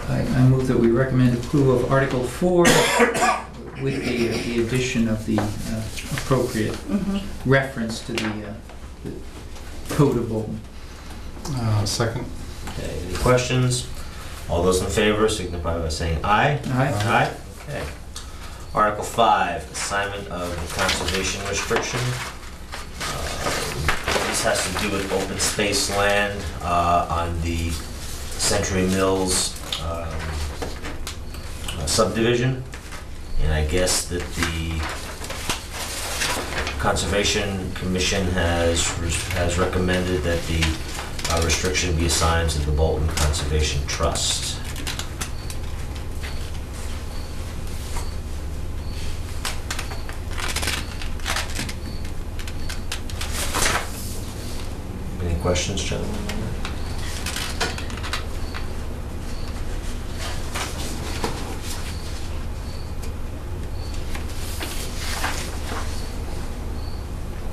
I move that we recommend approval of Article 4 with the addition of the appropriate reference to the code of Bolton. Second. Okay, any questions? All those in favor signify by saying aye. Aye. Aye. Okay. Article 5, assignment of the conservation restriction. This has to do with open space land on the Century Mills subdivision. And I guess that the Conservation Commission has recommended that the restriction be assigned to the Bolton Conservation Trust. Any questions, gentlemen?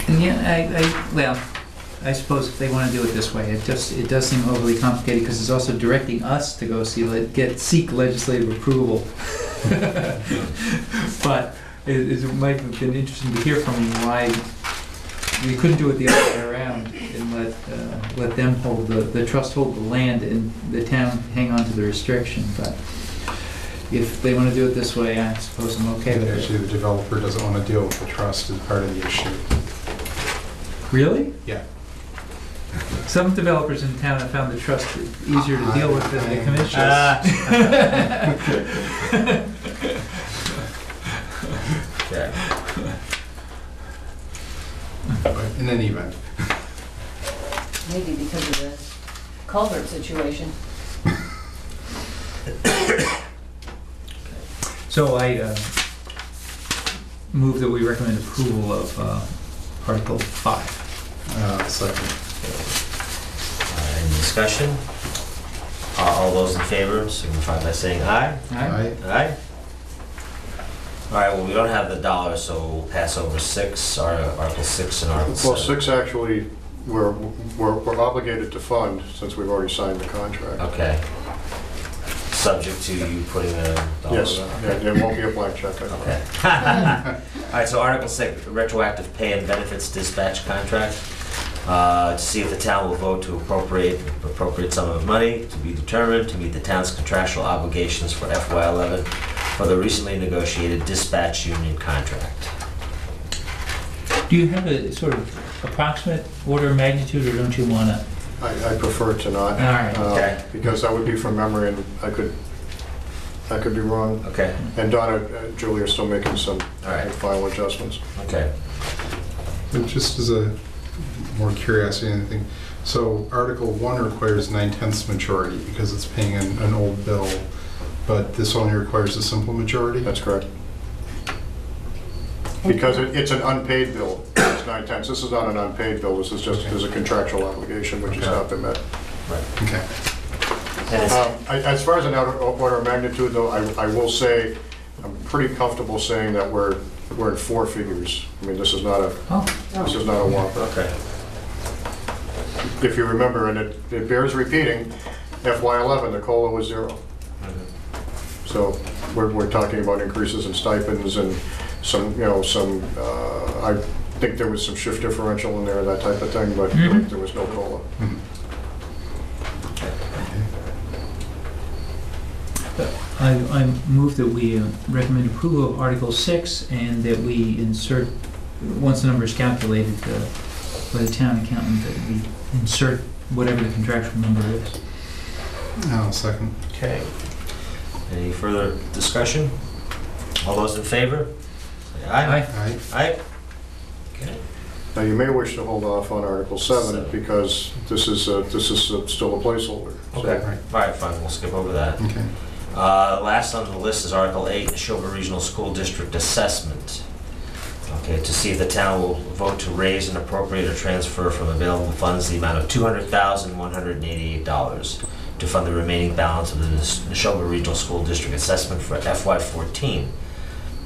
And yeah, well, I suppose if they want to do it this way, it does seem overly complicated because it's also directing us to go seek legislative approval. But it might have been interesting to hear from you why we couldn't do it the other way around and let them hold the trust hold the land and the town hang on to the restriction. But if they want to do it this way, I suppose I'm okay with it. Actually, the developer doesn't want to deal with the trust as part of the issue. Really? Yeah. Some developers in town have found the trust easier to deal with than the commission. Okay. But in any event. Maybe because of the culvert situation. So I move that we recommend approval of Article 5. Second. Any discussion? All those in favor signify by saying aye. Aye. Aye. All right, well, we don't have the dollar, so we'll pass over 6, Article 6 and Article 7. Well, 6 actually, we're obligated to fund since we've already signed the contract. Okay. Subject to you putting a dollar. Yes, yeah, there won't be a blank check. Okay. All right, so Article 6, retroactive pay and benefits dispatch contract. To see if the town will vote to appropriate sum of money to be determined to meet the town's contractual obligations for FY11 for the recently negotiated dispatch union contract. Do you have a sort of approximate order of magnitude, or don't you want to? I prefer to not. All right. Okay. Because that would be from memory, and I could be wrong. Okay. And Donna, Julie are still making some All right. final adjustments. Okay. But just as a more curiosity than anything, so Article 1 requires 9/10 majority because it's paying an old bill, but this only requires a simple majority? That's correct. Because it's an unpaid bill, it's 9/10. This is not an unpaid bill, this is just, there's a contractual obligation which has not been met. Right. Okay. As far as an order of magnitude though, I will say, I'm pretty comfortable saying that we're in 4 figures. I mean, this is not a whopper. Okay. If you remember, and it bears repeating, FY11, the COLA was 0. So we're talking about increases in stipends and some, think there was some shift differential in there, that type of thing, but Mhm. there was no COLA. I move that we recommend approval of Article 6 and that we insert, once the number is calculated by the town accountant, that we insert whatever the contractual number is. I'll second. Okay. Any further discussion? All those in favor? Say aye. Aye. Aye. Aye. Okay. Now, you may wish to hold off on Article 7 because this is still a placeholder. So- Okay, all right, fine, we'll skip over that. Okay. Last on the list is Article 8, Neshoba Regional School District Assessment. Okay, to see if the town will vote to raise and appropriate or transfer from available funds the amount of $200,188 to fund the remaining balance of the Neshoba Regional School District Assessment for FY14.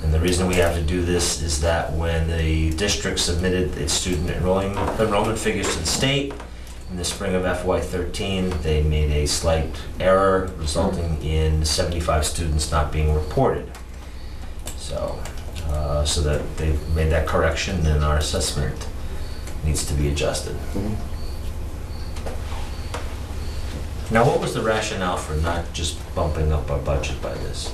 And the reason we have to do this is that when the district submitted its student enrollment figures to the state in the spring of FY13, they made a slight error resulting in 75 students not being reported. So that they've made that correction and our assessment needs to be adjusted. Now, what was the rationale for not just bumping up our budget by this?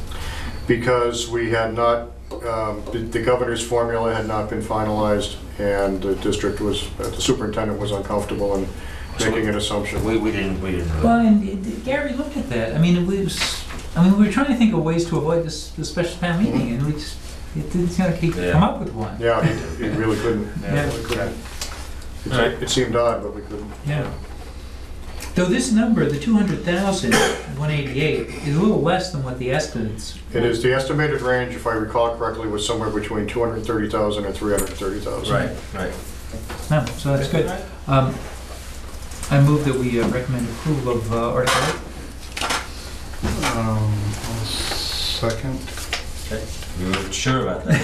Because we had not, the governor's formula had not been finalized, and the district was, the superintendent was uncomfortable in making an assumption. We didn't Well, and Gary looked at that. I mean, we were trying to think of ways to avoid the special town meeting, and we just, it didn't seem like he could come up with one. Yeah, he really couldn't. Yeah. Really couldn't. Alright. It seemed odd, but we couldn't. Yeah. Though this number, the 200,188, is a little less than what the estimates. It is, the estimated range, if I recall correctly, was somewhere between 230,000 and 330,000. Right. No, so that's good. I move that we recommend approval of Article 8. I'll second. Okay, you were sure about that?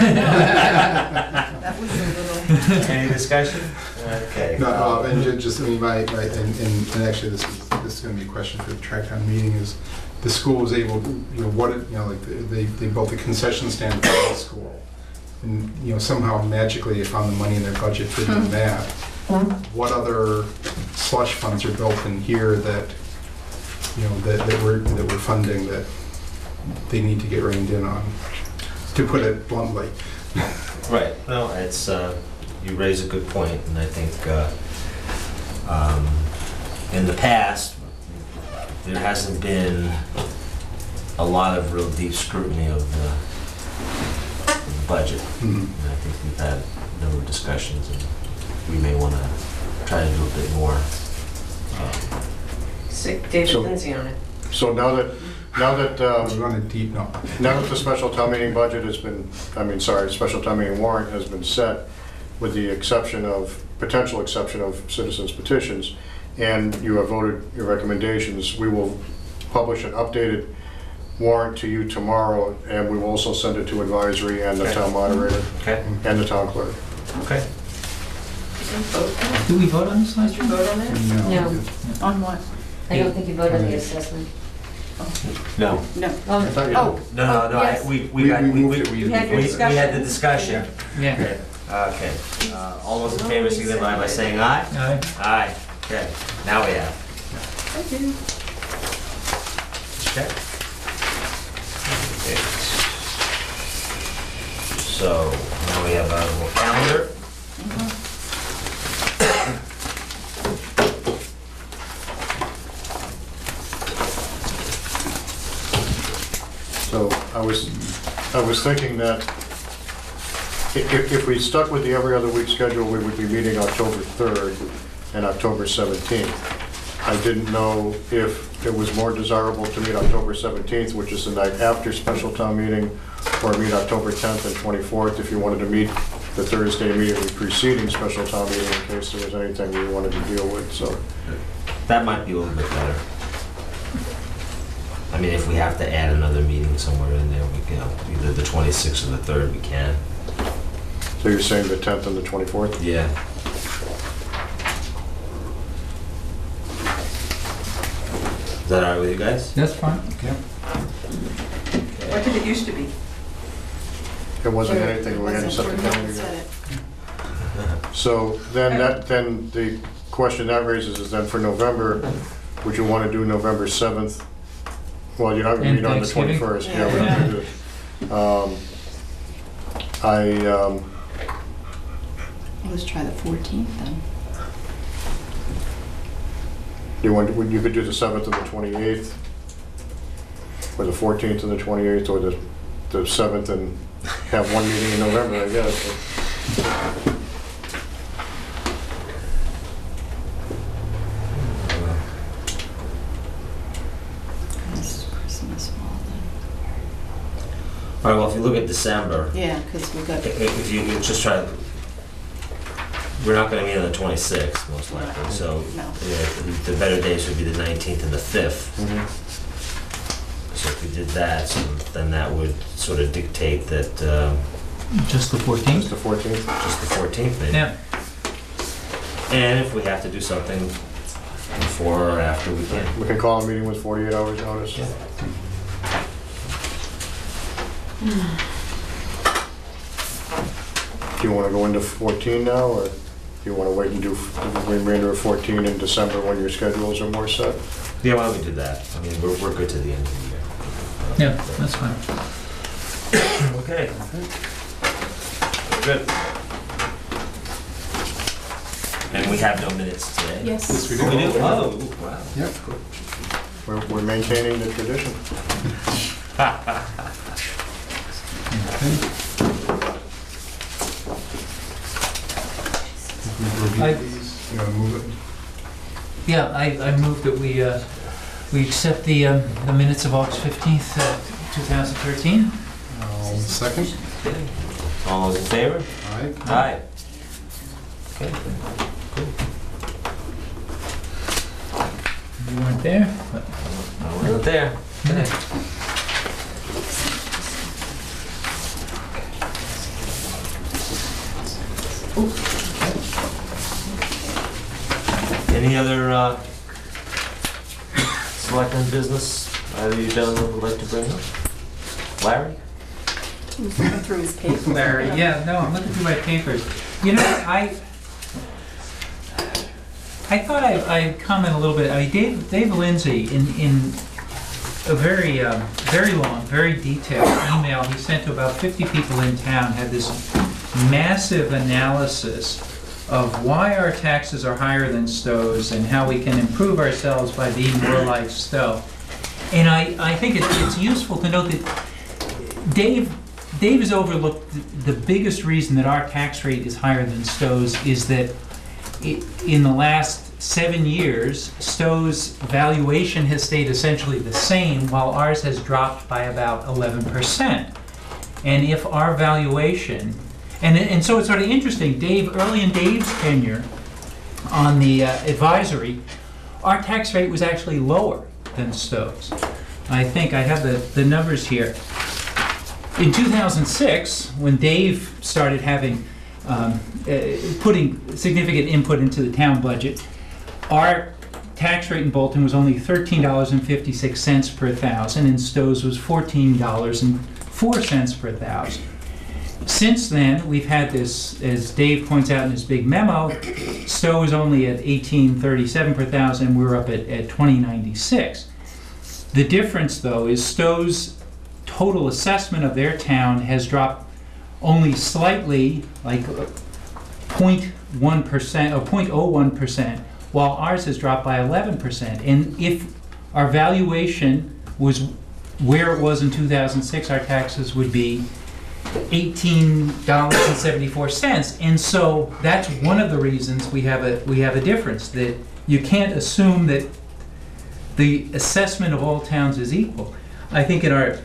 That was a little. Any discussion? Okay. No, and just, I mean, and actually, this is gonna be a question for the track-town meeting, is the school was able, like, they built a concession stand for the school. And, somehow magically they found the money in their budget to do that. What other slush funds are built in here that, that we're funding that they need to get reined in on, to put it bluntly? Right, no, it's, you raise a good point, and I think, in the past, there hasn't been a lot of real deep scrutiny of the budget. Mhm. And I think we've had a number of discussions, and we may wanna try to do a bit more. Sick David So- Lindsay on it. So now that We're going to deep now. now that the special town meeting budget has been, special town meeting warrant has been set, with the potential exception of citizens petitions, and you have voted your recommendations, we will publish an updated warrant to you tomorrow, and we will also send it to advisory and the Okay. town moderator Okay. and the town clerk. Okay. Did we vote on this last year? Vote on it? No, On what? I don't think you voted on the assessment. No. No. Oh, No, yes. we moved it, You had your we discussion. had the discussion. Yeah. Okay, all those in favor signify by saying aye. Aye. Aye, okay, now we have. Thank you. Check. Okay. So, now we have a little calendar. So I was thinking that if we stuck with the every other week schedule, we would be meeting October 3rd and October 17th. I didn't know if it was more desirable to meet October 17th, which is the night after special town meeting, or meet October 10th and 24th if you wanted to meet the Thursday immediately preceding special town meeting in case there was anything we wanted to deal with, so. That might be a little bit better. I mean, if we have to add another meeting somewhere in there, we can, either the 26th or the 3rd, we can. So you're saying the 10th and the 24th? Yeah. Is that all right with you guys? That's fine. What did it used to be? It wasn't anything, we hadn't set the calendar yet. So then then the question that raises is then for November, would you want to do November 7th? Well, you're not going to And meet on the Thanksgiving? 21st. Yeah, we're not going to do it. Let's try the 14th then. You could do the 7th and the 28th, or the 14th and the 28th, or the 7th and have one meeting in November, I guess. It's Christmas fall All right, well, if you look at December, then. Yeah, because we got. if you just try, we're not gonna meet on the 26th, most likely, so No. the better days would be the 19th and the 5th. So if we did that, so then that would sort of dictate that, Just the 14th? Just the 14th? just the 14th maybe. Yeah. And if we have to do something before or after, we can. We can call a meeting with 48 hours notice. Yeah. Do you want to go into 14 now, or do you want to wait and do the remainder of 14 in December when your schedules are more set? Yeah, why don't we do that? I mean, we're good to the end of the year. Yeah, that's fine. Okay. Good. And we have no minutes today. Yes. Yes, we Oh, we do? do. Oh, wow. Yep. We're maintaining the tradition. I- You wanna move it? Yeah, I move that we accept the minutes of August 15th, 2013. I'll second. All those in favor? Aye. Aye. Okay, cool. You weren't there, but I wasn't there. Okay. Any other selectmen business either you gentlemen would like to bring up? Larry? He's looking through his papers. Larry, yeah, no, I'm looking through my papers. You know, I thought I'd comment a little bit. I mean, Dave Lindsay, in a very, very long, very detailed email he sent to about 50 people in town, had this massive analysis of why our taxes are higher than Stowe's and how we can improve ourselves by being more like Stowe. And I think it's useful to note that Dave has overlooked the biggest reason that our tax rate is higher than Stowe's is that in the last 7 years, Stowe's valuation has stayed essentially the same while ours has dropped by about 11%. And if our valuation, and so it's sort of interesting, early in Dave's tenure on the advisory, our tax rate was actually lower than Stowe's. I think I have the numbers here. In 2006, when Dave started having, putting significant input into the town budget, our tax rate in Bolton was only $13.56 per thousand, and Stowe's was $14.04 per thousand. Since then, we've had this, as Dave points out in his big memo, Stowe is only at $18.37 per thousand, and we're up at $20.96. The difference, though, is Stowe's total assessment of their town has dropped only slightly, like 0.1% or 0.01%, while ours has dropped by 11%. And if our valuation was where it was in 2006, our taxes would be $18.74. And so that's one of the reasons we have a difference, that you can't assume that the assessment of all towns is equal. I think in our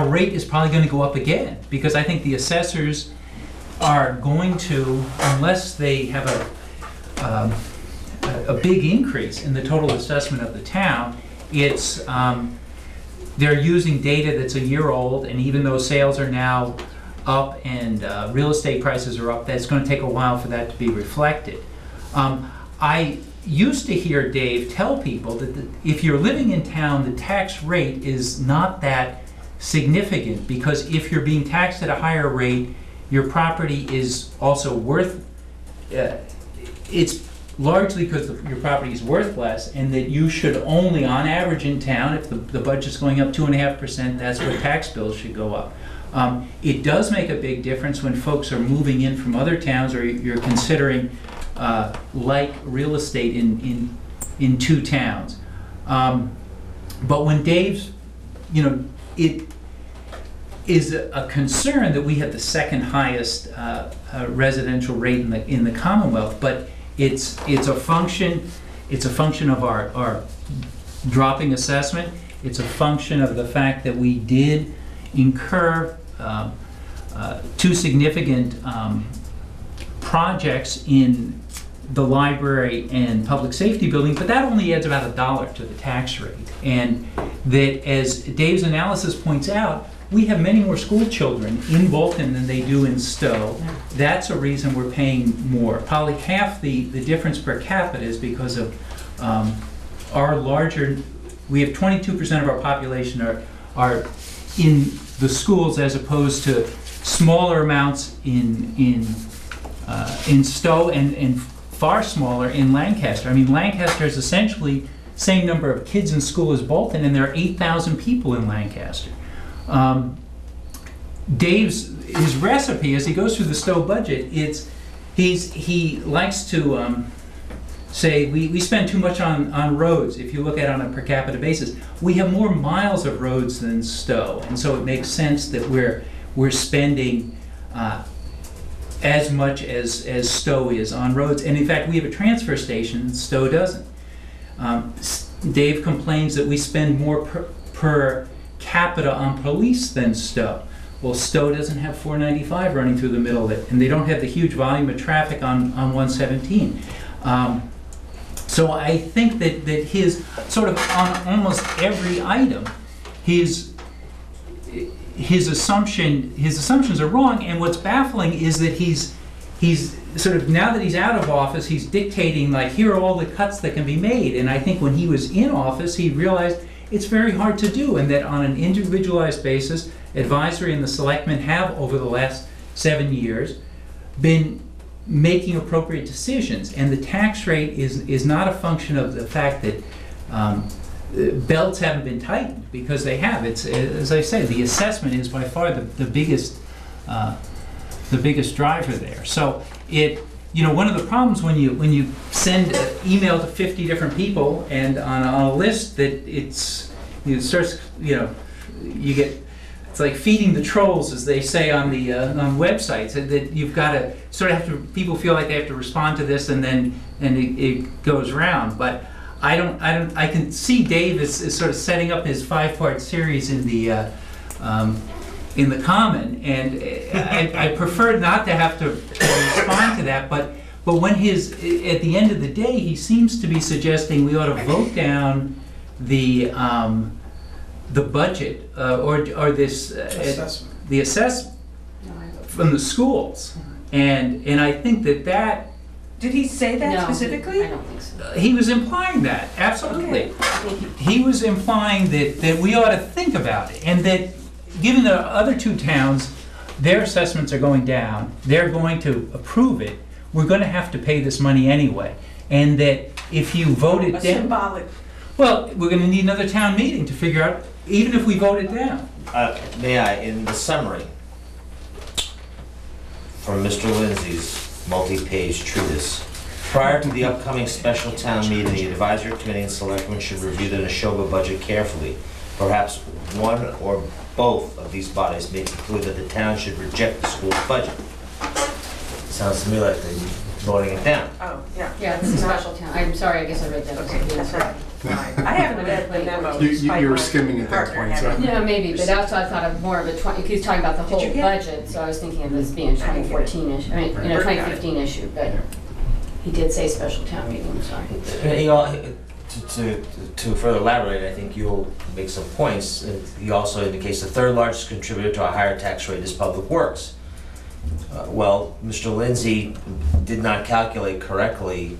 rate is probably going to go up again, because I think the assessors are going to, unless they have a big increase in the total assessment of the town, it's they're using data that's a year old, and even though sales are now up and real estate prices are up, that's going to take a while for that to be reflected. I used to hear Dave tell people that if you're living in town, the tax rate is not that significant, because if you're being taxed at a higher rate, your property is also worth, it's largely because your property is worth less, and that you should only, on average in town, if the budget's going up 2.5%, that's what tax bills should go up. It does make a big difference when folks are moving in from other towns, or you're considering like real estate in two towns. But when Dave's, it is a concern that we have the second highest residential rate in the Commonwealth, but it's a function of our dropping assessment. It's a function of the fact that we did incur two significant projects in the library and public safety building, but that only adds about $1 to the tax rate. And that, as Dave's analysis points out, we have many more school children in Bolton than they do in Stowe. That's a reason we're paying more. Probably half the difference per capita is because of our larger, we have 22% of our population are in the schools, as opposed to smaller amounts in Stowe and far smaller in Lancaster. I mean, Lancaster is essentially same number of kids in school as Bolton, and there are 8,000 people in Lancaster. His recipe, as he goes through the Stowe budget, he likes to say we spend too much on roads. If you look at it on a per capita basis, we have more miles of roads than Stowe, and so it makes sense that we're spending as much as Stowe is on roads. And in fact, we have a transfer station, Stowe doesn't. Dave complains that we spend more per capita on police than Stowe. Well, Stowe doesn't have 495 running through the middle of it, and they don't have the huge volume of traffic on 117. So I think that his, sort of on almost every item, his assumptions are wrong. And what's baffling is that he's sort of, now that he's out of office, he's dictating, like, here are all the cuts that can be made. And I think when he was in office, he realized it's very hard to do, and that on an individualized basis, advisory and the selectmen have, over the last 7 years, been making appropriate decisions. And the tax rate is not a function of the fact that belts haven't been tightened, because they have. It's, as I say, the assessment is by far the biggest driver there. So one of the problems when you send an email to 50 different people, and on a list that it starts, you get, it's like feeding the trolls, as they say on the on websites, that you've got to sort of have to, people feel like they have to respond to this, and then it goes around. But I can see Dave is sort of setting up his 5-part series in the Common, and I prefer not to have to respond to that. But when at the end of the day, he seems to be suggesting we ought to vote down the budget or this the assessment from the schools, and I think that. Did he say that specifically? I don't think so. He was implying that, absolutely. Okay. He was implying that we ought to think about it, and that given the other two towns, their assessments are going down, they're going to approve it, we're going to have to pay this money anyway, and that if you vote it down... Symbolic. Well, we're going to need another town meeting to figure out, even if we vote it down. May I, in the summary from Mr. Lindsay's multi-page treatise, prior to the upcoming special town meeting, the advisory committee and selectmen should review the Neshoba budget carefully. Perhaps one or both of these bodies may conclude that the town should reject the school's budget. Sounds to me like they're voting it down. Oh, yeah. Yeah, it's a special town. I'm sorry, I guess I read that. Okay, that's right. I haven't read the memo. You were skimming at that point, so. Yeah, maybe, but also I thought of more of a he's talking about the whole budget, so I was thinking of this being a 2014 issue, 2015 issue, but he did say special town meeting, I'm sorry. To further elaborate, I think you'll make some points. He also indicates the third largest contributor to a higher tax rate is public works. Well, Mr. Lindsay did not calculate correctly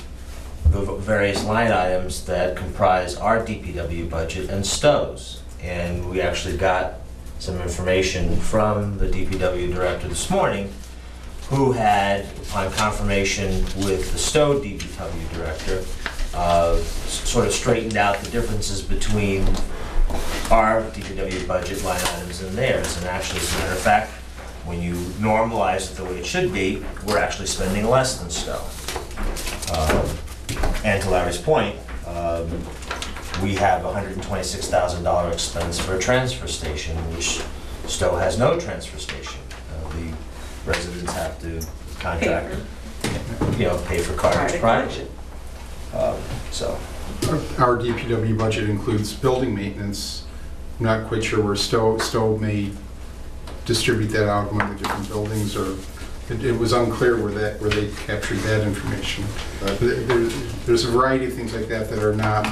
the various line items that comprise our DPW budget and Stowe's. And we actually got some information from the DPW director this morning who had, upon confirmation with the Stowe DPW director, sort of straightened out the differences between our DPW budget line items and theirs. And actually, as a matter of fact, when you normalize it the way it should be, we're actually spending less than Stowe. And to Larry's point, we have a $126,000 expense for a transfer station, which Stowe has no transfer station. The residents have to contract, pay for cars privately. So. Our DPW budget includes building maintenance. I'm not quite sure where Stowe may distribute that out among the different buildings, or it was unclear where they captured that information. There's a variety of things like that that are not,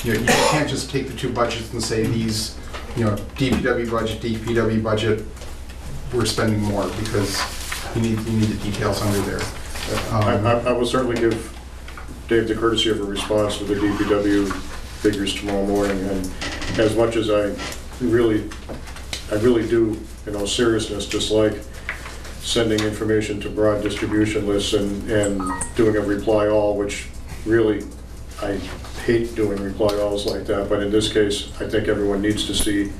you can't just take the two budgets and say these, DPW budget, we're spending more, because you need the details under there. I will certainly give Dave the courtesy of a response with the DPW figures tomorrow morning, and as much as I really do, in all seriousness, dislike sending information to broad distribution lists and doing a reply all, which really, I hate doing reply alls like that, but in this case, I think everyone needs to see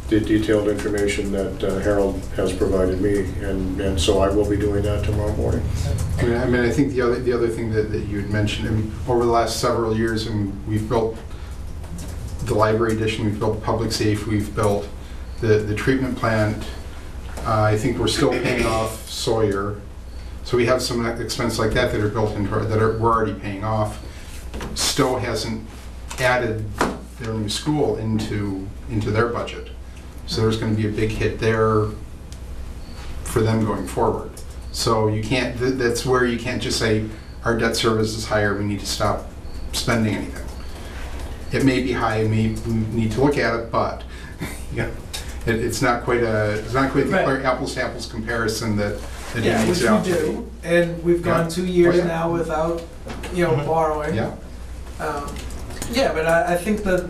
the detailed information that Harold has provided me, and so I will be doing that tomorrow morning. I think the other thing that you had mentioned, over the last several years, we've built the library addition, we've built public safe, we've built the treatment plant. I think we're still paying off Sawyer, so we have some expenses like that are built into we're already paying off. Stowe hasn't added their new school into their budget, so there's going to be a big hit there for them going forward. So you can't. That's where you can't just say our debt service is higher, we need to stop spending anything. It may be high, we need to look at it, but it's not quite the apples to apples comparison that it needs which out we to do, and we've gone 2 years now without, borrowing. Yeah. But I think that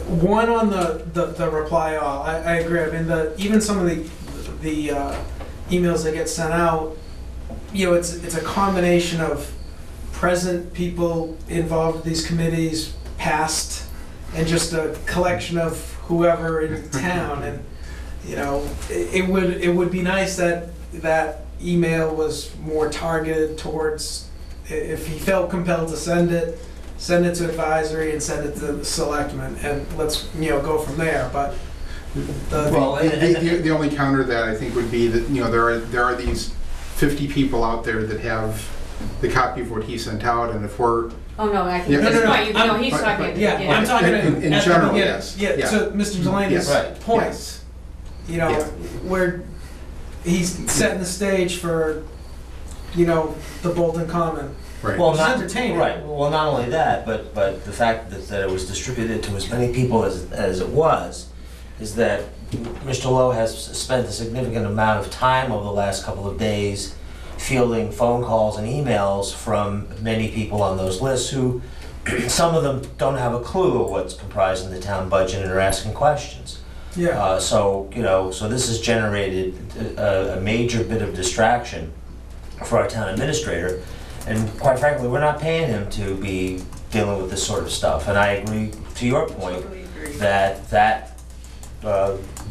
one on the reply all, I agree. I mean, even some of the emails that get sent out, it's a combination of present people involved with these committees, past, and just a collection of whoever in town. And it would be nice that email was more targeted towards, if he felt compelled to send it to advisory and send it to the selectmen, and let's go from there. But the only counter to that, I think, would be that there are these 50 people out there that have the copy of what he sent out, and if we're Oh, no, I think that's why he's talking at the beginning. I'm talking in general, yes. Yeah, so Mr. Delaney's point, where he's setting the stage for, the Bolton Common. Right. Well, It's entertaining. Right. Well, not only that, but the fact that it was distributed to as many people as it was, is that Mr. Lowe has spent a significant amount of time over the last couple of days fielding phone calls and emails from many people on those lists who, some of them don't have a clue of what's comprised in the town budget and are asking questions. Yeah. So this has generated a major bit of distraction for our town administrator, and quite frankly, we're not paying him to be dealing with this sort of stuff. And I agree to your point that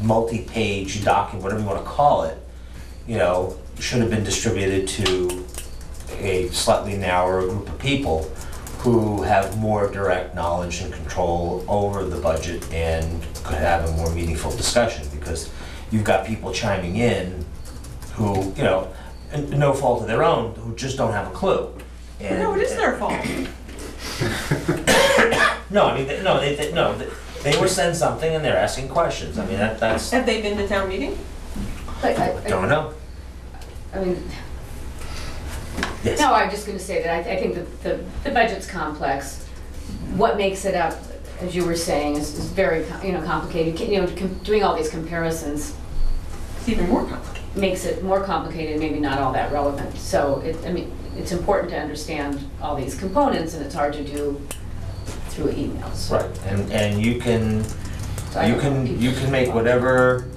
multi-page document, whatever you want to call it, should have been distributed to a slightly narrower group of people who have more direct knowledge and control over the budget and could have a more meaningful discussion, because you've got people chiming in who, no fault of their own, who just don't have a clue. And, No, it is their fault. No, I mean, they were sent something and they're asking questions. I mean, that's. Have they been to town meeting? Don't know. I mean, Yes. no, I'm just gonna say that I think that the budget's complex. What makes it up, as you were saying, is very, complicated. Doing all these comparisons. It's even more complicated. Makes it more complicated, maybe not all that relevant. So it's important to understand all these components, and it's hard to do through emails. Right, and you can make whatever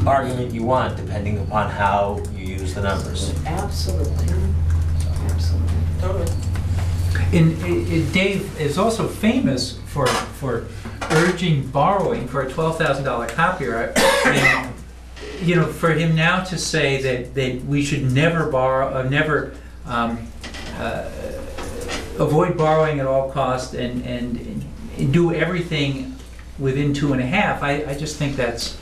argument you want, depending upon how you use the numbers. Absolutely. Absolutely. Totally. And Dave is also famous for urging borrowing for a $12,000 copier. And, you know, for him now to say that we should never borrow, avoid borrowing at all costs and do everything within 2.5, I just think that's,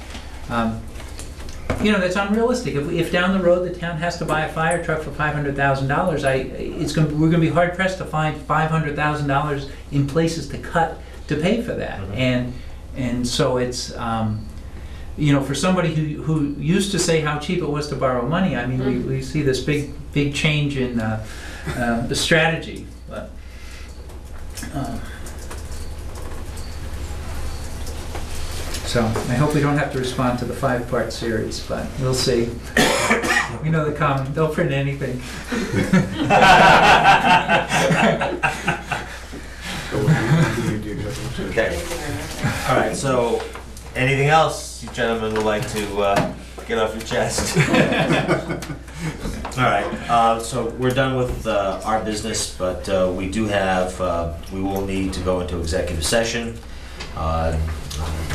you know, that's unrealistic. If down the road the town has to buy a fire truck for $500,000, we're gonna be hard pressed to find $500,000 in places to cut to pay for that. And so it's, you know, for somebody who used to say how cheap it was to borrow money, I mean, we see this big change in the strategy. But, so I hope we don't have to respond to the 5-part series, but we'll see. We know the comment, they'll print anything. Okay. All right, so anything else you gentlemen would like to get off your chest? All right, so we're done with our business, but we do have, we will need to go into executive session. The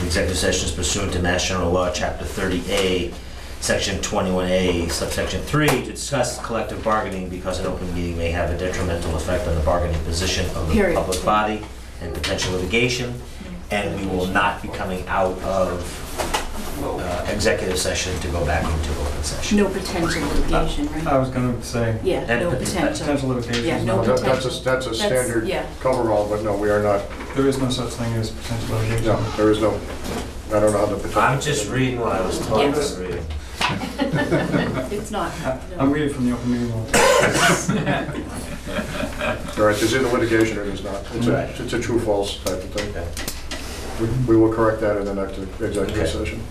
executive session is pursuant to Mass General Law, Chapter 30A, Section 21A, subsection 3, to discuss collective bargaining because an open meeting may have a detrimental effect on the bargaining position of the public body and potential litigation, and we will not be coming out of executive session to go back into open session. No potential litigation, right? I was gonna say. Yeah, And no potential. potential. litigation. Yeah, no No, potential. that's a standard yeah. coverall, but no, we are not, There is no such thing as potential litigation. no, there is no, I don't know how the potential. I'm just reading what I was told to Yes. read. It's not. I'm reading from the open meeting law. All right, there's either litigation or there's not. Right. It's a true false type of thing. Okay. We will correct that in the next executive Okay. session.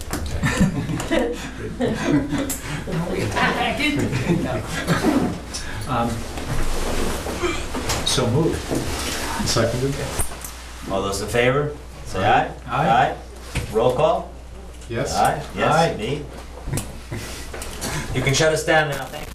So moved. Seconded? All those in favor, say aye. Aye. Roll call? Yes? Aye. Yes, Aye. me. You can shut us down now, thank you.